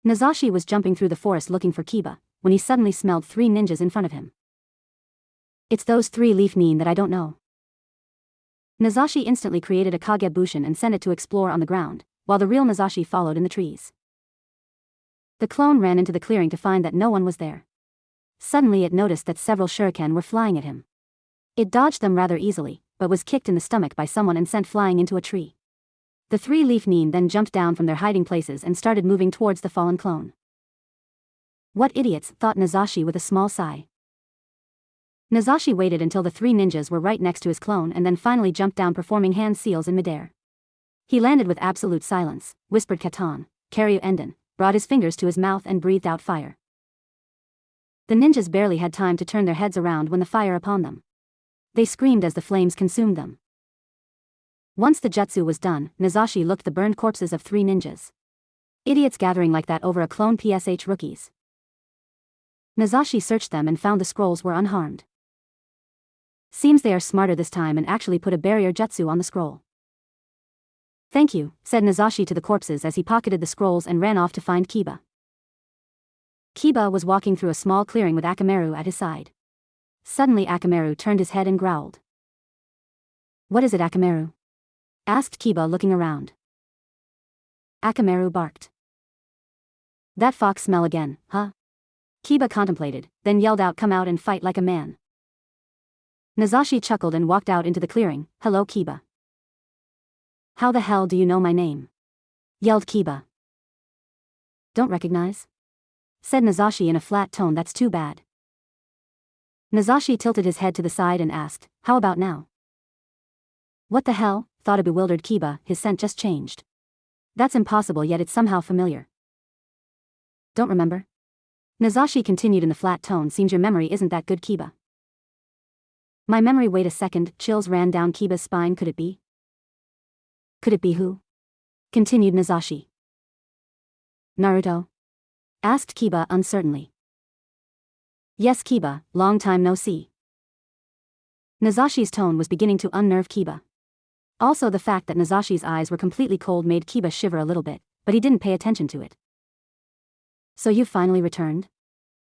Nazashi was jumping through the forest looking for Kiba, when he suddenly smelled 3 ninjas in front of him. It's those 3-leaf nin that I don't know. Nazashi instantly created a Kagebushin and sent it to explore on the ground, while the real Nazashi followed in the trees. The clone ran into the clearing to find that no one was there. Suddenly it noticed that several shuriken were flying at him. It dodged them rather easily, but was kicked in the stomach by someone and sent flying into a tree. The 3-leaf nin then jumped down from their hiding places and started moving towards the fallen clone. What idiots, thought Nazashi with a small sigh. Nazashi waited until the 3 ninjas were right next to his clone and then finally jumped down, performing hand seals in midair. He landed with absolute silence, whispered Katon, Karyu Enden, brought his fingers to his mouth and breathed out fire. The ninjas barely had time to turn their heads around when the fire upon them. They screamed as the flames consumed them. Once the jutsu was done, Nazashi looked the burned corpses of 3 ninjas. Idiots gathering like that over a clone, PSH rookies. Nazashi searched them and found the scrolls were unharmed. Seems they are smarter this time and actually put a barrier jutsu on the scroll. Thank you, said Nazashi to the corpses as he pocketed the scrolls and ran off to find Kiba. Kiba was walking through a small clearing with Akamaru at his side. Suddenly Akamaru turned his head and growled. What is it, Akamaru? Asked Kiba, looking around. Akamaru barked. That fox smell again, huh? Kiba contemplated, then yelled out, come out and fight like a man. Nazashi chuckled and walked out into the clearing. Hello, Kiba. How the hell do you know my name? Yelled Kiba. Don't recognize? Said Nazashi in a flat tone. That's too bad. Nazashi tilted his head to the side and asked, how about now? What the hell, thought a bewildered Kiba, his scent just changed. That's impossible, yet it's somehow familiar. Don't remember? Nazashi continued in the flat tone. Seems your memory isn't that good, Kiba. My memory, wait a second, chills ran down Kiba's spine. Could it be? Could it be who? Continued Nazashi. Naruto? Asked Kiba uncertainly. Yes, Kiba, long time no see. Nazashi's tone was beginning to unnerve Kiba. Also the fact that Nazashi's eyes were completely cold made Kiba shiver a little bit, but he didn't pay attention to it. So you've finally returned?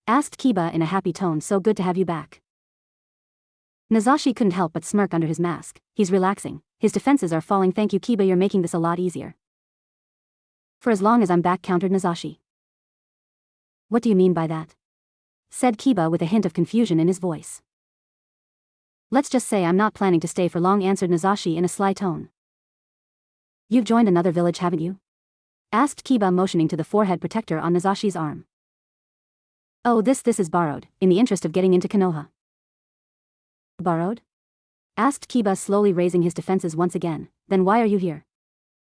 Asked Kiba in a happy tone. So good to have you back. Nazashi couldn't help but smirk under his mask. He's relaxing, his defenses are falling. Thank you, Kiba, you're making this a lot easier. For as long as I'm back, countered Nazashi. What do you mean by that? Said Kiba with a hint of confusion in his voice. Let's just say I'm not planning to stay for long, answered Nazashi in a sly tone. You've joined another village, haven't you? Asked Kiba, motioning to the forehead protector on Nazashi's arm. Oh, this is borrowed, in the interest of getting into Konoha. Borrowed? Asked Kiba, slowly raising his defenses once again. Then why are you here?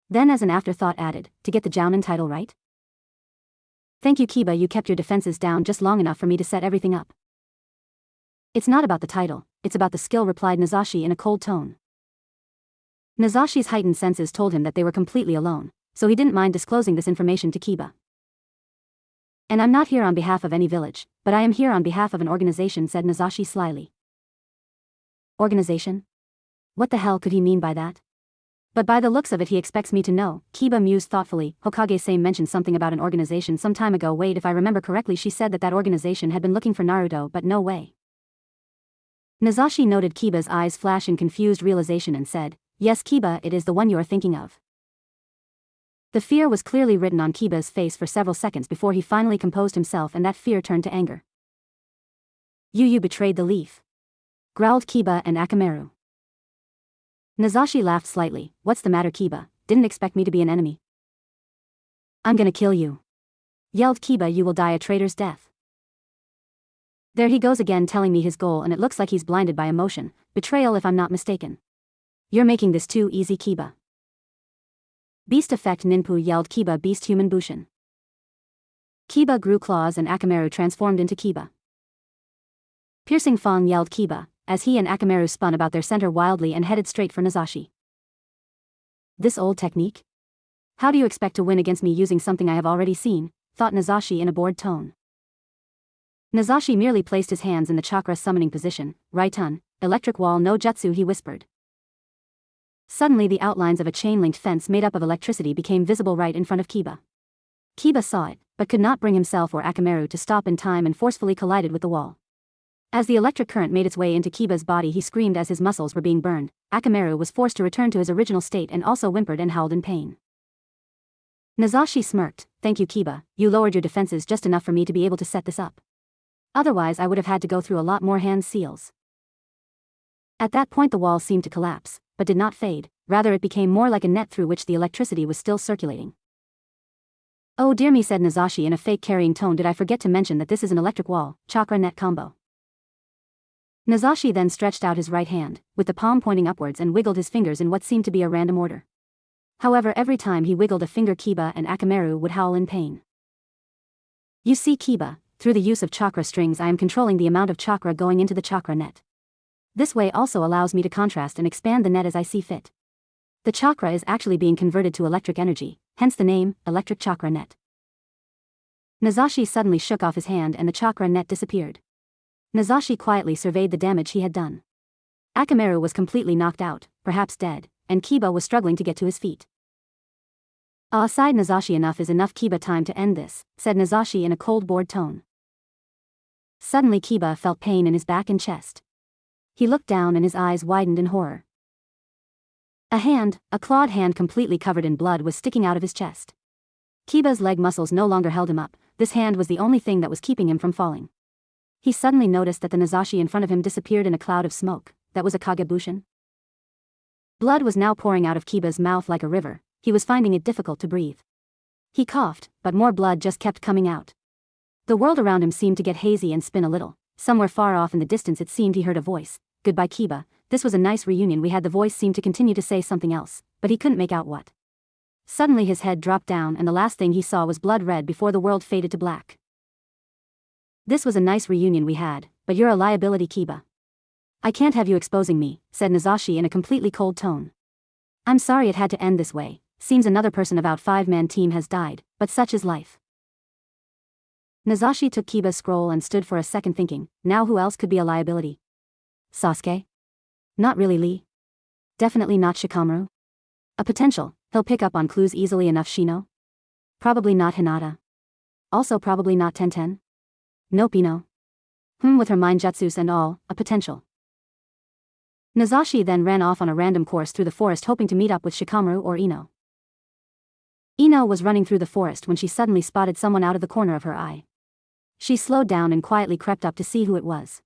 Then as an afterthought added, to get the Jounin title, right? Thank you, Kiba, you kept your defenses down just long enough for me to set everything up. It's not about the title, it's about the skill, replied Nazashi in a cold tone. Nazashi's heightened senses told him that they were completely alone, so he didn't mind disclosing this information to Kiba. And I'm not here on behalf of any village, but I am here on behalf of an organization, said Nazashi slyly. Organization? What the hell could he mean by that? But by the looks of it he expects me to know, Kiba mused thoughtfully. Hokage-sama mentioned something about an organization some time ago. Wait, if I remember correctly, she said that organization had been looking for Naruto, but no way. Nazashi noted Kiba's eyes flash in confused realization and said, yes, Kiba, it is the one you are thinking of. The fear was clearly written on Kiba's face for several seconds before he finally composed himself, and that fear turned to anger. You betrayed the leaf. Growled Kiba and Akamaru. Nazashi laughed slightly. What's the matter, Kiba? Didn't expect me to be an enemy? I'm gonna kill you. Yelled Kiba. You will die a traitor's death. There he goes again, telling me his goal, and it looks like he's blinded by emotion. Betrayal, if I'm not mistaken. You're making this too easy, Kiba. Beast effect Ninpu, yelled Kiba. Beast human Bushin. Kiba grew claws and Akamaru transformed into Kiba. Piercing Fang, yelled Kiba. as he and Akamaru spun about their center wildly and headed straight for Nazashi. This old technique? How do you expect to win against me using something I have already seen? Thought Nazashi in a bored tone. Nazashi merely placed his hands in the chakra summoning position. Raitun, electric wall no jutsu, he whispered. Suddenly the outlines of a chain-linked fence made up of electricity became visible right in front of Kiba. Kiba saw it, but could not bring himself or Akamaru to stop in time and forcefully collided with the wall. As the electric current made its way into Kiba's body, he screamed as his muscles were being burned. Akamaru was forced to return to his original state and also whimpered and howled in pain. Nazashi smirked. Thank you, Kiba, you lowered your defenses just enough for me to be able to set this up. Otherwise I would have had to go through a lot more hand seals. At that point the wall seemed to collapse, but did not fade, rather it became more like a net through which the electricity was still circulating. Oh dear me, said Nazashi in a fake carrying tone, did I forget to mention that this is an electric wall, chakra net combo. Nazashi then stretched out his right hand, with the palm pointing upwards, and wiggled his fingers in what seemed to be a random order. However, every time he wiggled a finger, Kiba and Akamaru would howl in pain. You see, Kiba, through the use of chakra strings I am controlling the amount of chakra going into the chakra net. This way also allows me to contrast and expand the net as I see fit. The chakra is actually being converted to electric energy, hence the name, electric chakra net. Nazashi suddenly shook off his hand and the chakra net disappeared. Nazashi quietly surveyed the damage he had done. Akamaru was completely knocked out, perhaps dead, and Kiba was struggling to get to his feet. Sighed Nazashi, enough is enough, Kiba, time to end this, said Nazashi in a cold, bored tone. Suddenly Kiba felt pain in his back and chest. He looked down and his eyes widened in horror. A clawed hand completely covered in blood was sticking out of his chest. Kiba's leg muscles no longer held him up, this hand was the only thing that was keeping him from falling. He suddenly noticed that the Nazashi in front of him disappeared in a cloud of smoke. That was a Kagebushin. Blood was now pouring out of Kiba's mouth like a river. He was finding it difficult to breathe. He coughed, but more blood just kept coming out. The world around him seemed to get hazy and spin a little. Somewhere far off in the distance it seemed he heard a voice. Goodbye, Kiba, this was a nice reunion we had. The voice seemed to continue to say something else, but he couldn't make out what. Suddenly his head dropped down and the last thing he saw was blood red before the world faded to black. This was a nice reunion we had, but you're a liability, Kiba. I can't have you exposing me, said Nazashi in a completely cold tone. I'm sorry it had to end this way. Seems another person of our 5-man team has died, but such is life. Nazashi took Kiba's scroll and stood for a second thinking, now who else could be a liability? Sasuke? Not really Lee. Definitely not Shikamaru. A potential, he'll pick up on clues easily enough. Shino? Probably not Hinata. Also probably not Tenten. Nope, Ino. With her mind jutsus and all, a potential. Nazashi then ran off on a random course through the forest hoping to meet up with Shikamaru or Ino. Ino was running through the forest when she suddenly spotted someone out of the corner of her eye. She slowed down and quietly crept up to see who it was.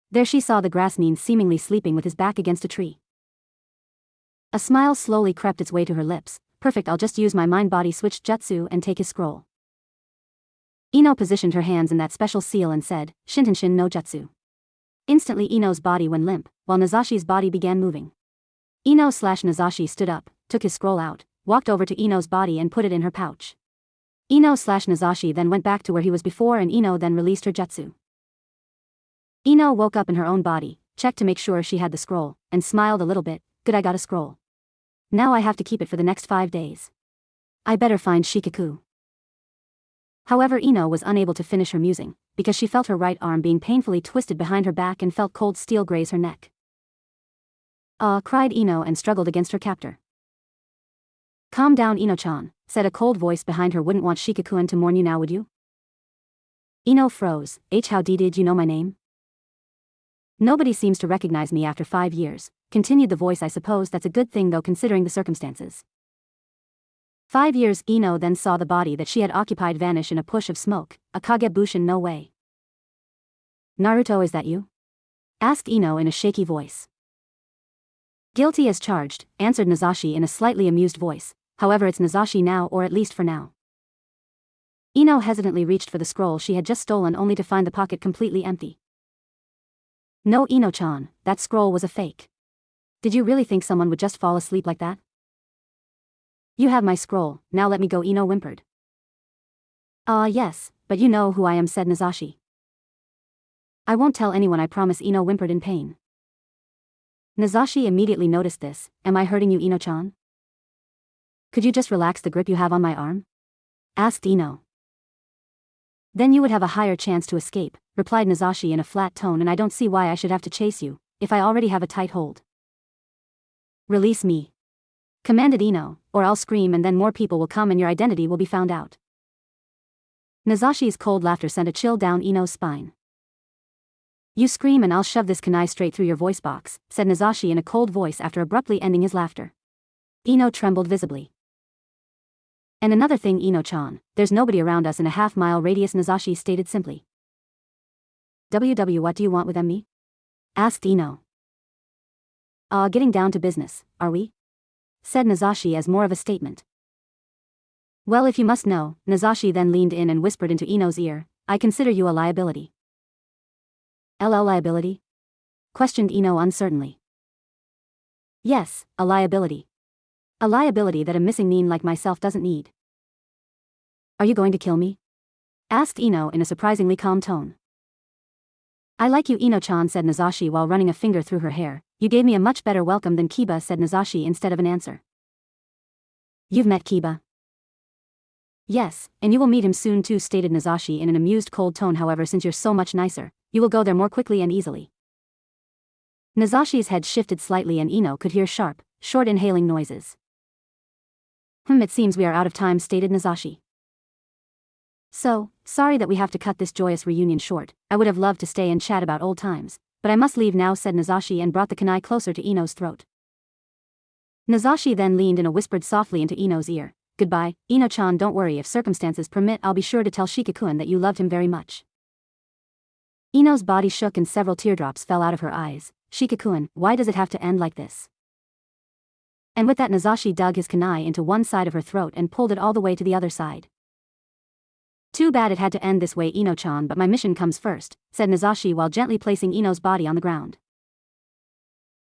There she saw the grass nin seemingly sleeping with his back against a tree. A smile slowly crept its way to her lips. Perfect, I'll just use my mind-body switch jutsu and take his scroll. Ino positioned her hands in that special seal and said, Shintenshin no jutsu. Instantly Ino's body went limp, while Nazashi's body began moving. Ino/Nazashi stood up, took his scroll out, walked over to Ino's body and put it in her pouch. Ino/Nazashi then went back to where he was before and Ino then released her jutsu. Ino woke up in her own body, checked to make sure she had the scroll, and smiled a little bit. Good, I got a scroll. Now I have to keep it for the next 5 days. I better find Shikaku. However, Ino was unable to finish her musing, because she felt her right arm being painfully twisted behind her back and felt cold steel graze her neck. Cried Ino and struggled against her captor. Calm down, Ino-chan, said a cold voice behind her. Wouldn't want Shikaku to mourn you now, would you? Ino froze. How did you know my name? Nobody seems to recognize me after 5 years, continued the voice. I suppose that's a good thing though considering the circumstances. 5 years. Ino then saw the body that she had occupied vanish in a push of smoke. A Kagebushin, no way. Naruto, is that you? Asked Ino in a shaky voice. Guilty as charged, answered Nazashi in a slightly amused voice. However, it's Nazashi now, or at least for now. Ino hesitantly reached for the scroll she had just stolen only to find the pocket completely empty. No, Ino-chan, that scroll was a fake. Did you really think someone would just fall asleep like that? You have my scroll, now let me go, Ino whimpered. Yes, but you know who I am, said Nazashi. I won't tell anyone, I promise, Ino whimpered in pain. Nazashi immediately noticed this. Am I hurting you, Ino-chan? Could you just relax the grip you have on my arm? Asked Ino. Then you would have a higher chance to escape, replied Nazashi in a flat tone, and I don't see why I should have to chase you, if I already have a tight hold. Release me, commanded Ino, or I'll scream and then more people will come and your identity will be found out. Nazashi's cold laughter sent a chill down Ino's spine. You scream and I'll shove this kunai straight through your voice box, said Nazashi in a cold voice after abruptly ending his laughter. Ino trembled visibly. And another thing, Ino-chan, there's nobody around us in a half-mile radius, Nazashi stated simply. What do you want with me? Asked Ino. Getting down to business, are we? Said Nazashi as more of a statement. Well, if you must know, Nazashi then leaned in and whispered into Ino's ear, I consider you a liability. LL liability? Questioned Ino uncertainly. Yes, a liability. A liability that a missing nin like myself doesn't need. Are you going to kill me? Asked Ino in a surprisingly calm tone. I like you, Ino-chan, said Nazashi while running a finger through her hair. You gave me a much better welcome than Kiba, said Nazashi instead of an answer. You've met Kiba? Yes, and you will meet him soon too, stated Nazashi in an amused cold tone. However, since you're so much nicer, you will go there more quickly and easily. Nazashi's head shifted slightly and Ino could hear sharp, short inhaling noises. It seems we are out of time, stated Nazashi. So, sorry that we have to cut this joyous reunion short. I would have loved to stay and chat about old times, but I must leave now, said Nazashi and brought the kunai closer to Ino's throat. Nazashi then leaned in and whispered softly into Ino's ear, Goodbye, Ino-chan, don't worry, if circumstances permit I'll be sure to tell Shikakun that you loved him very much. Ino's body shook and several teardrops fell out of her eyes. Shikakun, why does it have to end like this? And with that, Nazashi dug his kunai into one side of her throat and pulled it all the way to the other side. Too bad it had to end this way, Ino-chan, but my mission comes first, said Nazashi while gently placing Ino's body on the ground.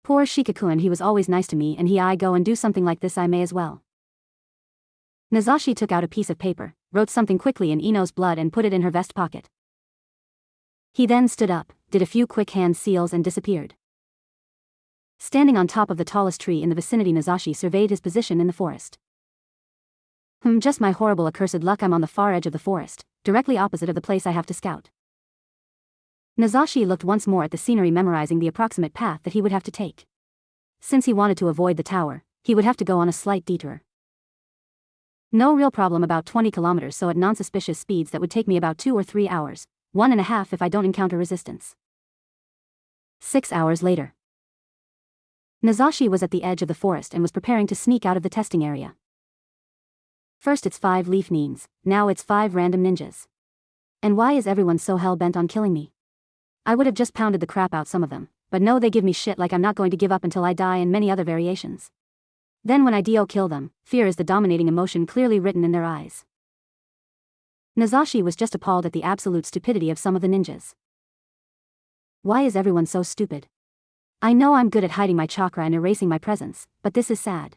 Poor Shikakun, he was always nice to me, and I go and do something like this, I may as well. Nazashi took out a piece of paper, wrote something quickly in Ino's blood and put it in her vest pocket. He then stood up, did a few quick hand seals and disappeared. Standing on top of the tallest tree in the vicinity, Nazashi surveyed his position in the forest. Just my horrible accursed luck, I'm on the far edge of the forest, directly opposite of the place I have to scout. Nazashi looked once more at the scenery, memorizing the approximate path that he would have to take. Since he wanted to avoid the tower, he would have to go on a slight detour. No real problem, about 20 kilometers so at non-suspicious speeds that would take me about 2 or 3 hours, 1.5 if I don't encounter resistance. 6 hours later. Nazashi was at the edge of the forest and was preparing to sneak out of the testing area. First it's 5 leaf nins, now it's 5 random ninjas. And why is everyone so hell-bent on killing me? I would have just pounded the crap out some of them, but no, they give me shit like I'm not going to give up until I die and many other variations. Then when I do kill them, fear is the dominating emotion clearly written in their eyes. Nazashi was just appalled at the absolute stupidity of some of the ninjas. Why is everyone so stupid? I know I'm good at hiding my chakra and erasing my presence, but this is sad.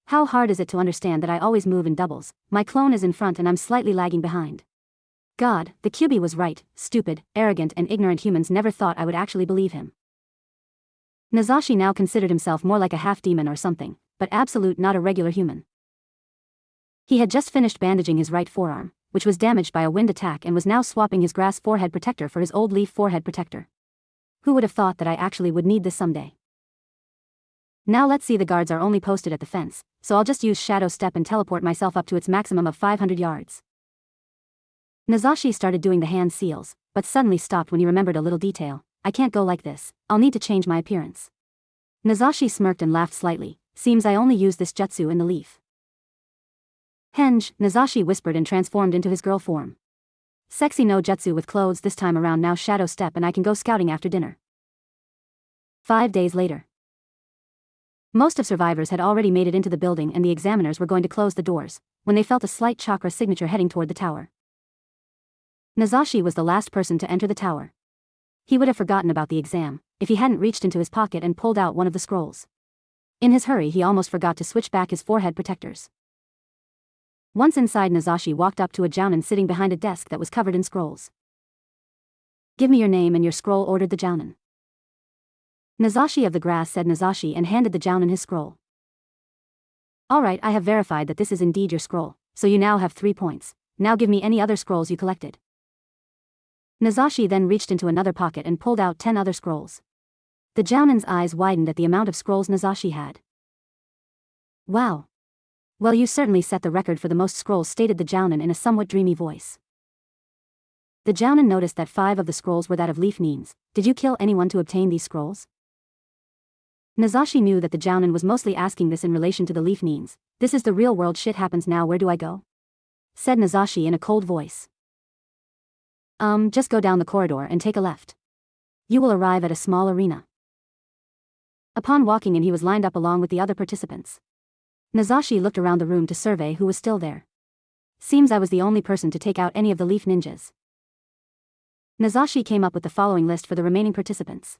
How hard is it to understand that I always move in doubles, my clone is in front and I'm slightly lagging behind. God, the QB was right, stupid, arrogant and ignorant humans never thought I would actually believe him. Nazashi now considered himself more like a half-demon or something, but absolute not a regular human. He had just finished bandaging his right forearm, which was damaged by a wind attack, and was now swapping his grass forehead protector for his old leaf forehead protector. Who would have thought that I actually would need this someday? Now let's see, the guards are only posted at the fence, so I'll just use Shadow Step and teleport myself up to its maximum of 500 yards. Nazashi started doing the hand seals, but suddenly stopped when he remembered a little detail. I can't go like this, I'll need to change my appearance. Nazashi smirked and laughed slightly. Seems I only used this jutsu in the leaf. Henge, Nazashi whispered and transformed into his girl form. Sexy no jutsu with clothes this time around, now Shadow Step and I can go scouting after dinner. 5 days later. Most of survivors had already made it into the building and the examiners were going to close the doors, when they felt a slight chakra signature heading toward the tower. Nazashi was the last person to enter the tower. He would have forgotten about the exam, if he hadn't reached into his pocket and pulled out one of the scrolls. In his hurry he almost forgot to switch back his forehead protectors. Once inside, Nazashi walked up to a jounin sitting behind a desk that was covered in scrolls. Give me your name and your scroll, ordered the jounin. Nazashi of the grass, said Nazashi, and handed the Jounin his scroll. Alright, I have verified that this is indeed your scroll, so you now have 3 points. Now give me any other scrolls you collected. Nazashi then reached into another pocket and pulled out 10 other scrolls. The Jounin's eyes widened at the amount of scrolls Nazashi had. Wow. Well, you certainly set the record for the most scrolls, stated the Jounin in a somewhat dreamy voice. The Jounin noticed that 5 of the scrolls were that of Leaf Nines. Did you kill anyone to obtain these scrolls? Nazashi knew that the Jounin was mostly asking this in relation to the Leaf Nines. This is the real world, shit happens now, where do I go? Said Nazashi in a cold voice. Just go down the corridor and take a left. You will arrive at a small arena. Upon walking in, he was lined up along with the other participants. Nazashi looked around the room to survey who was still there. Seems I was the only person to take out any of the Leaf Ninjas. Nazashi came up with the following list for the remaining participants.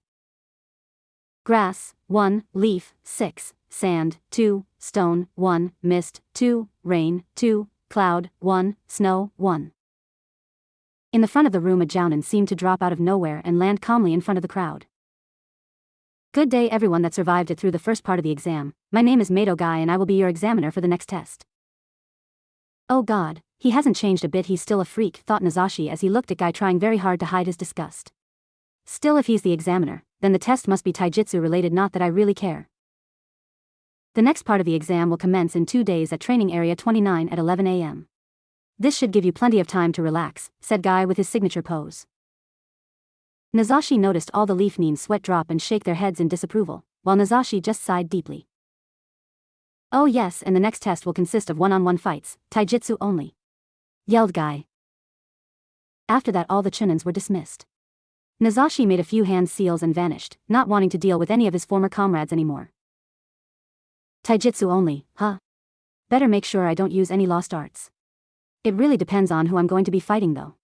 Grass, 1, leaf, 6, sand, 2, stone, 1, mist, 2, rain, 2, cloud, 1, snow, 1. In the front of the room, a Jounin seemed to drop out of nowhere and land calmly in front of the crowd. Good day everyone that survived it through the first part of the exam. My name is Minato Guy and I will be your examiner for the next test. Oh god, he hasn't changed a bit, he's still a freak, thought Nazashi as he looked at Guy trying very hard to hide his disgust. Still, if he's the examiner, then the test must be taijutsu related, not that I really care. The next part of the exam will commence in 2 days at Training Area 29 at 11 a.m. This should give you plenty of time to relax, said Guy with his signature pose. Nazashi noticed all the Leaf Nines sweat drop and shake their heads in disapproval, while Nazashi just sighed deeply. Oh yes, and the next test will consist of one-on-one fights, taijutsu only. Yelled Guy. After that, all the Chunins were dismissed. Nazashi made a few hand seals and vanished, not wanting to deal with any of his former comrades anymore. Taijutsu only, huh? Better make sure I don't use any lost arts. It really depends on who I'm going to be fighting though.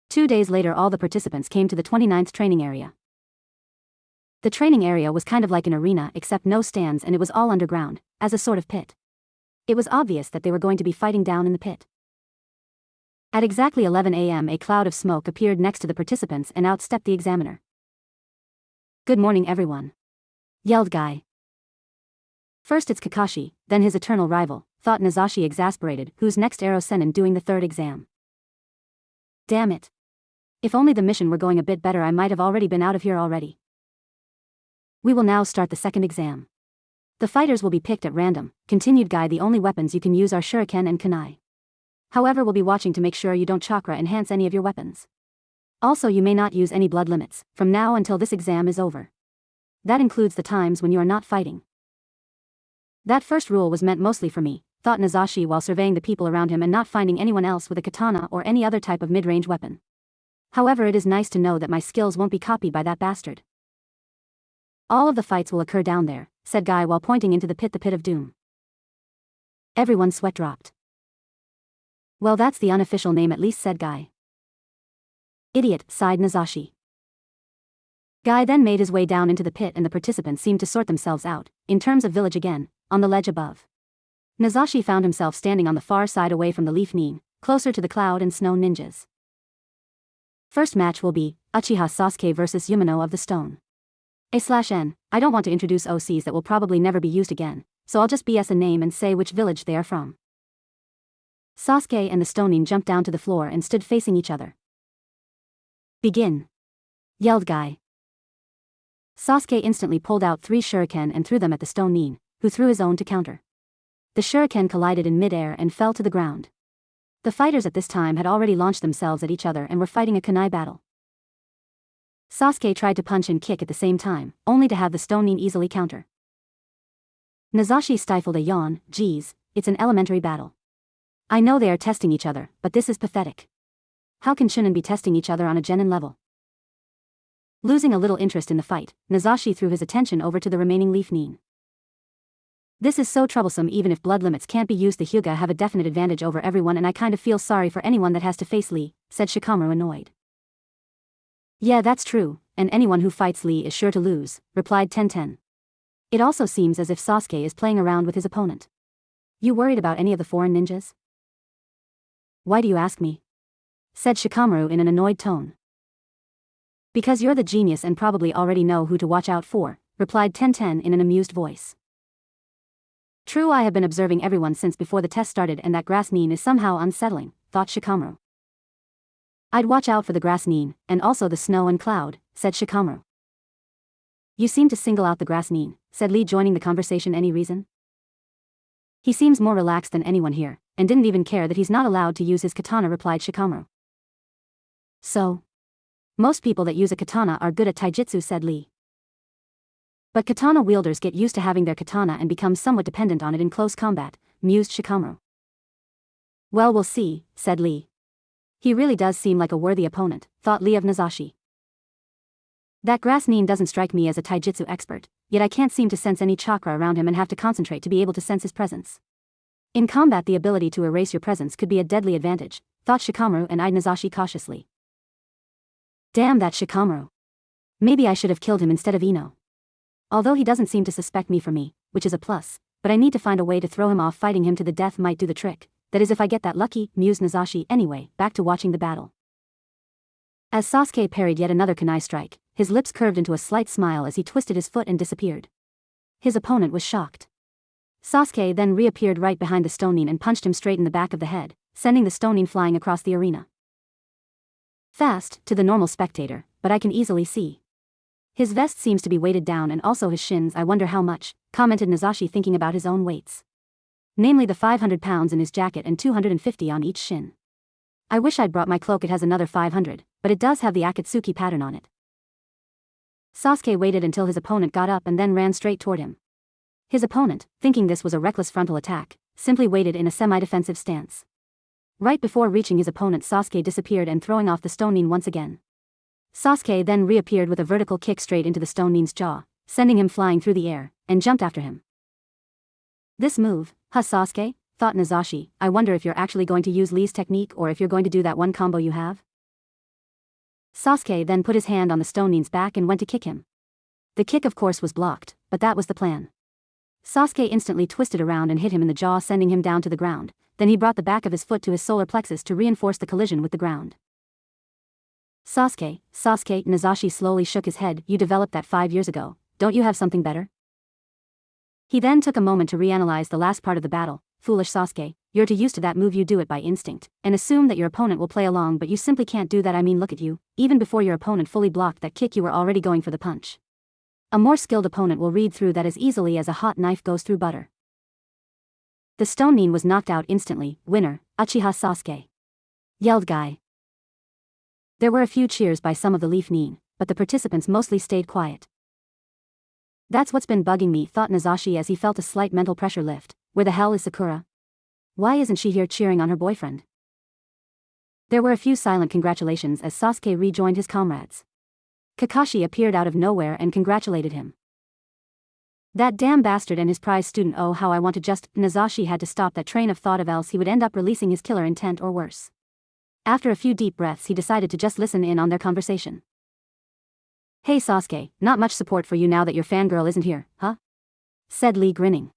2 days later, all the participants came to the 29th training area. The training area was kind of like an arena except no stands, and it was all underground, as a sort of pit. It was obvious that they were going to be fighting down in the pit. At exactly 11 a.m. a cloud of smoke appeared next to the participants and out stepped the examiner. Good morning everyone. Yelled Guy. First it's Kakashi, then his eternal rival, thought Nazashi exasperated, who's next Aro Sennin doing the 3rd exam. Damn it. If only the mission were going a bit better, I might have already been out of here already. We will now start the 2nd exam. The fighters will be picked at random, continued Guy. The only weapons you can use are shuriken and kunai. However, we'll be watching to make sure you don't chakra enhance any of your weapons. Also, you may not use any blood limits, from now until this exam is over. That includes the times when you are not fighting. That first rule was meant mostly for me, thought Nazashi while surveying the people around him and not finding anyone else with a katana or any other type of mid-range weapon. However, it is nice to know that my skills won't be copied by that bastard. All of the fights will occur down there, said Guy while pointing into the pit of doom. Everyone's sweat dropped. Well, that's the unofficial name at least, said Guy. Idiot, sighed Nazashi. Guy then made his way down into the pit and the participants seemed to sort themselves out, in terms of village again, on the ledge above. Nazashi found himself standing on the far side away from the Leaf Nin, closer to the Cloud and Snow Ninjas. First match will be Uchiha Sasuke vs Yumino of the Stone. A/N, I don't want to introduce OCs that will probably never be used again, so I'll just BS a name and say which village they are from. Sasuke and the Stonin jumped down to the floor and stood facing each other. Begin. Yelled Guy. Sasuke instantly pulled out 3 shuriken and threw them at the Stone Nin, who threw his own to counter. The shuriken collided in mid-air and fell to the ground. The fighters at this time had already launched themselves at each other and were fighting a kunai battle. Sasuke tried to punch and kick at the same time, only to have the Stone Nin easily counter. Nazashi stifled a yawn. Geez, it's an elementary battle. I know they are testing each other, but this is pathetic. How can Chunin be testing each other on a genin level? Losing a little interest in the fight, Nazashi threw his attention over to the remaining Leaf Nin. This is so troublesome. Even if blood limits can't be used, the Hyuga have a definite advantage over everyone, and I kind of feel sorry for anyone that has to face Lee, said Shikamaru annoyed. Yeah, that's true, and anyone who fights Lee is sure to lose, replied Tenten. It also seems as if Sasuke is playing around with his opponent. You worried about any of the foreign ninjas? Why do you ask me? Said Shikamaru in an annoyed tone. Because you're the genius and probably already know who to watch out for, replied Tenten in an amused voice. True, I have been observing everyone since before the test started, and that grass Nin is somehow unsettling, thought Shikamaru. I'd watch out for the grass Nin, and also the snow and cloud, said Shikamaru. You seem to single out the grass Nin, said Lee, joining the conversation. Any reason? He seems more relaxed than anyone here, and didn't even care that he's not allowed to use his katana, replied Shikamaru. So? Most people that use a katana are good at taijutsu, said Lee. But katana wielders get used to having their katana and become somewhat dependent on it in close combat, mused Shikamaru. Well, we'll see, said Lee. He really does seem like a worthy opponent, thought Lee of Nazashi. That grass Nin doesn't strike me as a taijutsu expert, yet I can't seem to sense any chakra around him and have to concentrate to be able to sense his presence. In combat, the ability to erase your presence could be a deadly advantage, thought Shikamaru and eyed Nazashi cautiously. Damn that Shikamaru. Maybe I should have killed him instead of Ino. Although he doesn't seem to suspect me for me, which is a plus, but I need to find a way to throw him off. Fighting him to the death might do the trick, that is if I get that lucky, mused Nazashi. Anyway, back to watching the battle. As Sasuke parried yet another kunai strike, his lips curved into a slight smile as he twisted his foot and disappeared. His opponent was shocked. Sasuke then reappeared right behind the stone Nin and punched him straight in the back of the head, sending the stone Nin flying across the arena. Fast, to the normal spectator, but I can easily see. His vest seems to be weighted down, and also his shins. I wonder how much, commented Nazashi, thinking about his own weights. Namely the 500 pounds in his jacket and 250 on each shin. I wish I'd brought my cloak. It has another 500, but it does have the Akatsuki pattern on it. Sasuke waited until his opponent got up and then ran straight toward him. His opponent, thinking this was a reckless frontal attack, simply waited in a semi-defensive stance. Right before reaching his opponent, Sasuke disappeared and throwing off the stone Nin once again. Sasuke then reappeared with a vertical kick straight into the stone Nin's jaw, sending him flying through the air, and jumped after him. This move, huh, Sasuke, thought Nazashi. I wonder if you're actually going to use Lee's technique or if you're going to do that one combo you have. Sasuke then put his hand on the stone Nin's back and went to kick him. The kick of course was blocked, but that was the plan. Sasuke instantly twisted around and hit him in the jaw, sending him down to the ground. Then he brought the back of his foot to his solar plexus to reinforce the collision with the ground. Sasuke, Nazashi slowly shook his head. You developed that 5 years ago, don't you have something better? He then took a moment to reanalyze the last part of the battle. Foolish Sasuke, you're too used to that move. You do it by instinct, and assume that your opponent will play along, but you simply can't do that. I mean, look at you, even before your opponent fully blocked that kick you were already going for the punch. A more skilled opponent will read through that as easily as a hot knife goes through butter. The stone Nin was knocked out instantly. Winner, Uchiha Sasuke, yelled Guy. There were a few cheers by some of the Leaf Nin, but the participants mostly stayed quiet. That's what's been bugging me, thought Nazashi as he felt a slight mental pressure lift. Where the hell is Sakura? Why isn't she here cheering on her boyfriend? There were a few silent congratulations as Sasuke rejoined his comrades. Kakashi appeared out of nowhere and congratulated him. That damn bastard and his prize student, oh how I want to just... Nazashi had to stop that train of thought, of else he would end up releasing his killer intent or worse. After a few deep breaths he decided to just listen in on their conversation. Hey Sasuke, not much support for you now that your fangirl isn't here, huh? Said Lee, grinning.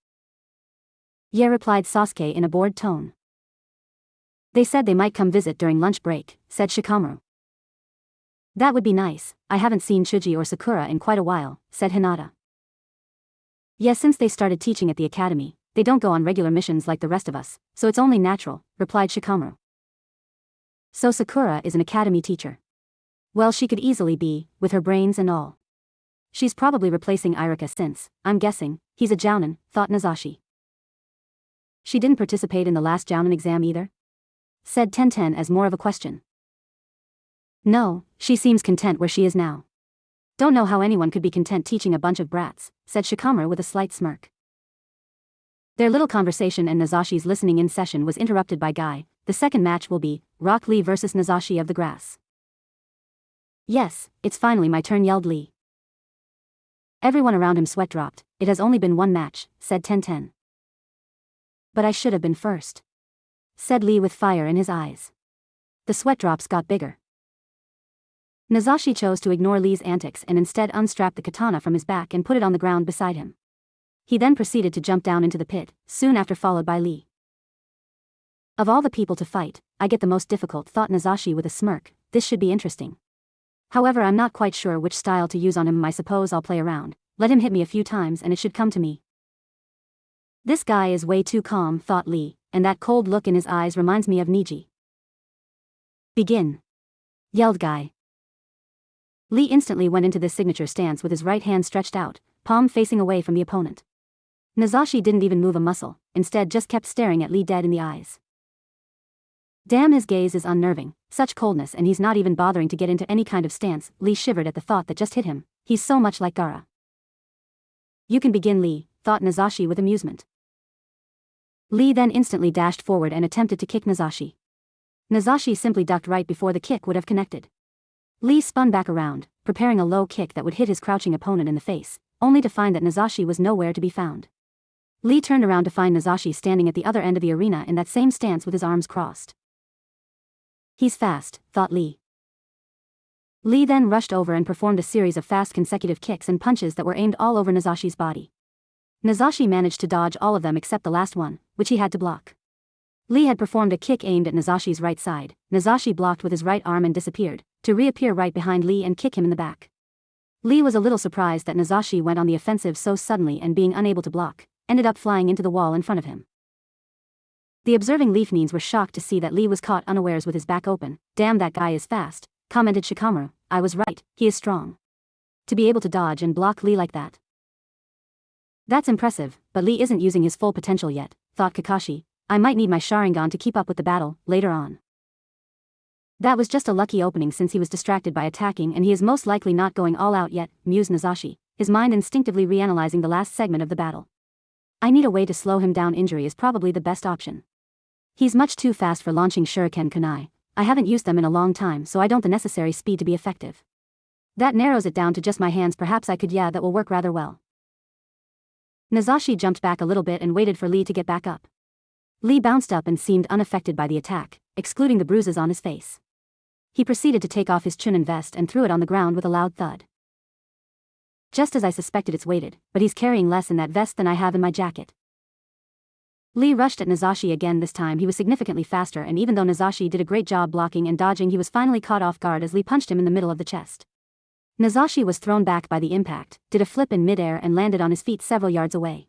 Yeah, replied Sasuke in a bored tone. They said they might come visit during lunch break, said Shikamaru. That would be nice. I haven't seen Chuji or Sakura in quite a while, said Hinata. Yes, since they started teaching at the academy, they don't go on regular missions like the rest of us, so it's only natural, replied Shikamaru. So Sakura is an academy teacher. Well, she could easily be, with her brains and all. She's probably replacing Iruka since, I'm guessing, he's a jounin, thought Nazashi. She didn't participate in the last jounin exam either? Said Tenten as more of a question. No, she seems content where she is now. Don't know how anyone could be content teaching a bunch of brats, said Shikamaru with a slight smirk. Their little conversation and Nazashi's listening in session was interrupted by Guy. The second match will be Rock Lee versus Nazashi of the Grass. Yes, it's finally my turn, yelled Lee. Everyone around him sweat dropped. It has only been one match, said Tenten. But I should have been first, said Lee with fire in his eyes. The sweat drops got bigger. Nazashi chose to ignore Lee's antics and instead unstrapped the katana from his back and put it on the ground beside him. He then proceeded to jump down into the pit, soon after followed by Lee. Of all the people to fight, I get the most difficult, thought Nazashi with a smirk. This should be interesting. However, I'm not quite sure which style to use on him. I suppose I'll play around. Let him hit me a few times and it should come to me. This guy is way too calm, thought Lee, and that cold look in his eyes reminds me of Niji. Begin, yelled Guy. Lee instantly went into this signature stance with his right hand stretched out, palm facing away from the opponent. Nazashi didn't even move a muscle, instead just kept staring at Lee dead in the eyes. Damn, his gaze is unnerving, such coldness, and he's not even bothering to get into any kind of stance. Lee shivered at the thought that just hit him. He's so much like Gaara. You can begin, Lee, thought Nazashi with amusement. Lee then instantly dashed forward and attempted to kick Nazashi. Nazashi simply ducked right before the kick would have connected. Lee spun back around, preparing a low kick that would hit his crouching opponent in the face, only to find that Nazashi was nowhere to be found. Lee turned around to find Nazashi standing at the other end of the arena in that same stance with his arms crossed. He's fast, thought Lee. Lee then rushed over and performed a series of fast consecutive kicks and punches that were aimed all over Nazashi's body. Nazashi managed to dodge all of them except the last one, which he had to block. Lee had performed a kick aimed at Nazashi's right side. Nazashi blocked with his right arm and disappeared, to reappear right behind Lee and kick him in the back. Lee was a little surprised that Nazashi went on the offensive so suddenly, and being unable to block, ended up flying into the wall in front of him. The observing Leafnines were shocked to see that Lee was caught unawares with his back open. Damn, that guy is fast, commented Shikamaru. I was right, he is strong. To be able to dodge and block Lee like that. That's impressive, but Lee isn't using his full potential yet, thought Kakashi. I might need my Sharingan to keep up with the battle, later on. That was just a lucky opening since he was distracted by attacking, and he is most likely not going all out yet, mused Nazashi, his mind instinctively reanalyzing the last segment of the battle. I need a way to slow him down. Injury is probably the best option. He's much too fast for launching shuriken kunai. I haven't used them in a long time, so I don't have the necessary speed to be effective. That narrows it down to just my hands. Perhaps I could. Yeah, that will work rather well. Nazashi jumped back a little bit and waited for Lee to get back up. Lee bounced up and seemed unaffected by the attack, excluding the bruises on his face. He proceeded to take off his Chunin vest and threw it on the ground with a loud thud. Just as I suspected, it's weighted, but he's carrying less in that vest than I have in my jacket. Lee rushed at Nazashi again. This time he was significantly faster, and even though Nazashi did a great job blocking and dodging, he was finally caught off guard as Lee punched him in the middle of the chest. Nazashi was thrown back by the impact, did a flip in midair and landed on his feet several yards away.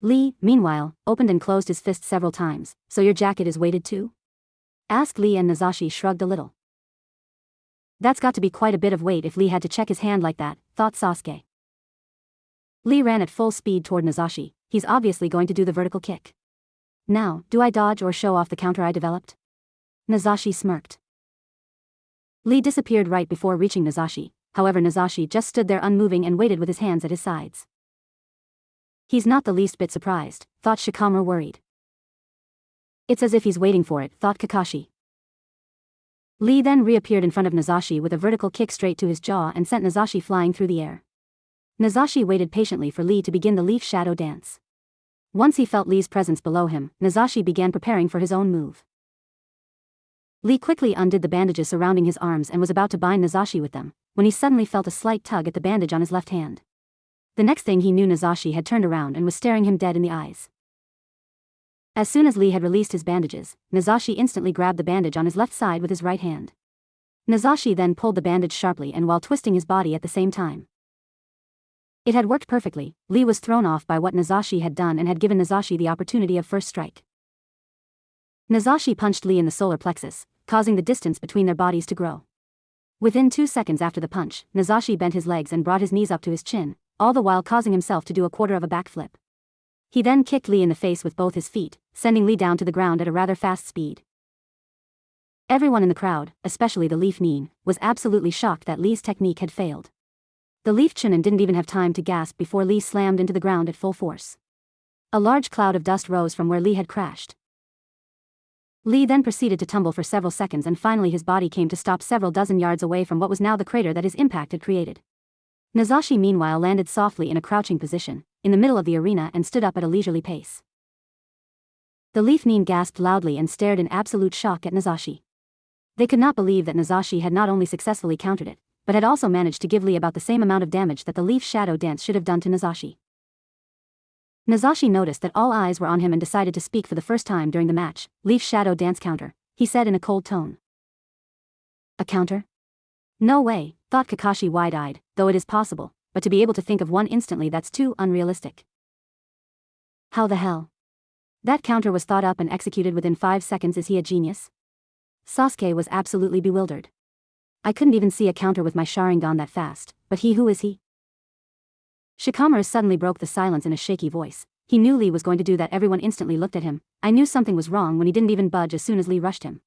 Lee, meanwhile, opened and closed his fist several times. So your jacket is weighted too? Asked Lee, and Nazashi shrugged a little. That's got to be quite a bit of weight if Lee had to check his hand like that, thought Sasuke. Lee ran at full speed toward Nazashi. He's obviously going to do the vertical kick. Now, do I dodge or show off the counter I developed? Nazashi smirked. Lee disappeared right before reaching Nazashi. However, Nazashi just stood there unmoving and waited with his hands at his sides. He's not the least bit surprised, thought Shikamaru, worried. It's as if he's waiting for it, thought Kakashi. Lee then reappeared in front of Nazashi with a vertical kick straight to his jaw and sent Nazashi flying through the air. Nazashi waited patiently for Lee to begin the leaf shadow dance. Once he felt Lee's presence below him, Nazashi began preparing for his own move. Lee quickly undid the bandages surrounding his arms and was about to bind Nazashi with them, when he suddenly felt a slight tug at the bandage on his left hand. The next thing he knew, Nazashi had turned around and was staring him dead in the eyes. As soon as Lee had released his bandages, Nazashi instantly grabbed the bandage on his left side with his right hand. Nazashi then pulled the bandage sharply and while twisting his body at the same time. It had worked perfectly. Lee was thrown off by what Nazashi had done and had given Nazashi the opportunity of first strike. Nazashi punched Lee in the solar plexus, causing the distance between their bodies to grow. Within 2 seconds after the punch, Nazashi bent his legs and brought his knees up to his chin, all the while causing himself to do a quarter of a backflip. He then kicked Lee in the face with both his feet, sending Lee down to the ground at a rather fast speed. Everyone in the crowd, especially the Leaf Nin, was absolutely shocked that Lee's technique had failed. The Leaf Chunin didn't even have time to gasp before Lee slammed into the ground at full force. A large cloud of dust rose from where Lee had crashed. Lee then proceeded to tumble for several seconds and finally his body came to stop several dozen yards away from what was now the crater that his impact had created. Nazashi meanwhile landed softly in a crouching position, in the middle of the arena and stood up at a leisurely pace. The Leaf Nin gasped loudly and stared in absolute shock at Nazashi. They could not believe that Nazashi had not only successfully countered it, but had also managed to give Lee about the same amount of damage that the Leaf Shadow Dance should have done to Nazashi. Nazashi noticed that all eyes were on him and decided to speak for the first time during the match. Leaf Shadow Dance counter, he said in a cold tone. A counter? No way, thought Kakashi wide-eyed, though it is possible, but to be able to think of one instantly, that's too unrealistic. How the hell? That counter was thought up and executed within 5 seconds. Is he a genius? Sasuke was absolutely bewildered. I couldn't even see a counter with my Sharingan that fast, but who is he? Shikamaru suddenly broke the silence in a shaky voice. He knew Lee was going to do that. Everyone instantly looked at him. I knew something was wrong when he didn't even budge as soon as Lee rushed him.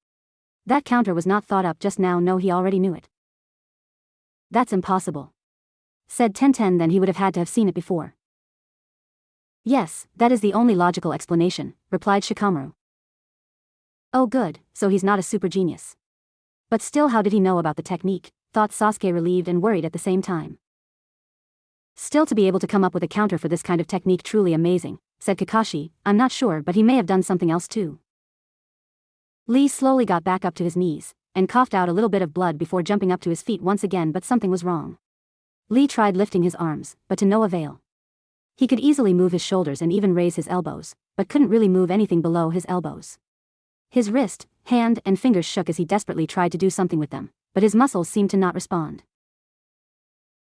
That counter was not thought up just now. No, he already knew it. That's impossible, said Tenten. Then he would have had to have seen it before. Yes, that is the only logical explanation, replied Shikamaru. Oh good, so he's not a super genius. But still, how did he know about the technique? Thought Sasuke, relieved and worried at the same time. Still, to be able to come up with a counter for this kind of technique, truly amazing, said Kakashi. I'm not sure, but he may have done something else too. Lee slowly got back up to his knees, and coughed out a little bit of blood before jumping up to his feet once again, but something was wrong. Lee tried lifting his arms, but to no avail. He could easily move his shoulders and even raise his elbows, but couldn't really move anything below his elbows. His wrist, hand, and fingers shook as he desperately tried to do something with them, but his muscles seemed to not respond.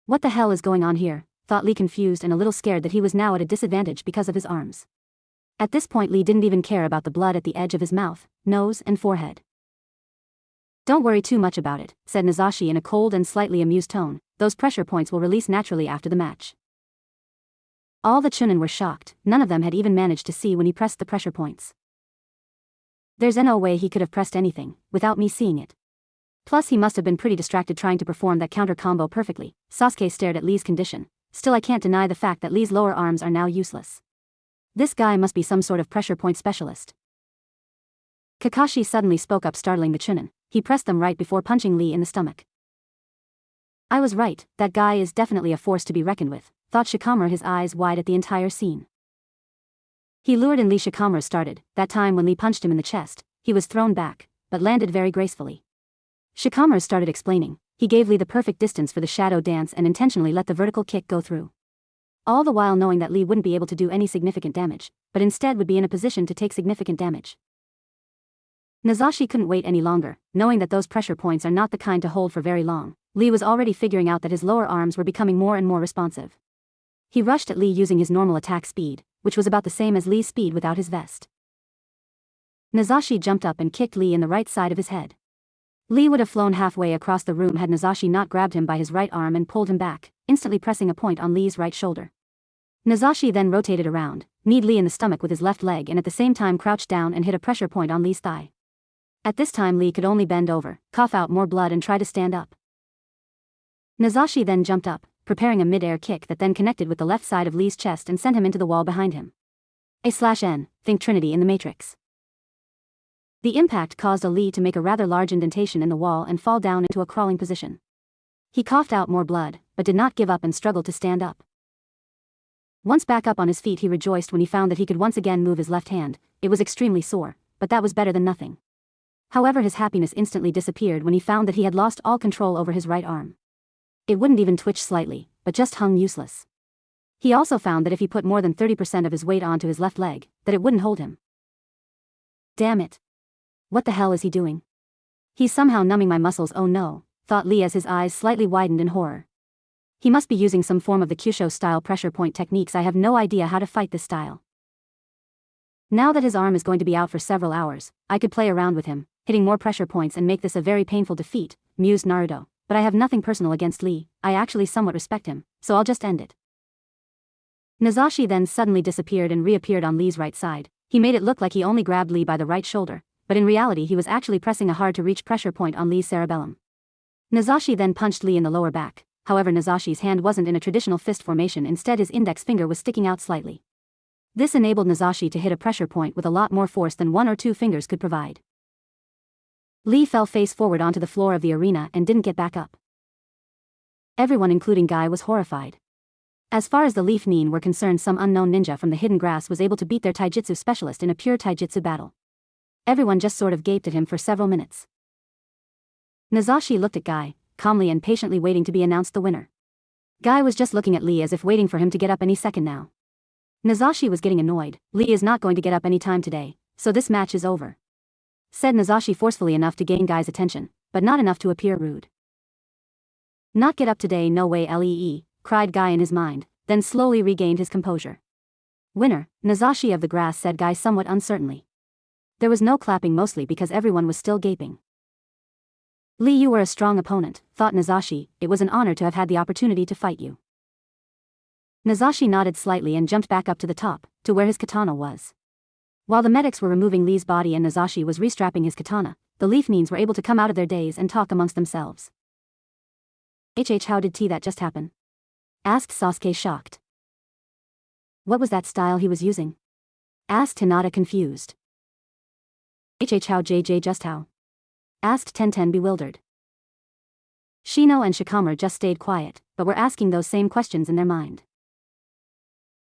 What the hell is going on here? Thought Lee, confused and a little scared that he was now at a disadvantage because of his arms. At this point, Lee didn't even care about the blood at the edge of his mouth, nose, and forehead. Don't worry too much about it, said Nazashi in a cold and slightly amused tone. Those pressure points will release naturally after the match. All the Chunin were shocked. None of them had even managed to see when he pressed the pressure points. There's no way he could have pressed anything without me seeing it. Plus, he must have been pretty distracted trying to perform that counter combo perfectly. Sasuke stared at Lee's condition. Still, I can't deny the fact that Lee's lower arms are now useless. This guy must be some sort of pressure point specialist. Kakashi suddenly spoke up, startling the Chunin. He pressed them right before punching Lee in the stomach. I was right, that guy is definitely a force to be reckoned with, thought Shikamaru, his eyes wide at the entire scene. He lured in Lee. Shikamaru started. That time when Lee punched him in the chest, he was thrown back, but landed very gracefully. Shikamaru started explaining. He gave Lee the perfect distance for the shadow dance and intentionally let the vertical kick go through. All the while knowing that Lee wouldn't be able to do any significant damage, but instead would be in a position to take significant damage. Nazashi couldn't wait any longer, knowing that those pressure points are not the kind to hold for very long. Lee was already figuring out that his lower arms were becoming more and more responsive. He rushed at Lee using his normal attack speed, which was about the same as Lee's speed without his vest. Nazashi jumped up and kicked Lee in the right side of his head. Lee would have flown halfway across the room had Nazashi not grabbed him by his right arm and pulled him back, instantly pressing a point on Lee's right shoulder. Nazashi then rotated around, kneed Lee in the stomach with his left leg, and at the same time crouched down and hit a pressure point on Lee's thigh. At this time, Lee could only bend over, cough out more blood, and try to stand up. Nazashi then jumped up, preparing a mid-air kick that then connected with the left side of Lee's chest and sent him into the wall behind him. A/N, think Trinity in the Matrix. The impact caused Lee to make a rather large indentation in the wall and fall down into a crawling position. He coughed out more blood, but did not give up and struggled to stand up. Once back up on his feet, he rejoiced when he found that he could once again move his left hand. It was extremely sore, but that was better than nothing. However, his happiness instantly disappeared when he found that he had lost all control over his right arm. It wouldn't even twitch slightly, but just hung useless. He also found that if he put more than 30% of his weight onto his left leg, that it wouldn't hold him. Damn it. What the hell is he doing? He's somehow numbing my muscles. Oh no, thought Lee as his eyes slightly widened in horror. He must be using some form of the Kyusho-style pressure point techniques. I have no idea how to fight this style. Now that his arm is going to be out for several hours, I could play around with him, hitting more pressure points and make this a very painful defeat, mused Naruto. But I have nothing personal against Lee, I actually somewhat respect him, so I'll just end it. Nazashi then suddenly disappeared and reappeared on Lee's right side. He made it look like he only grabbed Lee by the right shoulder, but in reality he was actually pressing a hard-to-reach pressure point on Lee's cerebellum. Nazashi then punched Lee in the lower back. However, Nazashi's hand wasn't in a traditional fist formation, instead his index finger was sticking out slightly. This enabled Nazashi to hit a pressure point with a lot more force than 1 or 2 fingers could provide. Lee fell face forward onto the floor of the arena and didn't get back up. Everyone, including Guy, was horrified. As far as the Leaf Nin were concerned, some unknown ninja from the hidden grass was able to beat their taijutsu specialist in a pure taijutsu battle. Everyone just sort of gaped at him for several minutes. Nazashi looked at Guy, calmly and patiently waiting to be announced the winner. Guy was just looking at Lee as if waiting for him to get up any second now. Nazashi was getting annoyed. Lee is not going to get up any time today, so this match is over, said Nazashi forcefully, enough to gain Guy's attention, but not enough to appear rude. Not get up today, no way lee, cried Guy in his mind, then slowly regained his composure. Winner, Nazashi of the grass, said Guy somewhat uncertainly. There was no clapping, mostly because everyone was still gaping. Lee, you were a strong opponent, thought Nazashi. It was an honor to have had the opportunity to fight you. Nazashi nodded slightly and jumped back up to the top, to where his katana was. While the medics were removing Lee's body and Nazashi was restrapping his katana, the Leaf Nines were able to come out of their daze and talk amongst themselves. How did that just happen? Asked Sasuke, shocked. What was that style he was using? Asked Hinata, confused. How JJ just how? Asked Tenten, bewildered. Shino and Shikamaru just stayed quiet, but were asking those same questions in their mind.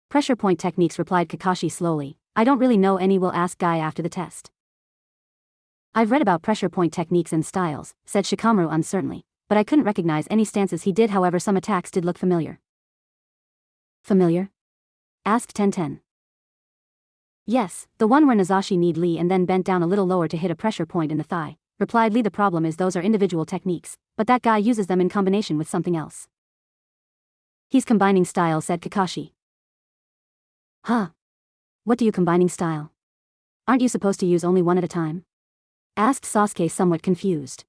Pressure point techniques, replied Kakashi slowly. I don't really know any, will ask Guy after the test. I've read about pressure point techniques and styles, said Shikamaru uncertainly, but I couldn't recognize any stances he did. However, some attacks did look familiar. Familiar? Asked Tenten. Yes, the one where Nazashi kneed Lee and then bent down a little lower to hit a pressure point in the thigh, replied Lee. The problem is those are individual techniques, but that guy uses them in combination with something else. He's combining style, said Kakashi. Huh? What do you combining style? Aren't you supposed to use only one at a time? Asked Sasuke, somewhat confused.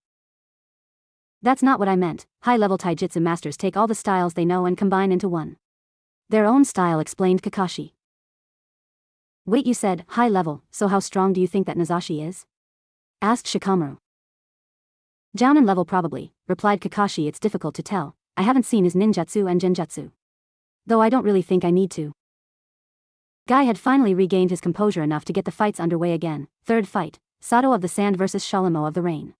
That's not what I meant. High-level taijutsu masters take all the styles they know and combine into one. Their own style, explained Kakashi. Wait, you said high level, so how strong do you think that Nazashi is? Asked Shikamaru. Jounin level probably, replied Kakashi. It's difficult to tell. I haven't seen his ninjutsu and genjutsu. Though I don't really think I need to. Guy had finally regained his composure enough to get the fights underway again. Third fight, Sato of the Sand versus Shalimo of the Rain.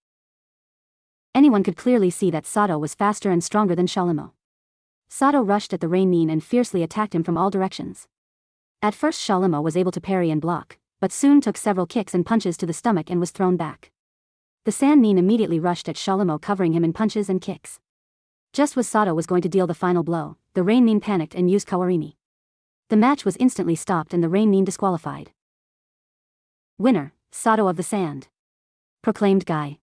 Anyone could clearly see that Sato was faster and stronger than Shalimo. Sato rushed at the Rain Nin and fiercely attacked him from all directions. At first Shalimo was able to parry and block, but soon took several kicks and punches to the stomach and was thrown back. The Sand Nin immediately rushed at Shalimo, covering him in punches and kicks. Just as Sato was going to deal the final blow, the Rain Nin panicked and used Kawarimi. The match was instantly stopped and the Rain Nin disqualified. Winner, Sato of the Sand, proclaimed Guy.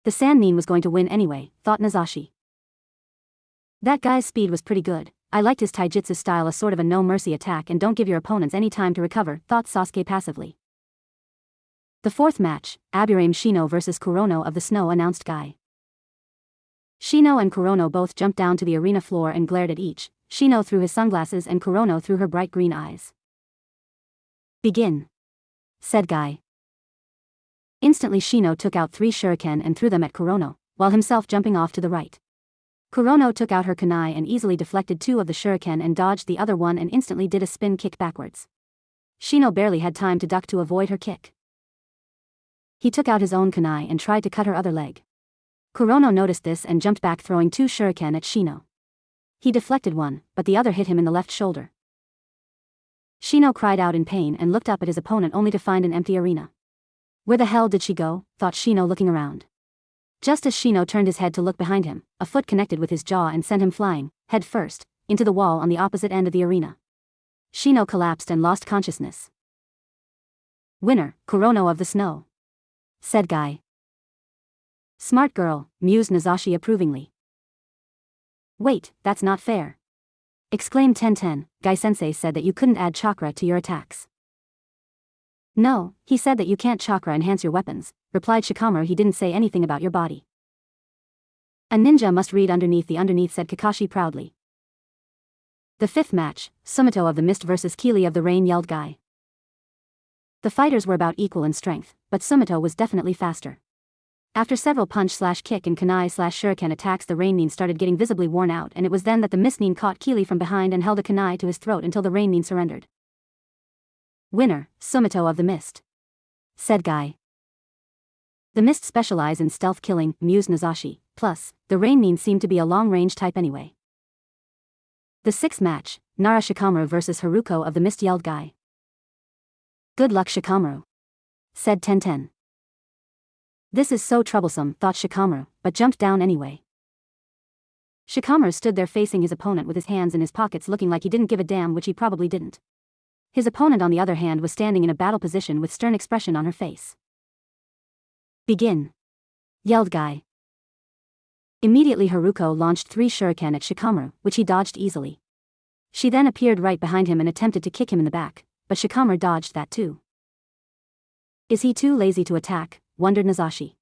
The Sand Nin was going to win anyway, thought Nazashi. That guy's speed was pretty good. I liked his taijutsu style, a sort of a no-mercy attack and don't give your opponents any time to recover, thought Sasuke passively. The fourth match, Aburame Shino versus Kurono of the Snow, announced Guy. Shino and Kurono both jumped down to the arena floor and glared at each, Shino through his sunglasses and Kurono through her bright green eyes. Begin, said Guy. Instantly Shino took out 3 shuriken and threw them at Kurono, while himself jumping off to the right. Kurono took out her kunai and easily deflected 2 of the shuriken and dodged the other one and instantly did a spin kick backwards. Shino barely had time to duck to avoid her kick. He took out his own kunai and tried to cut her other leg. Kurono noticed this and jumped back, throwing 2 shuriken at Shino. He deflected one, but the other hit him in the left shoulder. Shino cried out in pain and looked up at his opponent only to find an empty arena. Where the hell did she go? Thought Shino, looking around. Just as Shino turned his head to look behind him, a foot connected with his jaw and sent him flying, head first, into the wall on the opposite end of the arena. Shino collapsed and lost consciousness. Winner, Kurono of the Snow, said Guy. Smart girl, mused Nazashi approvingly. Wait, that's not fair, exclaimed Tenten. Guy-sensei said that you couldn't add chakra to your attacks. No, he said that you can't chakra enhance your weapons, replied Shikamaru. He didn't say anything about your body. A ninja must read underneath the underneath, said Kakashi proudly. The fifth match, Sumoto of the Mist versus Kili of the Rain, yelled Guy. The fighters were about equal in strength, but Sumoto was definitely faster. After several punch-slash-kick and kunai-slash-shuriken attacks, the Rain Nin started getting visibly worn out, and it was then that the Mist Nin caught Kili from behind and held a kunai to his throat until the Rain Nin surrendered. Winner, Sumoto of the Mist, said Guy. The Mist specialize in stealth killing, mused Nazashi, plus, the Rain Nin seemed to be a long-range type anyway. The sixth match, Nara Shikamaru versus Haruko of the Mist, yelled Guy. Good luck, Shikamaru, said Tenten. This is so troublesome, thought Shikamaru, but jumped down anyway. Shikamaru stood there facing his opponent with his hands in his pockets, looking like he didn't give a damn, which he probably didn't. His opponent, on the other hand, was standing in a battle position with stern expression on her face. Begin, yelled Guy. Immediately Haruko launched 3 shuriken at Shikamaru, which he dodged easily. She then appeared right behind him and attempted to kick him in the back, but Shikamaru dodged that too. Is he too lazy to attack? Wondered Nazashi.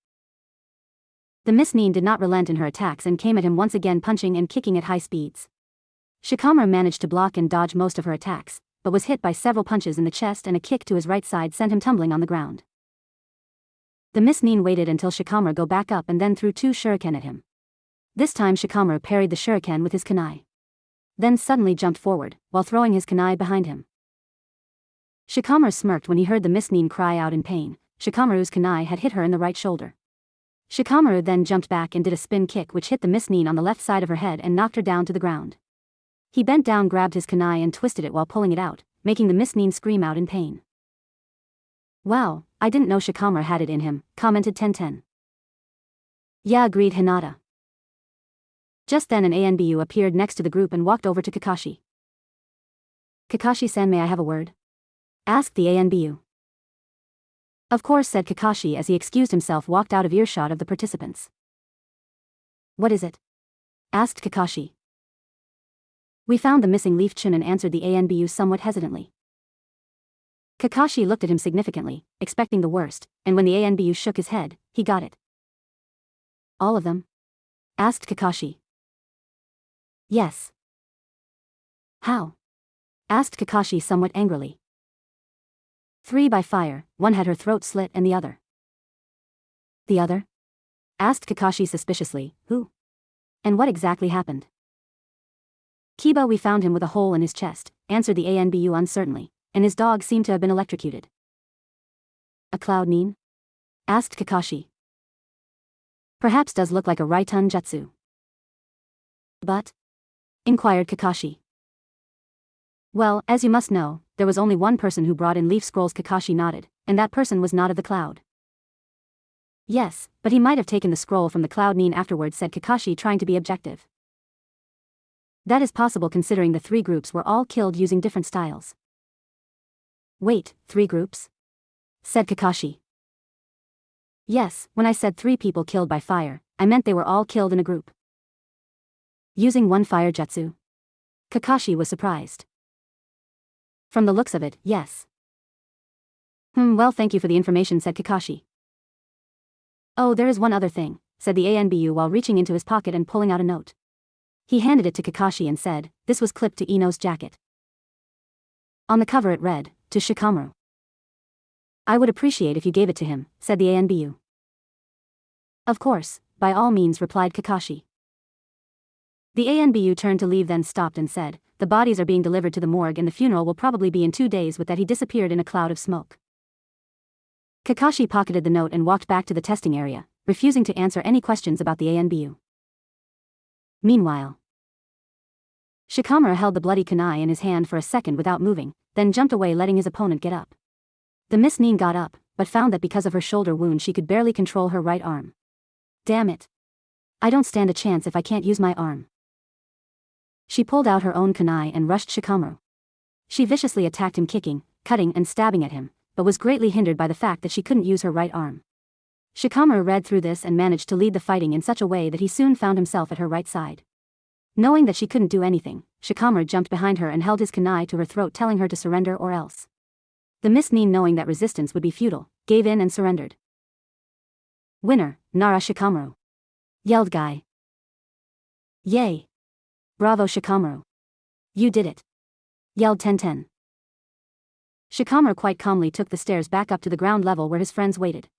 The Miss Nin did not relent in her attacks and came at him once again, punching and kicking at high speeds. Shikamaru managed to block and dodge most of her attacks, but was hit by several punches in the chest, and a kick to his right side sent him tumbling on the ground. The Miss Nin waited until Shikamaru go back up and then threw 2 shuriken at him. This time Shikamaru parried the shuriken with his kunai. Then suddenly jumped forward, while throwing his kunai behind him. Shikamaru smirked when he heard the Miss Nin cry out in pain. Shikamaru's kunai had hit her in the right shoulder. Shikamaru then jumped back and did a spin kick which hit the Miss Nin on the left side of her head and knocked her down to the ground. He bent down, grabbed his kunai and twisted it while pulling it out, making the Miss Nin scream out in pain. Wow, I didn't know Shikamaru had it in him, commented Tenten. Yeah, agreed Hinata. Just then an ANBU appeared next to the group and walked over to Kakashi. Kakashi-san, may I have a word? Asked the ANBU. Of course, said Kakashi as he excused himself, walked out of earshot of the participants. What is it? Asked Kakashi. We found the missing leaf, Chunin answered the ANBU somewhat hesitantly. Kakashi looked at him significantly, expecting the worst, and when the ANBU shook his head, he got it. All of them? Asked Kakashi. Yes. How? Asked Kakashi somewhat angrily. 3 by fire, one had her throat slit and the other. The other? Asked Kakashi suspiciously. Who? And what exactly happened? Kiba, we found him with a hole in his chest, answered the ANBU uncertainly, and his dog seemed to have been electrocuted. A cloud nin? Asked Kakashi. Perhaps does look like a Raitun jutsu. But? Inquired Kakashi. Well, as you must know, there was only one person who brought in leaf scrolls. Kakashi nodded, and that person was not of the cloud. Yes, but he might have taken the scroll from the cloud nin afterwards, said Kakashi, trying to be objective. That is possible considering the 3 groups were all killed using different styles. Wait, 3 groups? Said Kakashi. Yes, when I said 3 people killed by fire, I meant they were all killed in a group. Using one fire jutsu? Kakashi was surprised. From the looks of it, yes. Well, thank you for the information, said Kakashi. Oh, there is one other thing, said the ANBU while reaching into his pocket and pulling out a note. He handed it to Kakashi and said, this was clipped to Ino's jacket. On the cover it read, to Shikamaru. I would appreciate if you gave it to him, said the ANBU. Of course, by all means, replied Kakashi. The ANBU turned to leave, then stopped and said, the bodies are being delivered to the morgue and the funeral will probably be in 2 days. With that he disappeared in a cloud of smoke. Kakashi pocketed the note and walked back to the testing area, refusing to answer any questions about the ANBU. Meanwhile, Shikamaru held the bloody kunai in his hand for a second without moving, then jumped away, letting his opponent get up. The Miss Nin got up, but found that because of her shoulder wound she could barely control her right arm. Damn it. I don't stand a chance if I can't use my arm. She pulled out her own kunai and rushed Shikamaru. She viciously attacked him, kicking, cutting and stabbing at him, but was greatly hindered by the fact that she couldn't use her right arm. Shikamaru read through this and managed to lead the fighting in such a way that he soon found himself at her right side. Knowing that she couldn't do anything, Shikamaru jumped behind her and held his kunai to her throat, telling her to surrender or else. The Miss Nin, knowing that resistance would be futile, gave in and surrendered. Winner, Nara Shikamaru! Yelled Guy. Yay! Bravo Shikamaru! You did it! Yelled Tenten. Shikamaru quite calmly took the stairs back up to the ground level where his friends waited.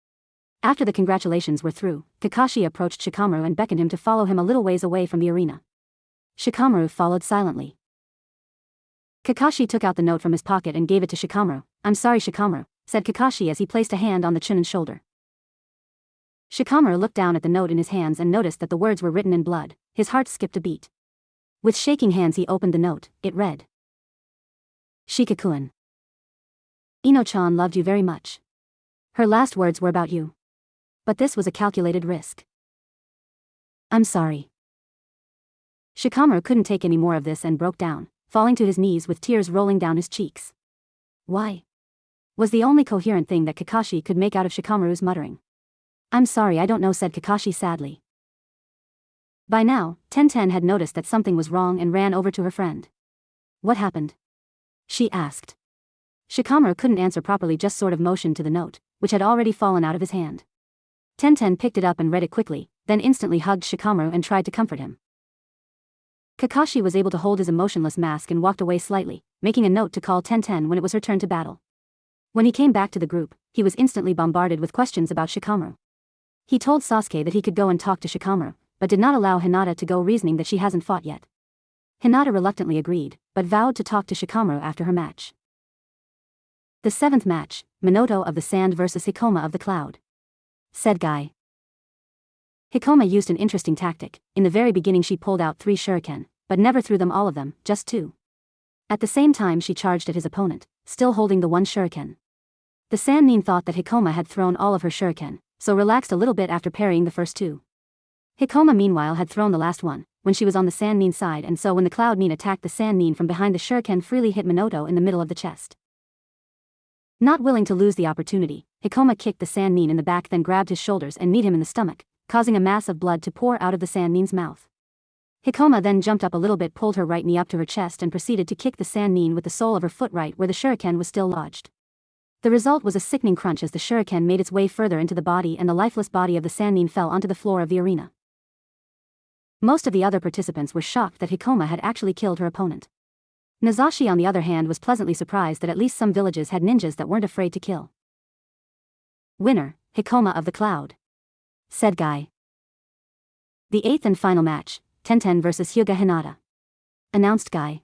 After the congratulations were through, Kakashi approached Shikamaru and beckoned him to follow him a little ways away from the arena. Shikamaru followed silently. Kakashi took out the note from his pocket and gave it to Shikamaru. I'm sorry, Shikamaru, said Kakashi as he placed a hand on the Chunin's shoulder. Shikamaru looked down at the note in his hands and noticed that the words were written in blood. His heart skipped a beat. With shaking hands he opened the note. It read. Shikakuen. Ino-chan loved you very much. Her last words were about you. But this was a calculated risk. I'm sorry. Shikamaru couldn't take any more of this and broke down, falling to his knees with tears rolling down his cheeks. Why? Was the only coherent thing that Kakashi could make out of Shikamaru's muttering. I'm sorry, I don't know, said Kakashi sadly. By now, Tenten had noticed that something was wrong and ran over to her friend. What happened? She asked. Shikamaru couldn't answer properly, just sort of motioned to the note, which had already fallen out of his hand. Tenten picked it up and read it quickly, then instantly hugged Shikamaru and tried to comfort him. Kakashi was able to hold his emotionless mask and walked away slightly, making a note to call Tenten when it was her turn to battle. When he came back to the group, he was instantly bombarded with questions about Shikamaru. He told Sasuke that he could go and talk to Shikamaru, but did not allow Hinata to go, reasoning that she hasn't fought yet. Hinata reluctantly agreed, but vowed to talk to Shikamaru after her match. The 7th match, Minato of the Sand versus Hikoma of the Cloud. Said Guy. Hikoma used an interesting tactic. In the very beginning she pulled out 3 shuriken, but never threw them all of them, just 2. At the same time she charged at his opponent, still holding the 1 shuriken. The Sannin thought that Hikoma had thrown all of her shuriken, so relaxed a little bit after parrying the first 2. Hikoma meanwhile had thrown the last one, when she was on the Sannin side, and so when the Cloud Nin attacked, the Sannin from behind the shuriken freely hit Minato in the middle of the chest. Not willing to lose the opportunity, Hikoma kicked the Sannin in the back, then grabbed his shoulders and kneed him in the stomach, causing a mass of blood to pour out of the Sannin's mouth. Hikoma then jumped up a little bit, pulled her right knee up to her chest and proceeded to kick the Sannin with the sole of her foot right where the shuriken was still lodged. The result was a sickening crunch as the shuriken made its way further into the body and the lifeless body of the Sannin fell onto the floor of the arena. Most of the other participants were shocked that Hikoma had actually killed her opponent. Nazashi on the other hand was pleasantly surprised that at least some villages had ninjas that weren't afraid to kill. Winner, Hikoma of the Cloud. Said Guy. The 8th and final match, Tenten vs Hyuga Hinata. Announced Guy.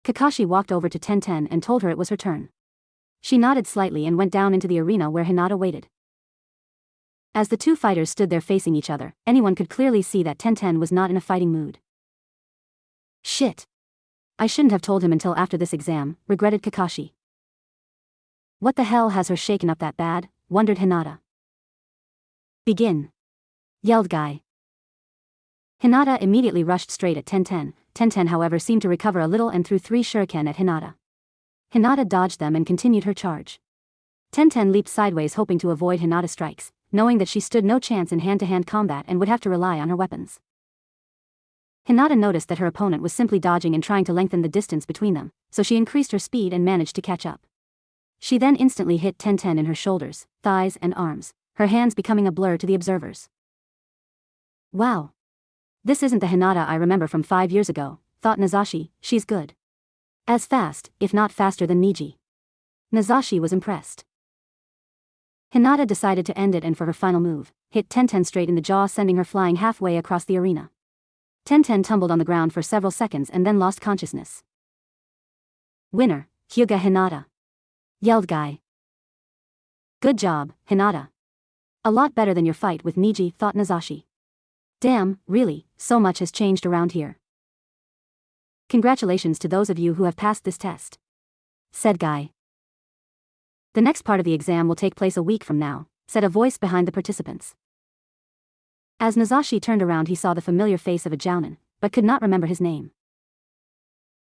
Kakashi walked over to Tenten and told her it was her turn. She nodded slightly and went down into the arena where Hinata waited. As the 2 fighters stood there facing each other, anyone could clearly see that Tenten was not in a fighting mood. Shit. I shouldn't have told him until after this exam, regretted Kakashi. What the hell has her shaken up that bad, wondered Hinata. Begin. Yelled Guy. Hinata immediately rushed straight at Tenten. Tenten however seemed to recover a little and threw 3 shuriken at Hinata. Hinata dodged them and continued her charge. Tenten leaped sideways hoping to avoid Hinata's strikes, knowing that she stood no chance in hand-to-hand combat and would have to rely on her weapons. Hinata noticed that her opponent was simply dodging and trying to lengthen the distance between them, so she increased her speed and managed to catch up. She then instantly hit Tenten in her shoulders, thighs and arms, her hands becoming a blur to the observers. Wow. This isn't the Hinata I remember from 5 years ago, thought Nazashi. She's good. As fast, if not faster than Niji. Nazashi was impressed. Hinata decided to end it and for her final move, hit Tenten straight in the jaw, sending her flying halfway across the arena. Tenten tumbled on the ground for several seconds and then lost consciousness. Winner, Hyuga Hinata. Yelled Guy. Good job, Hinata. A lot better than your fight with Niji, thought Nazashi. Damn, really, so much has changed around here. Congratulations to those of you who have passed this test. Said Guy. The next part of the exam will take place a week from now, said a voice behind the participants. As Nazashi turned around he saw the familiar face of a jounin, but could not remember his name.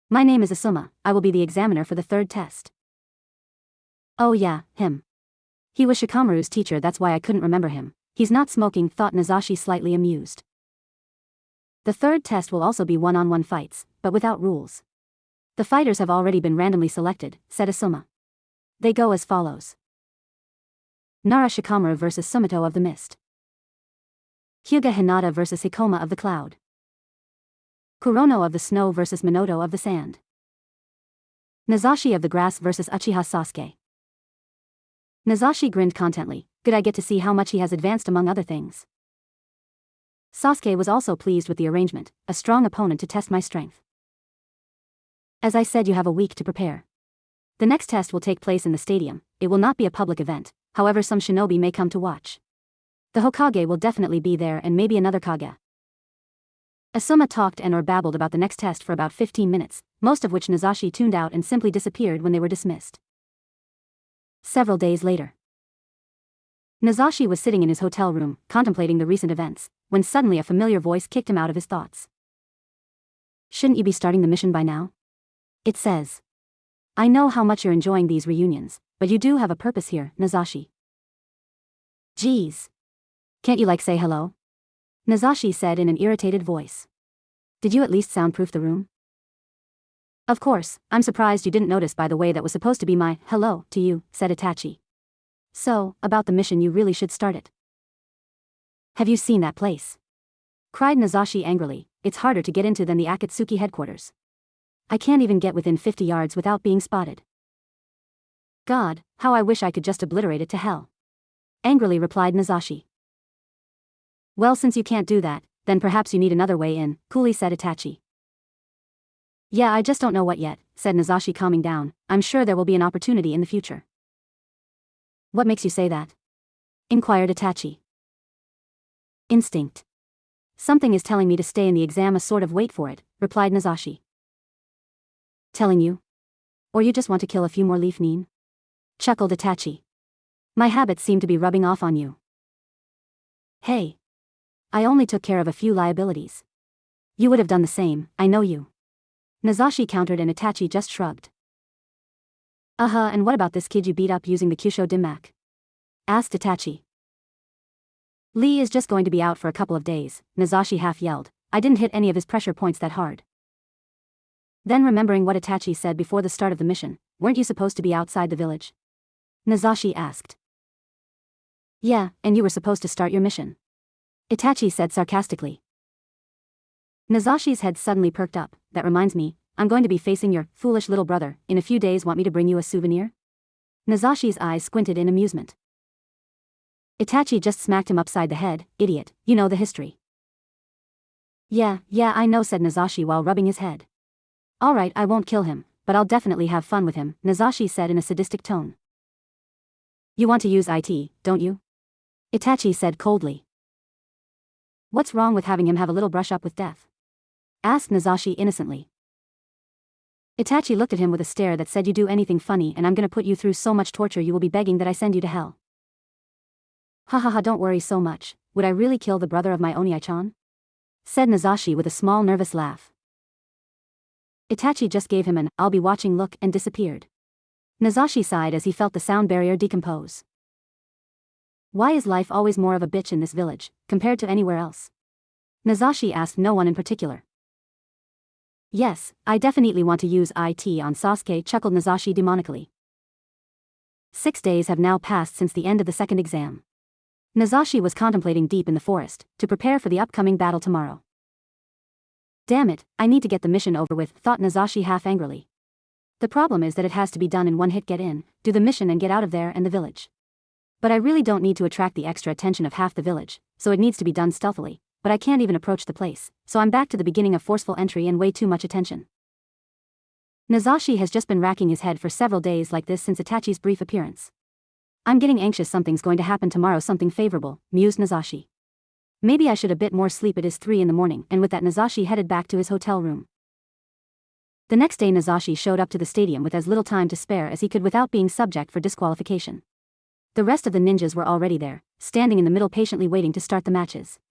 My name is Asuma, I will be the examiner for the 3rd test. Oh yeah, him. He was Shikamaru's teacher, that's why I couldn't remember him. He's not smoking, thought Nazashi, slightly amused. The 3rd test will also be one-on-one fights, but without rules. The fighters have already been randomly selected, said Asuma. They go as follows. Nara Shikamaru vs Sumoto of the Mist. Hyuga Hinata vs Hikoma of the Cloud. Kurono of the Snow vs Minato of the Sand. Nazashi of the Grass vs Uchiha Sasuke. Nazashi grinned contently. Good, I get to see how much he has advanced among other things. Sasuke was also pleased with the arrangement, a strong opponent to test my strength. As I said, you have a week to prepare. The next test will take place in the stadium. It will not be a public event, however some shinobi may come to watch. The Hokage will definitely be there and maybe another Kage. Asuma talked and or babbled about the next test for about 15 minutes, most of which Nazashi tuned out and simply disappeared when they were dismissed. Several days later. Nazashi was sitting in his hotel room, contemplating the recent events, when suddenly a familiar voice kicked him out of his thoughts. Shouldn't you be starting the mission by now? It says. I know how much you're enjoying these reunions, but you do have a purpose here, Nazashi. Geez. Can't you say hello? Nazashi said in an irritated voice. Did you at least soundproof the room? Of course, I'm surprised you didn't notice by the way that was supposed to be my hello to you, said Itachi. So, about the mission you really should start it. Have you seen that place? Cried Nazashi angrily. It's harder to get into than the Akatsuki headquarters. I can't even get within 50 yards without being spotted. God, how I wish I could just obliterate it to hell. Angrily replied Nazashi. Well, since you can't do that, then perhaps you need another way in, coolly said Itachi. Yeah, I just don't know what yet, said Nazashi, calming down. I'm sure there will be an opportunity in the future. What makes you say that? Inquired Itachi. Instinct. Something is telling me to stay in the exam, a sort of wait for it, replied Nazashi. Telling you? Or you just want to kill a few more leaf nin? Chuckled Itachi. My habits seem to be rubbing off on you. Hey. I only took care of a few liabilities. You would have done the same, I know you. Nazashi countered and Itachi just shrugged. And what about this kid you beat up using the Kyusho Dimmak? Asked Itachi. Lee is just going to be out for a couple of days, Nazashi half yelled. I didn't hit any of his pressure points that hard. Then remembering what Itachi said before the start of the mission, weren't you supposed to be outside the village? Nazashi asked. Yeah, and you were supposed to start your mission. Itachi said sarcastically. Nazashi's head suddenly perked up. That reminds me, I'm going to be facing your foolish little brother in a few days. Want me to bring you a souvenir? Nazashi's eyes squinted in amusement. Itachi just smacked him upside the head. Idiot, you know the history. Yeah, I know, said Nazashi while rubbing his head. Alright, I won't kill him, but I'll definitely have fun with him, Nazashi said in a sadistic tone. You want to use IT, don't you? Itachi said coldly. What's wrong with having him have a little brush up with death? Asked Nazashi innocently. Itachi looked at him with a stare that said, you do anything funny and I'm gonna put you through so much torture you will be begging that I send you to hell. Ha, don't worry so much. Would I really kill the brother of my Oni-chan? Said Nazashi with a small nervous laugh. Itachi just gave him an I'll be watching look and disappeared. Nazashi sighed as he felt the sound barrier decompose. Why is life always more of a bitch in this village, compared to anywhere else? Nazashi asked no one in particular. Yes, I definitely want to use IT on Sasuke, chuckled Nazashi demonically. 6 days have now passed since the end of the second exam. Nazashi was contemplating deep in the forest, to prepare for the upcoming battle tomorrow. Damn it, I need to get the mission over with, thought Nazashi half angrily. The problem is that it has to be done in one hit, get in, do the mission and get out of there and the village. But I really don't need to attract the extra attention of half the village, so it needs to be done stealthily, but I can't even approach the place, so I'm back to the beginning of forceful entry and way too much attention. Nazashi has just been racking his head for several days like this since Itachi's brief appearance. I'm getting anxious, something's going to happen tomorrow, something favorable, mused Nazashi. Maybe I should a bit more sleep, it is 3 in the morning, and with that Nazashi headed back to his hotel room. The next day Nazashi showed up to the stadium with as little time to spare as he could without being subject for disqualification. The rest of the ninjas were already there, standing in the middle patiently waiting to start the matches.